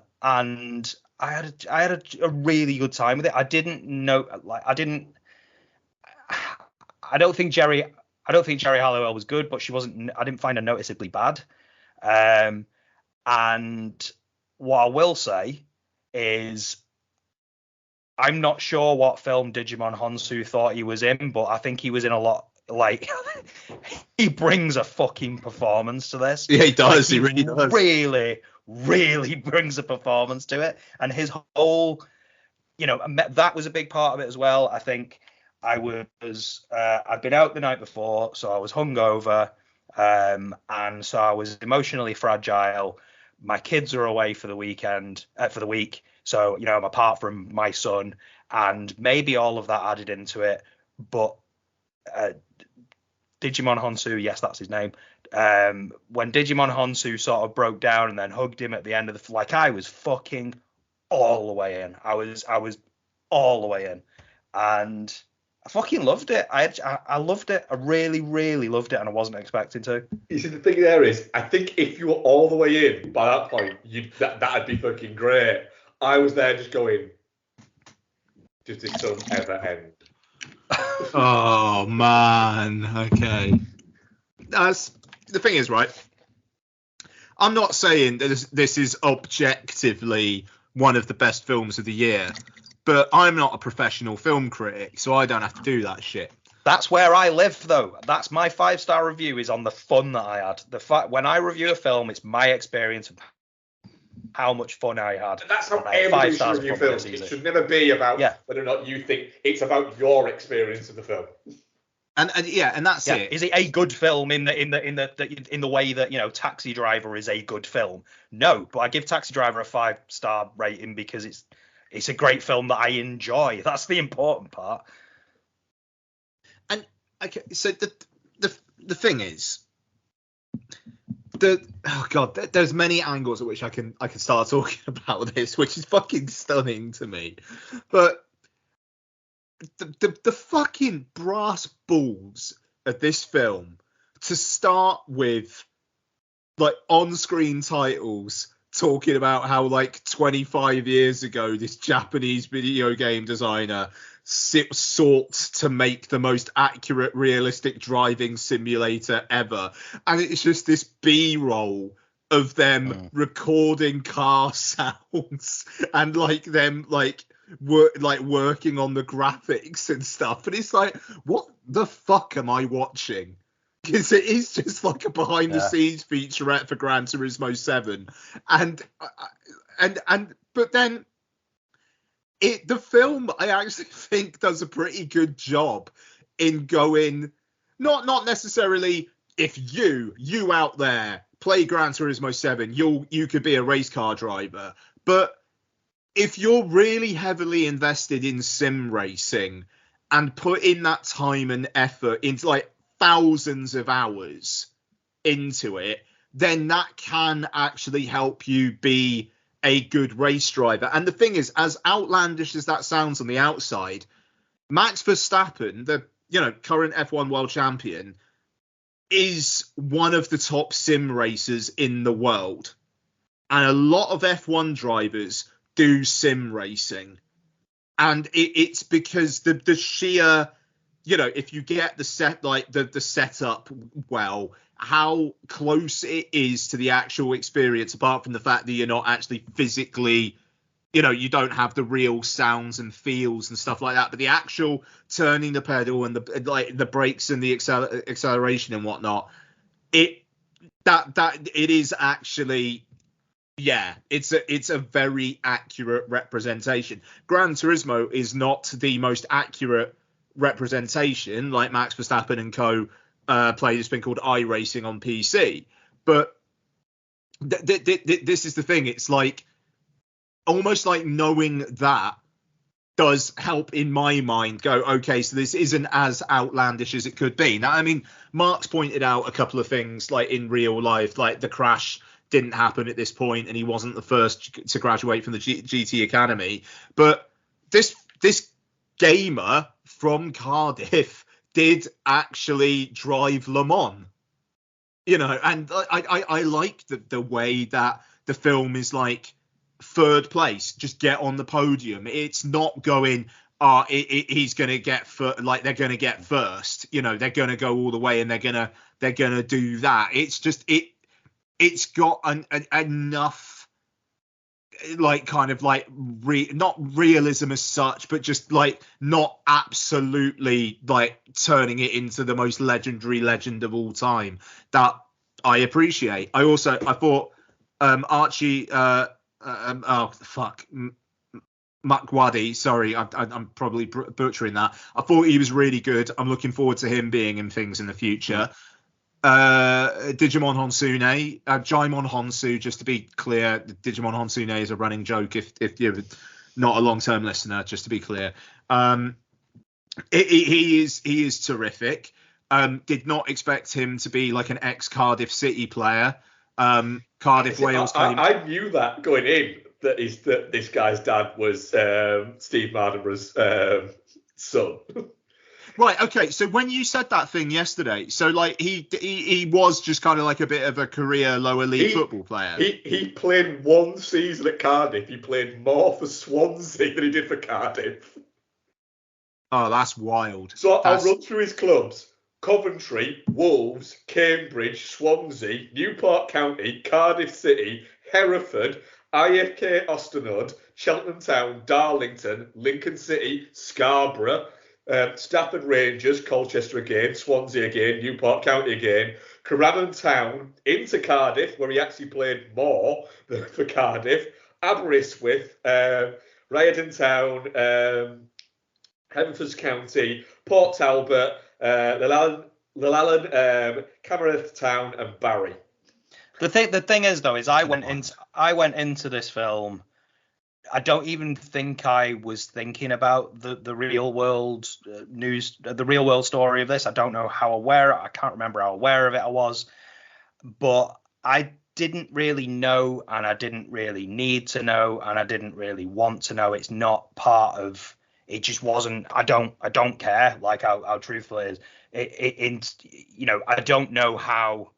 I had a really good time with it. I don't think Jerry Halliwell was good, but I didn't find her noticeably bad. And what I will say is, I'm not sure what film Digimon Honsu thought he was in, but I think he was in a lot. Like, he brings a fucking performance to this. Yeah, he does. Like, he really does. Really, really brings a performance to it. And his whole, that was a big part of it as well. I think I'd been out the night before, so I was hungover, and so I was emotionally fragile. My kids are away for the week, so I'm apart from my son, and maybe all of that added into it. But Digimon Honsu, yes, that's his name. When Digimon Honsu sort of broke down and then hugged him at the end of I was fucking all the way in. I was all the way in, and I fucking loved it. I loved it. I really, really loved it, and I wasn't expecting to. You see, the thing there is, I think if you were all the way in by that point, that'd be fucking great. I was there just going, does this film ever end? Oh man. Okay. The thing is, right? I'm not saying that this is objectively one of the best films of the year, but I'm not a professional film critic, so I don't have to do that shit. That's where I live, though. That's my 5-star review, is on the fun that I had. The fact when I review a film, it's my experience of how much fun I had. And that's how everybody should review films. It should never be about whether or not you think. It's about your experience of the film. And that's it. Is it a good film in the way that Taxi Driver is a good film? No, but I give Taxi Driver a 5-star rating because it's a great film that I enjoy. That's the important part. And okay, so the thing is, there's many angles at which I can start talking about this, which is fucking stunning to me. But the fucking brass balls of this film to start with, like, on-screen titles talking about how 25 years ago this Japanese video game designer sought to make the most accurate, realistic driving simulator ever, and it's just this B-roll of them recording car sounds and them working on the graphics and stuff, and it's like, what the fuck am I watching? Because it is just like a behind the scenes featurette for Gran Turismo 7, and but then the film, I actually think, does a pretty good job in going, not necessarily, if you out there play Gran Turismo 7, you could be a race car driver, but if you're really heavily invested in sim racing and put in that time and effort into thousands of hours into it, then that can actually help you be a good race driver. And the thing is, as outlandish as that sounds on the outside, Max Verstappen, the current F1 world champion, is one of the top sim racers in the world. And a lot of F1 drivers do sim racing. And it's because the sheer, if you get the setup well, how close it is to the actual experience, apart from the fact that you're not actually physically, you don't have the real sounds and feels and stuff like that, but the actual turning the pedal and the brakes and the acceleration and whatnot, it is actually, it's a very accurate representation. Gran Turismo is not the most accurate representation, like Max Verstappen and co play this thing called iRacing on PC, but this is the thing. It's almost like knowing that does help in my mind go, okay, so this isn't as outlandish as it could be. Now, I mean, Mark's pointed out a couple of things, in real life, the crash didn't happen at this point and he wasn't the first to graduate from the GT Academy, but this gamer from Cardiff did actually drive Le Mans you know, and I like the way that the film is like third place, just get on the podium. It's not going, he's going to get like they're going to get first, you know, they're going to go all the way and they're going to do that. It's just it's got enough like kind of like not realism as such, but just like not absolutely like turning it into the most legendary legend of all time that I appreciate. I thought Archie Mukwadi, sorry, I'm probably butchering that. I thought he was really good. I'm looking forward to him being in things in the future. Digimon Honsune, Jaimon Honsu, just to be clear, Digimon Honsune is a running joke if you're not a long-term listener, just to be clear. He is terrific. Did not expect him to be like an ex-Cardiff City player. Cardiff Wales came. I knew that going in, that this guy's dad was Steve Mardenborough's son. Right, okay, so when you said that thing yesterday, so like he was just kind of like a bit of a career lower league football player. He played one season at Cardiff. He played more for Swansea than he did for Cardiff. Oh, that's wild. So I'll run through his clubs: Coventry, Wolves, Cambridge, Swansea, Newport County, Cardiff City, Hereford, IFK Osternud, Cheltenham Town, Darlington, Lincoln City, Scarborough, Stafford Rangers, Colchester again, Swansea again, Newport County again, Carradon Town, into Cardiff, where he actually played more than for Cardiff, Aberystwyth, Rayadon Town, Hereford County, Port Talbot, Llewellyn, Camarith Town, and Barry. The thing is though, is I went into this film. I don't even think I was thinking about the real world news, the real world story of this. I don't know how aware. I can't remember how aware of it I was, but I didn't really know, and I didn't really need to know, and I didn't really want to know. It's not part of. It just wasn't. I don't care. Like how truthful it is. I don't know how.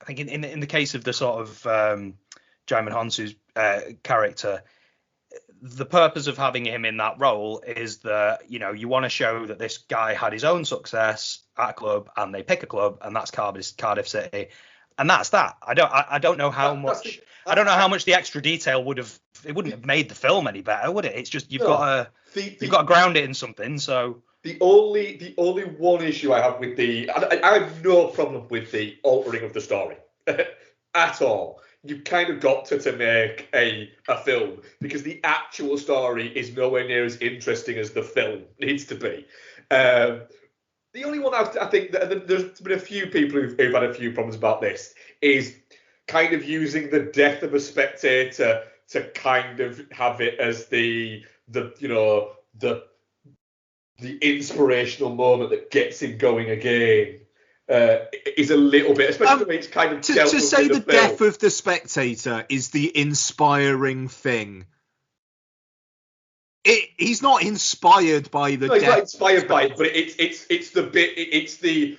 I think in the case of the sort of Jaimon Honsu's character, the purpose of having him in that role is that, you want to show that this guy had his own success at a club, and they pick a club, and that's Cardiff City, and that's that. I don't know how much. I don't know how much the extra detail wouldn't have made the film any better, would it? It's just you've got to ground it in something. So the only one issue I have with I have no problem with the altering of the story at all. You've kind of got to make a film, because the actual story is nowhere near as interesting as the film needs to be. The only one I think that there's been a few people who've had a few problems about this is kind of using the death of a spectator to kind of have it as the inspirational moment that gets him going again. Is a little bit, especially the way it's kind of to say the death of the spectator is the inspiring thing. He's not inspired by the death. He's not inspired by it, but it's the bit.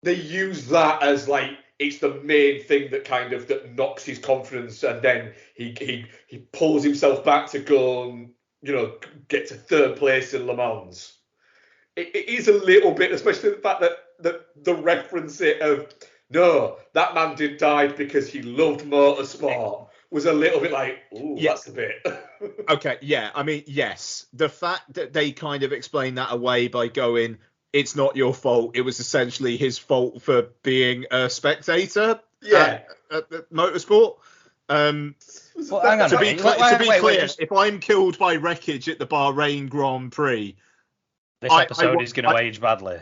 They use that as like it's the main thing that knocks his confidence, and then he pulls himself back to go and get to third place in Le Mans. It is a little bit, especially the fact that the reference it of no, that man did die because he loved motorsport was a little bit like, ooh, yeah. That's a bit. Okay, yeah, I mean, yes, the fact that they kind of explain that away by going, it's not your fault, it was essentially his fault for being a spectator at motorsport. Hang on, to be clear, if I'm killed by wreckage at the Bahrain Grand Prix, this episode is going to age badly.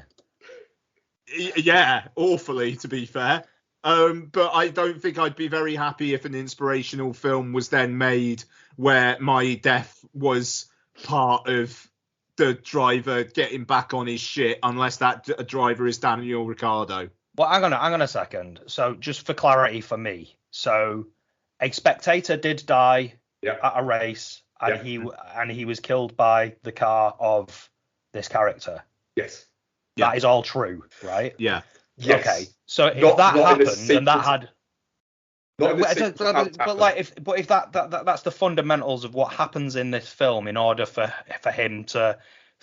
Yeah, awfully, to be fair. But I don't think I'd be very happy if an inspirational film was then made where my death was part of the driver getting back on his shit, unless that driver is Daniel Ricciardo. Well, hang on a second. So just for clarity for me, so a spectator did die at a race, and he was killed by the car of this character. Yes. That is all true, right? Yeah. Yes. Okay, so if Not that in the happened and sequence- that had, Not in the but sequence of how it happened. like if that's the fundamentals of what happens in this film, in order for him to,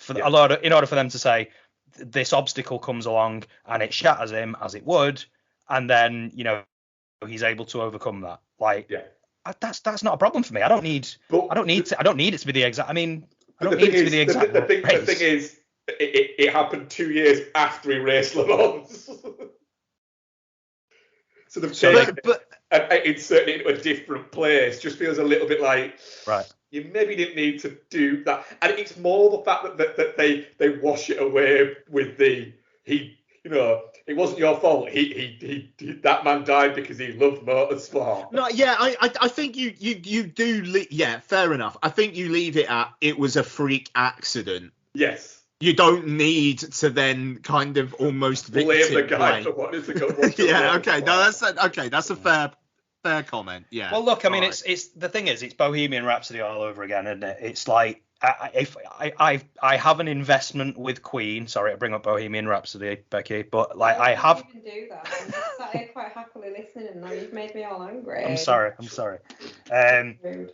in order for them to say this obstacle comes along and it shatters him as it would, and then he's able to overcome that. Like, that's not a problem for me. I don't need it to be the exact. I mean, I don't need it to be the exact. The thing is, it happened 2 years after he raced Le Mans. So they've taken it and inserted it into a different place. Just feels a little bit like, right, you maybe didn't need to do that. And it's more the fact that they wash it away with it wasn't your fault. He that man died because he loved motorsport. No, yeah, I think you do. Yeah, fair enough. I think you leave it at it was a freak accident. Yes. You don't need to then kind of almost blame the guy for what is the yeah. Okay. No, that's a fair comment. Yeah. Well, look, I mean, it's the thing is, it's Bohemian Rhapsody all over again, isn't it? It's like if I have an investment with Queen. Sorry to bring up Bohemian Rhapsody, Becky, but like I have. You can do that. I'm just sat here quite happily listening, and now you've made me all angry. I'm sorry. Rude.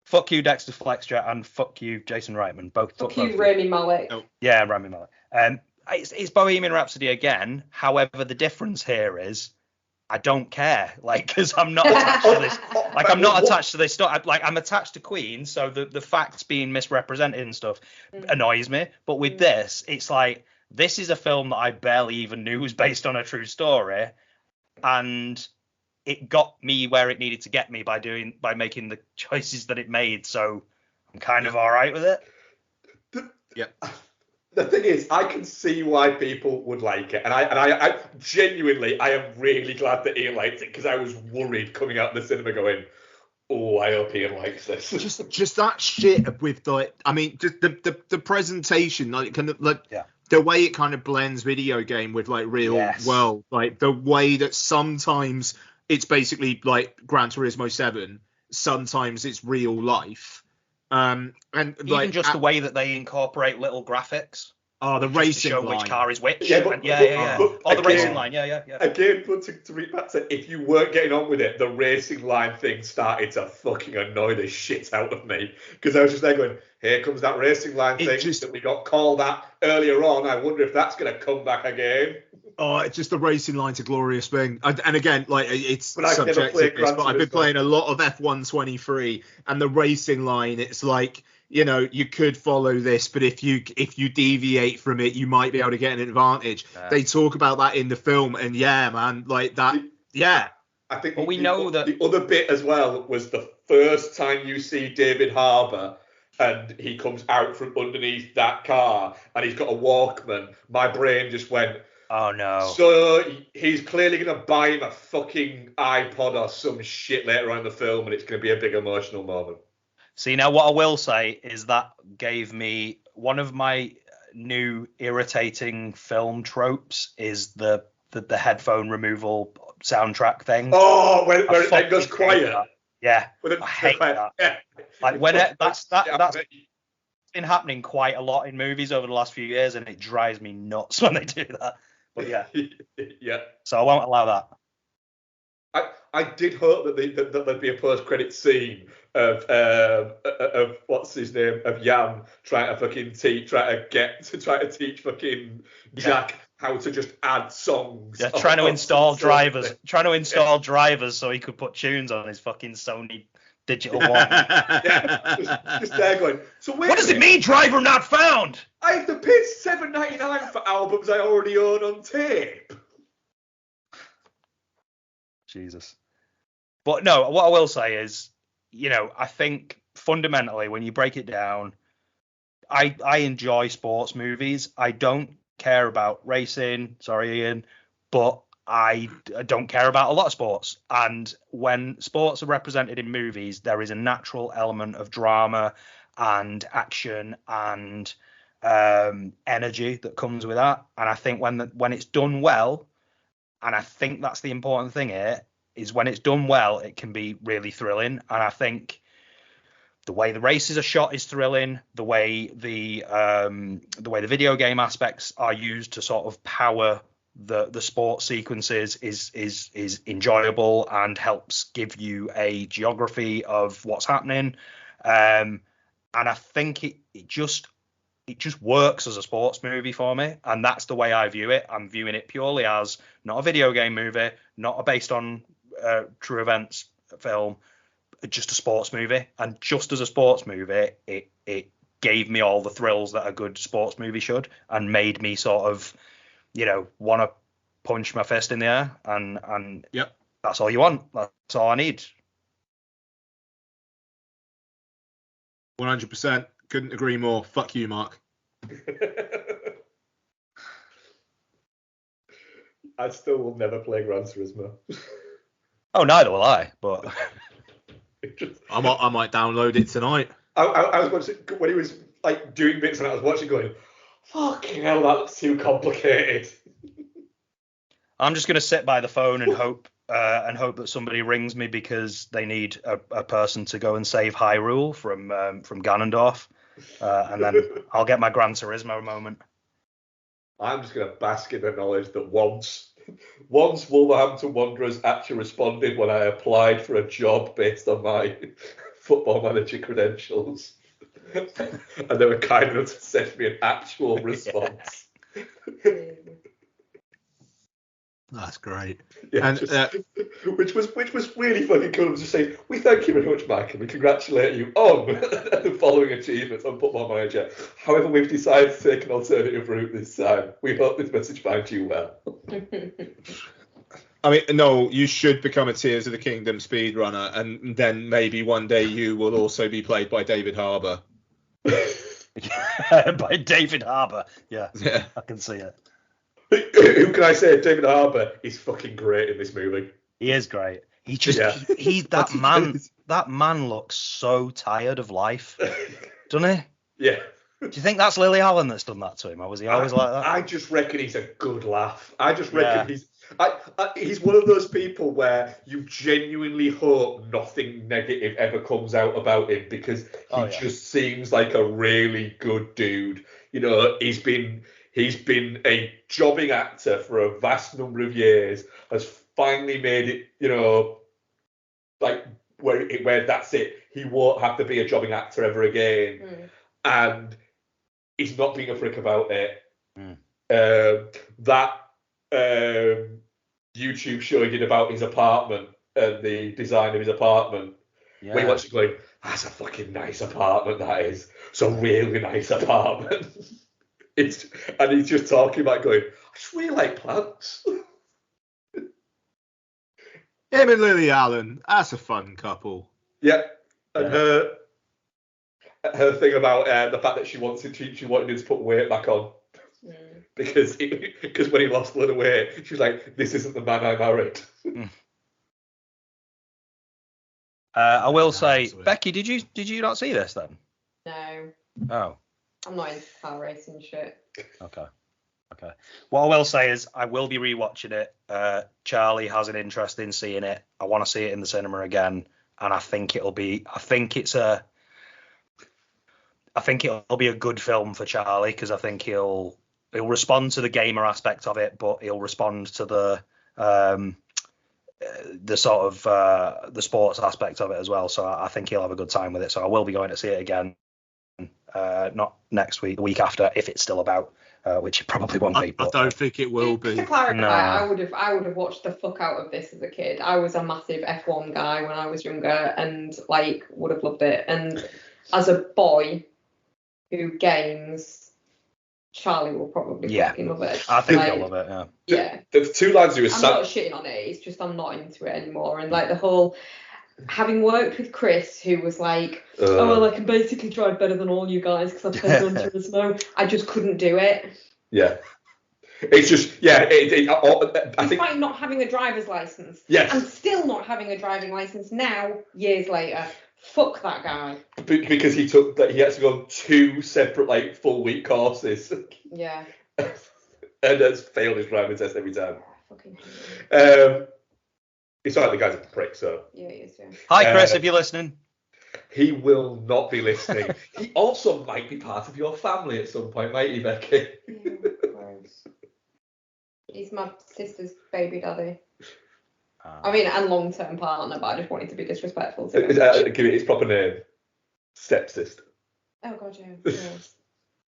Fuck you, Dexter Fletcher, and fuck you, Jason Reitman. Fuck you, Rami Malek. Oh. Yeah, Rami Malek. It's Bohemian Rhapsody again. However, the difference here is I don't care, like, because I'm not attached to this. Like, I'm not attached to this stuff. Like, I'm attached to Queen, so the facts being misrepresented and stuff annoys me. But with this, it's like, this is a film that I barely even knew was based on a true story, and it got me where it needed to get me by making the choices that it made. So I'm kind of all right with it. The thing is, I can see why people would like it, and I genuinely, I am really glad that Ian liked it, because I was worried coming out of the cinema going, oh, I hope Ian likes this. Just that shit with I mean, just the presentation, like kind of like the way it kind of blends video game with like real world, like the way that sometimes it's basically like Gran Turismo 7, sometimes it's real life. And even like just the way that they incorporate little graphics. Oh, the racing to show line. Which car is which. Yeah, the racing line. Yeah. Again, but to read back to, if you weren't getting on with it, the racing line thing started to fucking annoy the shit out of me, because I was just there going, here comes that racing line thing that we got called at earlier on. I wonder if that's going to come back again. Oh, it's just the racing line's a glorious thing. And again, like, it's subjective, but I've been playing a lot of F123, and the racing line, it's like, you could follow this, but if you deviate from it, you might be able to get an advantage. They talk about that in the film, and yeah, man, like that. Yeah. I think we know that the other bit as well was the first time you see David Harbour and he comes out from underneath that car and he's got a Walkman. My brain just went, oh no. So he's clearly going to buy him a fucking iPod or some shit later on in the film, and it's going to be a big emotional moment. See, now what I will say is that gave me one of my new irritating film tropes is the headphone removal soundtrack thing. Oh, when it goes quiet. Yeah, I hate that. Yeah. Like when that's been happening quite a lot in movies over the last few years, and it drives me nuts when they do that. But yeah, yeah. So I won't allow that. I did hope that there'd be a post-credit scene of what's his name, of Jan trying to teach fucking Jack how to just add songs. Yeah, trying to install drivers so he could put tunes on his fucking Sony digital one. Yeah, just there going. So what does it mean, driver not found? I have to pay $7.99 for albums I already own on tape. Jesus. But no, what I will say is, I think fundamentally when you break it down, I enjoy sports movies. I don't care about racing, sorry Ian, but I don't care about a lot of sports. And when sports are represented in movies, there is a natural element of drama and action and energy that comes with that. And I think when it's done well, and I think that's the important thing here, is when it's done well, it can be really thrilling. And I think the way the races are shot is thrilling. The way the video game aspects are used to sort of power the sports sequences is enjoyable and helps give you a geography of what's happening. And I think it just works as a sports movie for me, and that's the way I view it. I'm viewing it purely as not a video game movie, not a based on true events film, just a sports movie. And just as a sports movie, it gave me all the thrills that a good sports movie should, and made me sort of, want to punch my fist in the air. And Yep. That's all you want. That's all I need. 100%. Couldn't agree more. Fuck you, Mark. I still will never play Gran Turismo. Oh, neither will I. But I might download it tonight. I was watching when he was like doing bits, and I was watching, going, "Fucking hell, that's too complicated." I'm just going to sit by the phone and hope that somebody rings me because they need a person to go and save Hyrule from Ganondorf, and then I'll get my Gran Turismo moment. I'm just going to bask in the knowledge that once Wolverhampton Wanderers actually responded when I applied for a job based on my Football Manager credentials, and they were kind enough to send me an actual response. That's great. Yeah, And which was really fucking cool to say, "We thank you very much, Mike, and we congratulate you on the following achievements on Football Manager. However, we've decided to take an alternative route this time. We hope this message finds you well." I mean, no, you should become a Tears of the Kingdom speedrunner, and then maybe one day you will also be played by David Harbour. By David Harbour. Yeah, I can see it. Who can I say? David Harbour is fucking great in this movie. He is great. That man looks so tired of life, doesn't he? Yeah. Do you think that's Lily Allen that's done that to him, or was he always like that? I just reckon he's a good laugh. I just reckon he's one of those people where you genuinely hope nothing negative ever comes out about him, because he just seems like a really good dude. He's been a jobbing actor for a vast number of years, has finally made it, like where that's it. He won't have to be a jobbing actor ever again. And he's not being a prick about it. That YouTube show he did about his apartment and the design of his apartment, where he watched it going, "That's a fucking nice apartment, that is. It's a really nice apartment." And he's just talking about going, "I just really like plants." Him and Lily Allen, that's a fun couple. Yeah. And her thing about the fact that she wanted him to put weight back on, because when he lost a little weight, she was like, "This isn't the man I married." I will say, Becky, did you not see this then? No. Oh. I'm not into car racing shit. Okay. What I will say is I will be rewatching it. Charlie has an interest in seeing it. I want to see it in the cinema again, and I think it'll be a good film for Charlie, because I think he'll respond to the gamer aspect of it, but he'll respond to the sort of the sports aspect of it as well. So I think he'll have a good time with it. So I will be going to see it again. Not next week, the week after, if it's still about, which it probably won't be. I don't think it will be. To clarify, I would have watched the fuck out of this as a kid. I was a massive F1 guy when I was younger, and would have loved it. And as a boy who games, Charlie will probably fucking love it. I think he'll love it. Yeah. There's two lines I'm not shitting on it. It's just I'm not into it anymore. And the whole, having worked with Chris, who was like, "Oh well, I can basically drive better than all you guys because I played Gran Turismo," I just couldn't do it. Yeah. It's just, I think, despite not having a driver's license. Yes. I'm still not having a driving license now, years later. Fuck that guy. Because he had to go on 2 separate full week courses. Yeah. And has failed his driving test every time. Fucking It's alright, the guy's a prick, so. Yeah, he is, yeah. Hi, Chris, if you're listening. He will not be listening. He also might be part of your family at some point, might he, Becky? Yeah, gross. He's my sister's baby daddy. I mean, and long-term partner, but I just wanted to be disrespectful to him. Give it its proper name. Stepsister. Oh, God, yeah.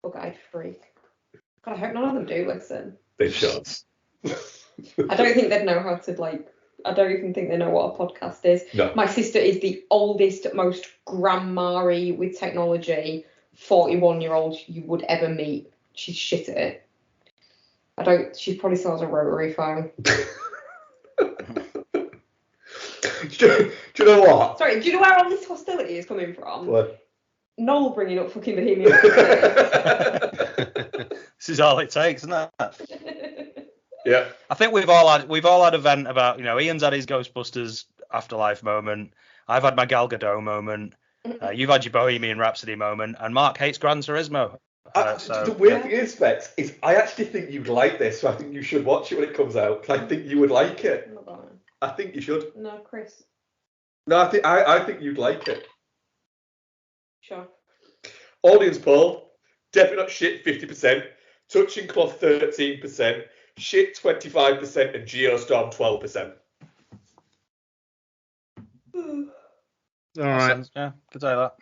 Bug-eyed freak. God, I hope none of them do listen. They should. I don't think they'd know how to, I don't even think they know what a podcast is. No. My sister is the oldest, most grandma-y with technology 41-year-old you would ever meet. She's shit at it. She probably still has a rotary phone. Do you know what? Sorry, do you know where all this hostility is coming from? What? Noel bringing up fucking Bohemian This is all it takes, isn't it? Yeah. I think we've all had a vent about, Ian's had his Ghostbusters Afterlife moment. I've had my Gal Gadot moment. You've had your Bohemian Rhapsody moment, and Mark hates Gran Turismo. The weird thing is, Specs, is I actually think you'd like this, so I think you should watch it when it comes out. I think you would like it. I think you should. No, Chris. No, I think you'd like it. Sure. Audience poll, definitely not shit 50%, touching cloth 13%, shit 25%, and Geostorm 12%. All right. Yeah, could say that.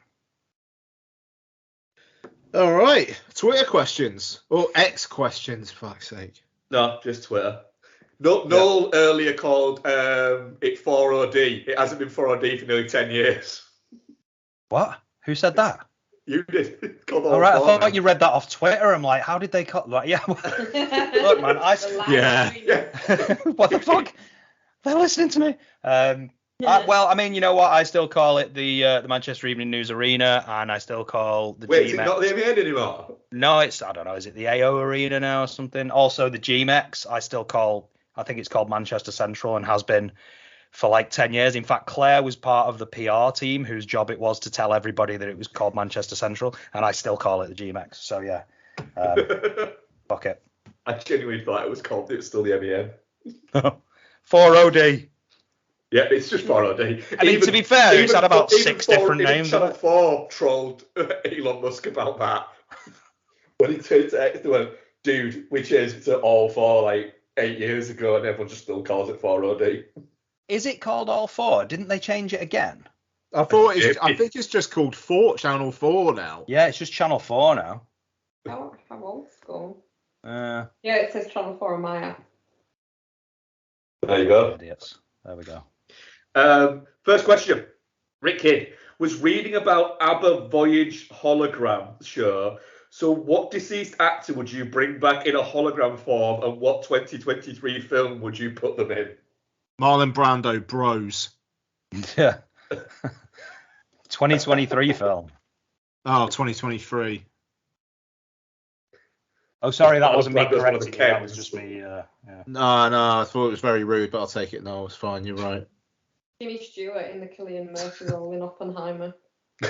All right. Twitter questions or X questions, for fuck's sake. No, just Twitter. Noel earlier called it 4OD. It hasn't been 4OD for nearly 10 years. What? Who said that? You did. All right, I thought you read that off Twitter. I'm like, how did they cut that? Yeah. Look, man, what the fuck? They're listening to me. You know what? I still call it the Manchester Evening News Arena, and I still call the Wait, GMX. is it not the MEN anymore? No, I don't know. Is it the AO Arena now or something? Also, the GMX, I think it's called Manchester Central and has been for like 10 years. In fact, Claire was part of the PR team whose job it was to tell everybody that it was called Manchester Central, and I still call it the GMX. So, yeah. Fuck it. I genuinely thought it was still the MEN. 4OD. Yeah, it's just 4OD. I mean, to be fair, it's had about 6 different names. Channel 4 trolled Elon Musk about that. When he turned to X, they went, dude, we changed it to All 4 like 8 years ago, and everyone just still calls it 4OD. Is it called All 4? Didn't they change it again? I think it's just called Channel 4 now. Yeah, it's just Channel 4 now. Oh, how old school? Yeah, it says Channel 4 on my app. There you go. Idiots. There we go. First question. Rick Kidd was reading about ABBA Voyage hologram show. So what deceased actor would you bring back in a hologram form, and what 2023 film would you put them in? Marlon Brando, Bros. Yeah. 2023 film. Oh, 2023. Oh, sorry, that wasn't me Brando's one of the correcting you. That was Kens. just me. Yeah. No, I thought it was very rude, but I'll take it. No, it's fine. You're right. Jimmy Stewart in the Cillian Murphy role in Oppenheimer. I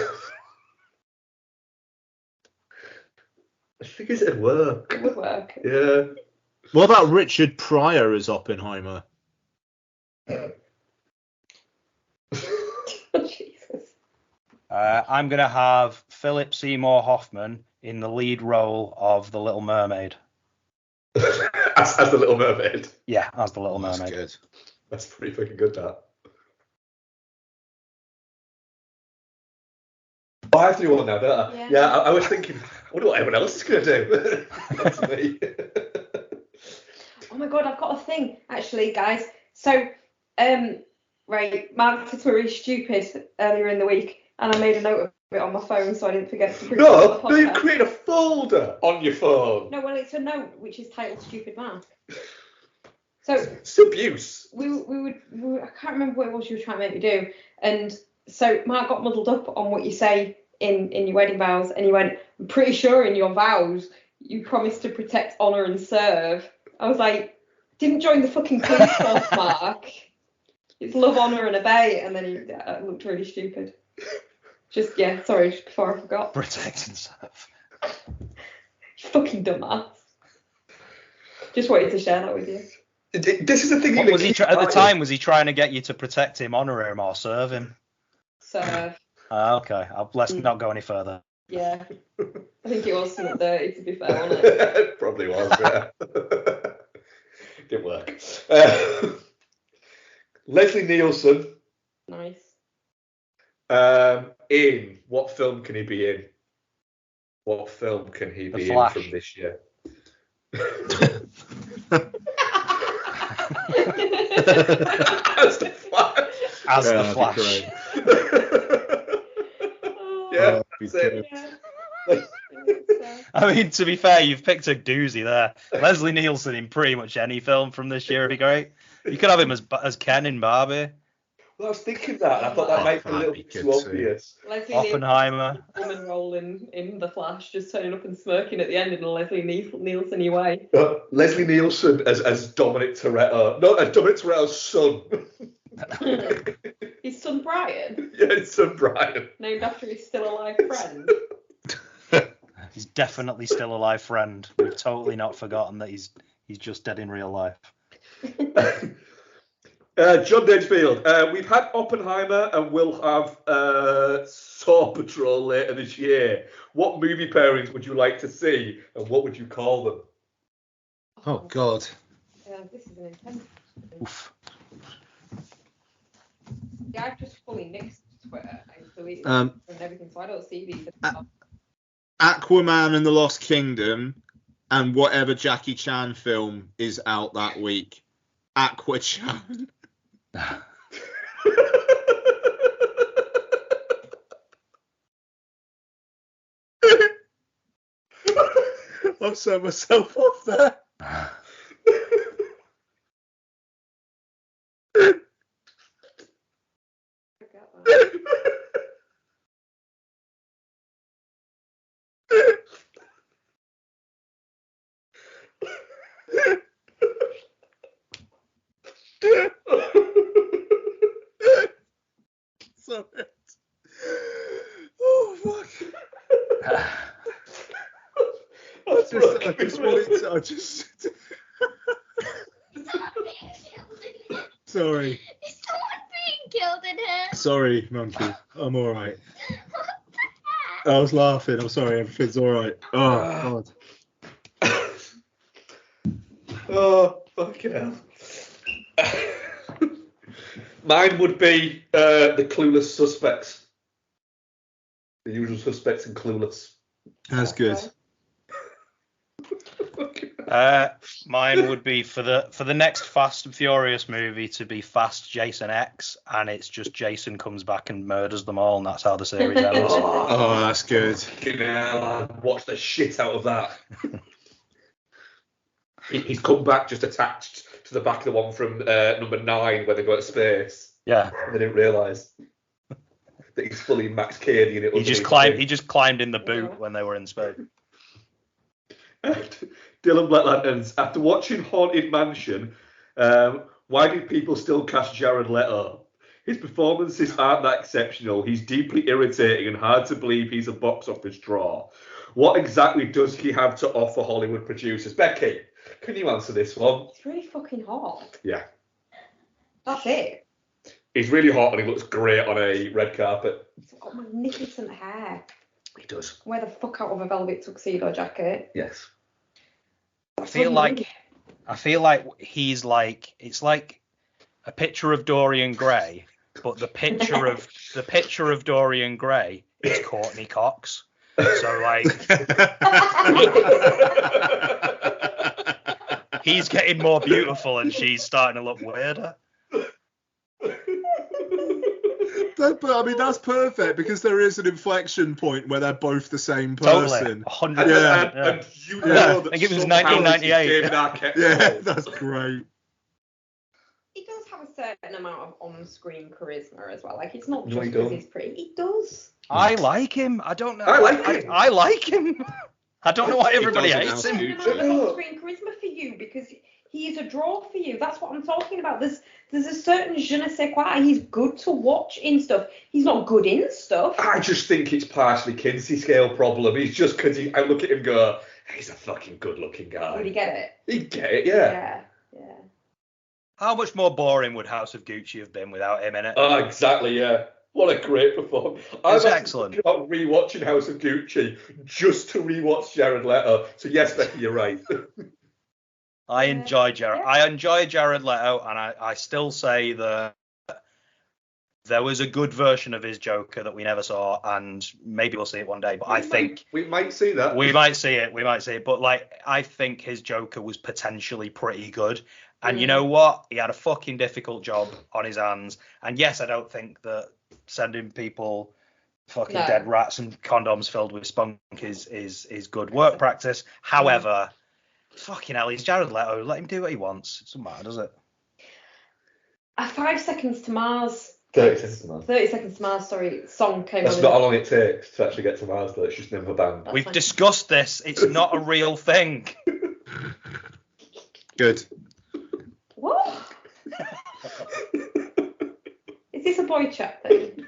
think it'd work. It would work. Yeah. What about Richard Pryor as Oppenheimer? Jesus. I'm going to have Philip Seymour Hoffman in the lead role of The Little Mermaid. as the Little Mermaid. Yeah, as The Little Mermaid. That's good. That's pretty fucking good, that. Oh, I have to do one now, don't I? Yeah, I was thinking, I wonder what everyone else is going to do. That's me. Oh my god, I've got a thing, actually, guys. So, right, Mark said we're really stupid earlier in the week, and I made a note of it on my phone so I didn't forget to print it on the podcast. No, you create a folder on your phone. No, well, it's a note which is titled Stupid Mark. So it's abuse. We I can't remember what it was you were trying to make me do, and so Mark got muddled up on what you say in your wedding vows, and he went, I'm pretty sure in your vows you promised to protect, honour and serve. I was like, didn't join the fucking police force, Mark. It's love, honour and obey. And then he looked really stupid. Just sorry, just before I forgot. Protect and serve. You fucking dumbass. Just wanted to share that with you. This is the thing. What was he at the time? Was he trying to get you to protect him, honour him, or serve him? Serve. Okay, let's not go any further. Yeah, I think it was something dirty, to be fair, wasn't it? Probably was, yeah. Didn't work. Leslie Nielsen. Nice. In what film can he be in? What film can he be in Flash. from this year? As the Flash. As Yeah, the that'd Flash. be Yeah, be that's it. I mean, to be fair, you've picked a doozy there. Leslie Nielsen in pretty much any film from this year would be great. You could have him as Ken in Barbie. Well, I was thinking that. And I thought that might be a little bit too obvious. Leslie Oppenheimer. Woman role in The Flash, just turning up and smirking at the end in a Leslie Nielsen-y way. Leslie Nielsen as Dominic Toretto. No, as Dominic Toretto's son. His son Brian, Yeah, his son Brian. named after his still alive friend. He's definitely still alive, friend. We've totally not forgotten that he's just dead in real life. John Dangerfield. We've had Oppenheimer and we'll have Saw Patrol later this year. What movie pairings would you like to see and what would you call them? Oh God. This is an intense. Oof. Yeah, I've just fully nixed Twitter and deleted Um, and everything, so I don't see these. Aquaman and the Lost Kingdom, and whatever Jackie Chan film is out that week. Aqua Chan. I've set myself off there. Forget that. Sorry. Oh fuck. I just wanted to. Sorry. Is someone being killed in here? Sorry, monkey. I'm all right. I was laughing. I'm sorry. Everything's all right. Oh God. Oh, fucking hell. Mine would be the Clueless Suspects. The Usual Suspects and Clueless. That's good. Mine would be for the next Fast and Furious movie to be Fast Jason X, and it's just Jason comes back and murders them all, and that's how the series ends. Oh, that's good. Fucking hell, I'd watch the shit out of that. He's come back just attached to the back of the one from number 9 where they go to space. Yeah. And they didn't realise that he's fully Max Cady in it. He just climbed in the boot when they were in space. Dylan Black Lanterns, after watching Haunted Mansion, why do people still cast Jared Leto? His performances aren't that exceptional. He's deeply irritating and hard to believe he's a box office draw. What exactly does he have to offer Hollywood producers? Becky, can you answer this one? It's really fucking hot. Yeah. That's it. He's really hot and he looks great on a red carpet. He's got magnificent hair. He does. Wear the fuck out of a velvet tuxedo jacket. Yes. I feel like he's like, it's like a picture of Dorian Gray, but the picture of Dorian Gray is Courtney Cox. So like he's getting more beautiful and she's starting to look weirder. But I mean, that's perfect because there is an inflection point where they're both the same person. Totally, 100%. And you know that I think it was somehow 1998. David Arquette. Yeah, that's great. He does have a certain amount of on-screen charisma as well. Like, it's not No, just he because don't. he's pretty. He does. I like him. I don't know. I like him. I like him. I don't know why everybody doesn't hates now, him. dude. There's an amount of on-screen charisma for you because he is a draw for you. That's what I'm talking about. There's a certain je ne sais quoi. He's good to watch in stuff. He's not good in stuff. I just think it's partially Kinsey scale problem. He's just because I look at him and go, he's a fucking good looking guy. Would he get it? He'd get it, yeah. Yeah. How much more boring would House of Gucci have been without him in it? Oh, exactly, yeah. What a great performance. I was excellent. thinking about rewatching House of Gucci just to rewatch Jared Leto. So yes, Becky, you're right. I enjoy Jared Leto, and I still say that there was a good version of his Joker that we never saw, and maybe we'll see it one day. But I think we might see that. we might see it. But like, I think his Joker was potentially pretty good. And you know what? He had a fucking difficult job on his hands. And yes, I don't think that sending people fucking dead rats and condoms filled with spunk is good work practice. However, fucking hell, he's Jared Leto. Let him do what he wants. It doesn't matter, does it? 5 Seconds to Mars. 30 Seconds to Mars. 30 Seconds to Mars, song came That's on. not how long it takes to actually get to Mars, though. It's just never banned. We've discussed this. It's not a real thing. Good. What? Is this a boy chat thing?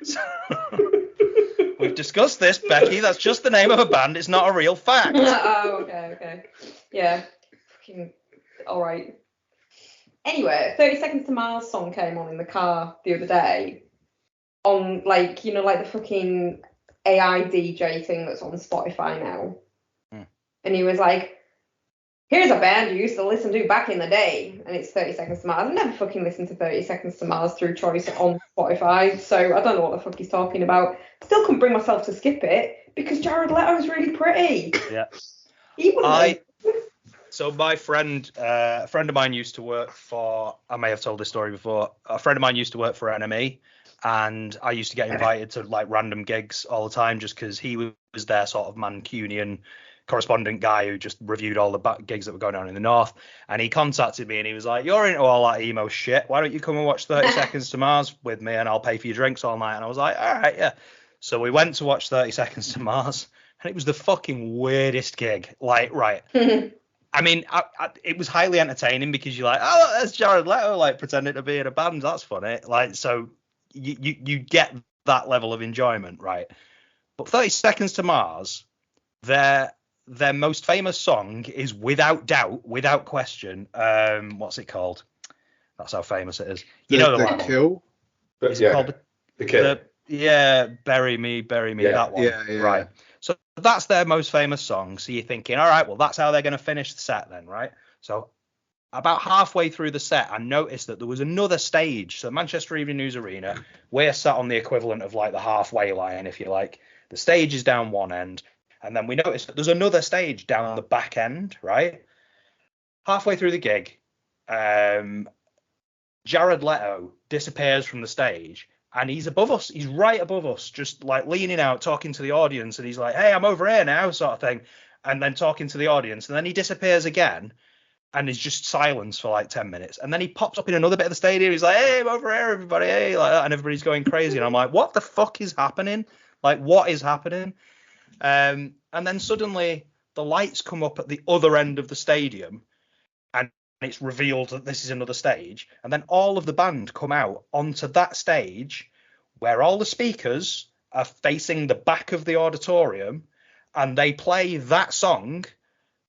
We've discussed this, Becky. That's just the name of a band. It's not a real fact. Oh, okay. Yeah. Fucking all right. Anyway, 30 Seconds to Mars song came on in the car the other day on, like, you know, like the fucking AI DJ thing that's on Spotify now. And he was like, here's a band you used to listen to back in the day, and it's 30 Seconds to Mars. I've never fucking listened to 30 Seconds to Mars through choice on Spotify, so I don't know what the fuck he's talking about. Still couldn't bring myself to skip it because Jared Leto's really pretty. Yeah. He wouldn't. So my friend, a friend of mine used to work for, I may have told this story before, a friend of mine used to work for NME, and I used to get invited to like random gigs all the time just because he was their sort of Mancunian correspondent guy who just reviewed all the gigs that were going on in the north. And he contacted me and he was like, you're into all that emo shit, why don't you come and watch 30 Seconds to Mars with me and I'll pay for your drinks all night? And I was like, all right, yeah. So we went to watch 30 Seconds to Mars, and it was the fucking weirdest gig. Like, right. I mean, it was highly entertaining because you're like, oh, there's Jared Leto, like, pretending to be in a band. That's funny. Like, so you get that level of enjoyment, right? But 30 Seconds to Mars, their most famous song is without doubt, without question, what's it called? That's how famous it is. You know the one. Kill? Is it called The Kill? Bury Me, that one. Yeah. Right. So that's their most famous song. So you're thinking, all right, well, that's how they're going to finish the set then, right? So about halfway through the set, I noticed that there was another stage. So Manchester Evening News Arena, we're sat on the equivalent of like the halfway line, if you like. The stage is down one end, and then we noticed that there's another stage down the back end, right? Halfway through the gig, Jared Leto disappears from the stage. And he's above us. He's right above us, just like leaning out, talking to the audience. And he's like, hey, I'm over here now, sort of thing. And then talking to the audience. And then he disappears again. And it's just silence for like 10 minutes. And then he pops up in another bit of the stadium. He's like, hey, I'm over here, everybody. Hey, like that. And everybody's going crazy. And I'm like, what the fuck is happening? Like, what is happening? And then suddenly the lights come up at the other end of the stadium. And it's revealed that this is another stage, and then all of the band come out onto that stage where all the speakers are facing the back of the auditorium, and they play that song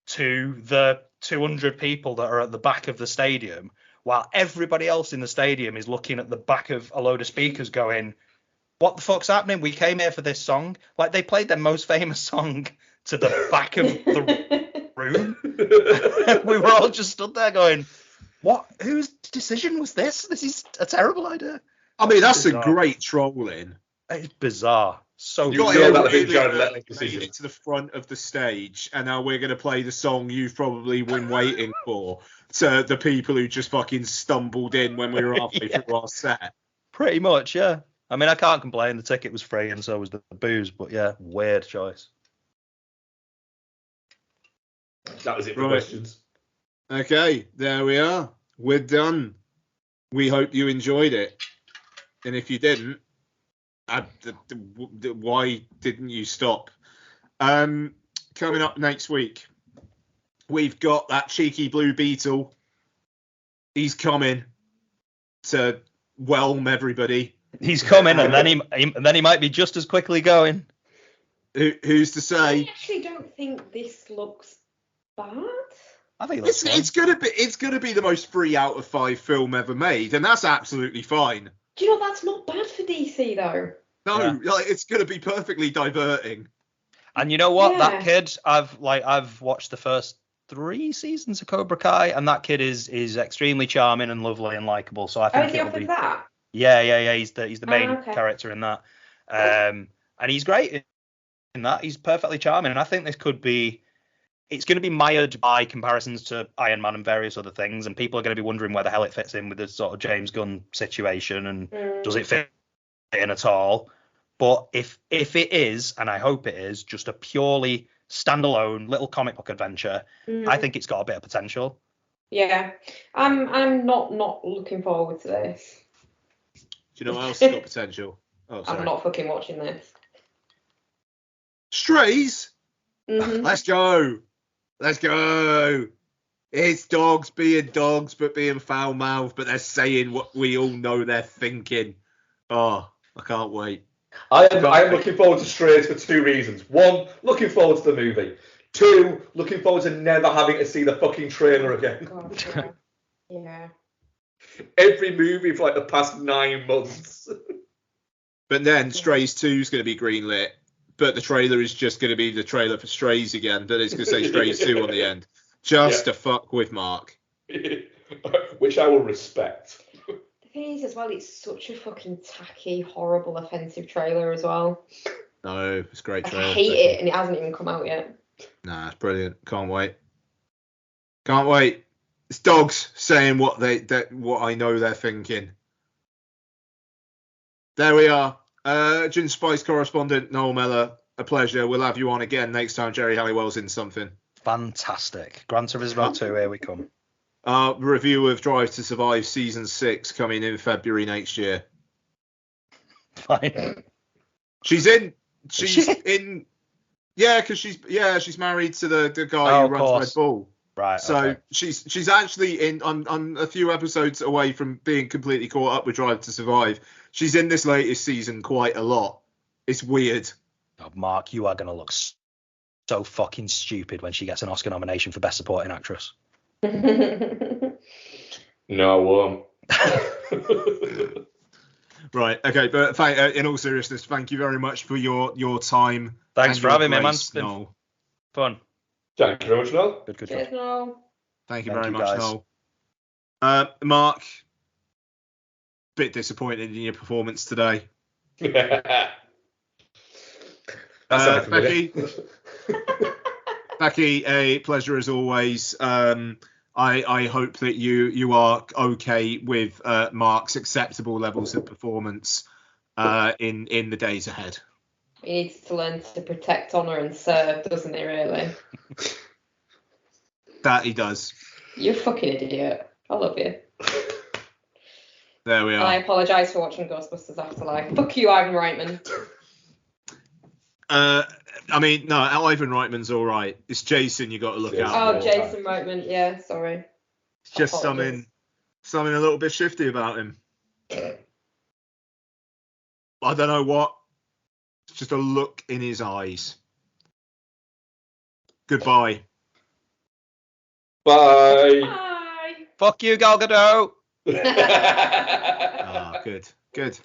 to the 200 people that are at the back of the stadium, while everybody else in the stadium is looking at the back of a load of speakers going, what the fuck's happening? We came here for this song. Like, they played their most famous song to the back of the room. We were all just stood there going, what? Whose decision was this? This is a terrible idea. I mean, that's a great trolling. It's bizarre. So You got feel that everybody big Jared that Leto decision. made it to the front of the stage, and now we're going to play the song you've probably been waiting for to the people who just fucking stumbled in when we were halfway through our set. pretty much, yeah. I mean, I can't complain. The ticket was free and so was the booze, but yeah, weird choice. That was it for questions. Okay, there we are. We're done. We hope you enjoyed it. And if you didn't, why didn't you stop? Coming up next week, we've got that cheeky Blue Beetle. He's coming to whelm everybody. He's coming, and then he might be just as quickly going. Who's to say? I actually don't think this looks bad. I think It's gonna be the most 3 out of 5 film ever made, and that's absolutely fine. Do you know that's not bad for DC though? No, Yeah. like, it's gonna be perfectly diverting. And you know what? Yeah. That kid, I've watched the first 3 seasons of Cobra Kai, and that kid is extremely charming and lovely and likable. So I Oh, think is he it'll offered be. that? Yeah. He's the main okay. character in that, and he's great in that. He's perfectly charming, and I think this could be. It's going to be mired by comparisons to Iron Man and various other things, and people are going to be wondering where the hell it fits in with this sort of James Gunn situation, and does it fit in at all? But if it is, and I hope it is, just a purely standalone little comic book adventure, I think it's got a bit of potential. Yeah, I'm not looking forward to this. Do you know what else has got potential? Oh, sorry. I'm not fucking watching this. Strays? Mhm. Let's go. It's dogs being dogs, but being foul-mouthed, but they're saying what we all know they're thinking. Oh, I can't wait. I am looking forward to Strays for 2 reasons. 1, looking forward to the movie. 2, looking forward to never having to see the fucking trailer again. God, yeah. Every movie for like the past 9 months. But then Strays 2 is going to be greenlit, but the trailer is just going to be the trailer for Strays again, but it's going to say Strays 2 on the end. Just to fuck with Mark. Which I will respect. The thing is, as well, it's such a fucking tacky, horrible, offensive trailer as well. No, it's a great I trailer. hate it, and it hasn't even come out yet. Nah, it's brilliant. Can't wait. It's dogs saying what I know they're thinking. There we are. Gin Spice correspondent Noel Mellor. A pleasure. We'll have you on again next time Jerry Halliwell's in something. Fantastic. Gran Turismo 2, here we come. Review of Drive to Survive Season 6 coming in February next year. Fine. She's in. Yeah, because she's married to the guy who runs Red Bull. Right. So okay. she's actually in on a few episodes away from being completely caught up with Drive to Survive. She's in this latest season quite a lot. It's weird. Oh, Mark, you are going to look so fucking stupid when she gets an Oscar nomination for Best Supporting Actress. No, I won't. Right. Okay. But in all seriousness, thank you very much for your time. Thanks for having me, man. It's been fun. Thank you very much, Noel. Good Cheers, job. Noel. Thank you Thank very you, much, guys. Noel. Mark, bit disappointed in your performance today. Becky, a pleasure as always. I hope that you are okay with Mark's acceptable levels of performance in the days ahead. He needs to learn to protect, honour and serve, doesn't he, really? That he does. You're a fucking idiot. I love you. There we are. And I apologise for watching Ghostbusters Afterlife. Fuck you, Ivan Reitman. I mean, no, Ivan Reitman's all right. It's Jason you got to look out Oh, for. Jason Reitman. Yeah, sorry. It's just something a little bit shifty about him. I don't know what. It's just a look in his eyes. Goodbye. Bye. Bye. Fuck you, Gal Gadot. Good.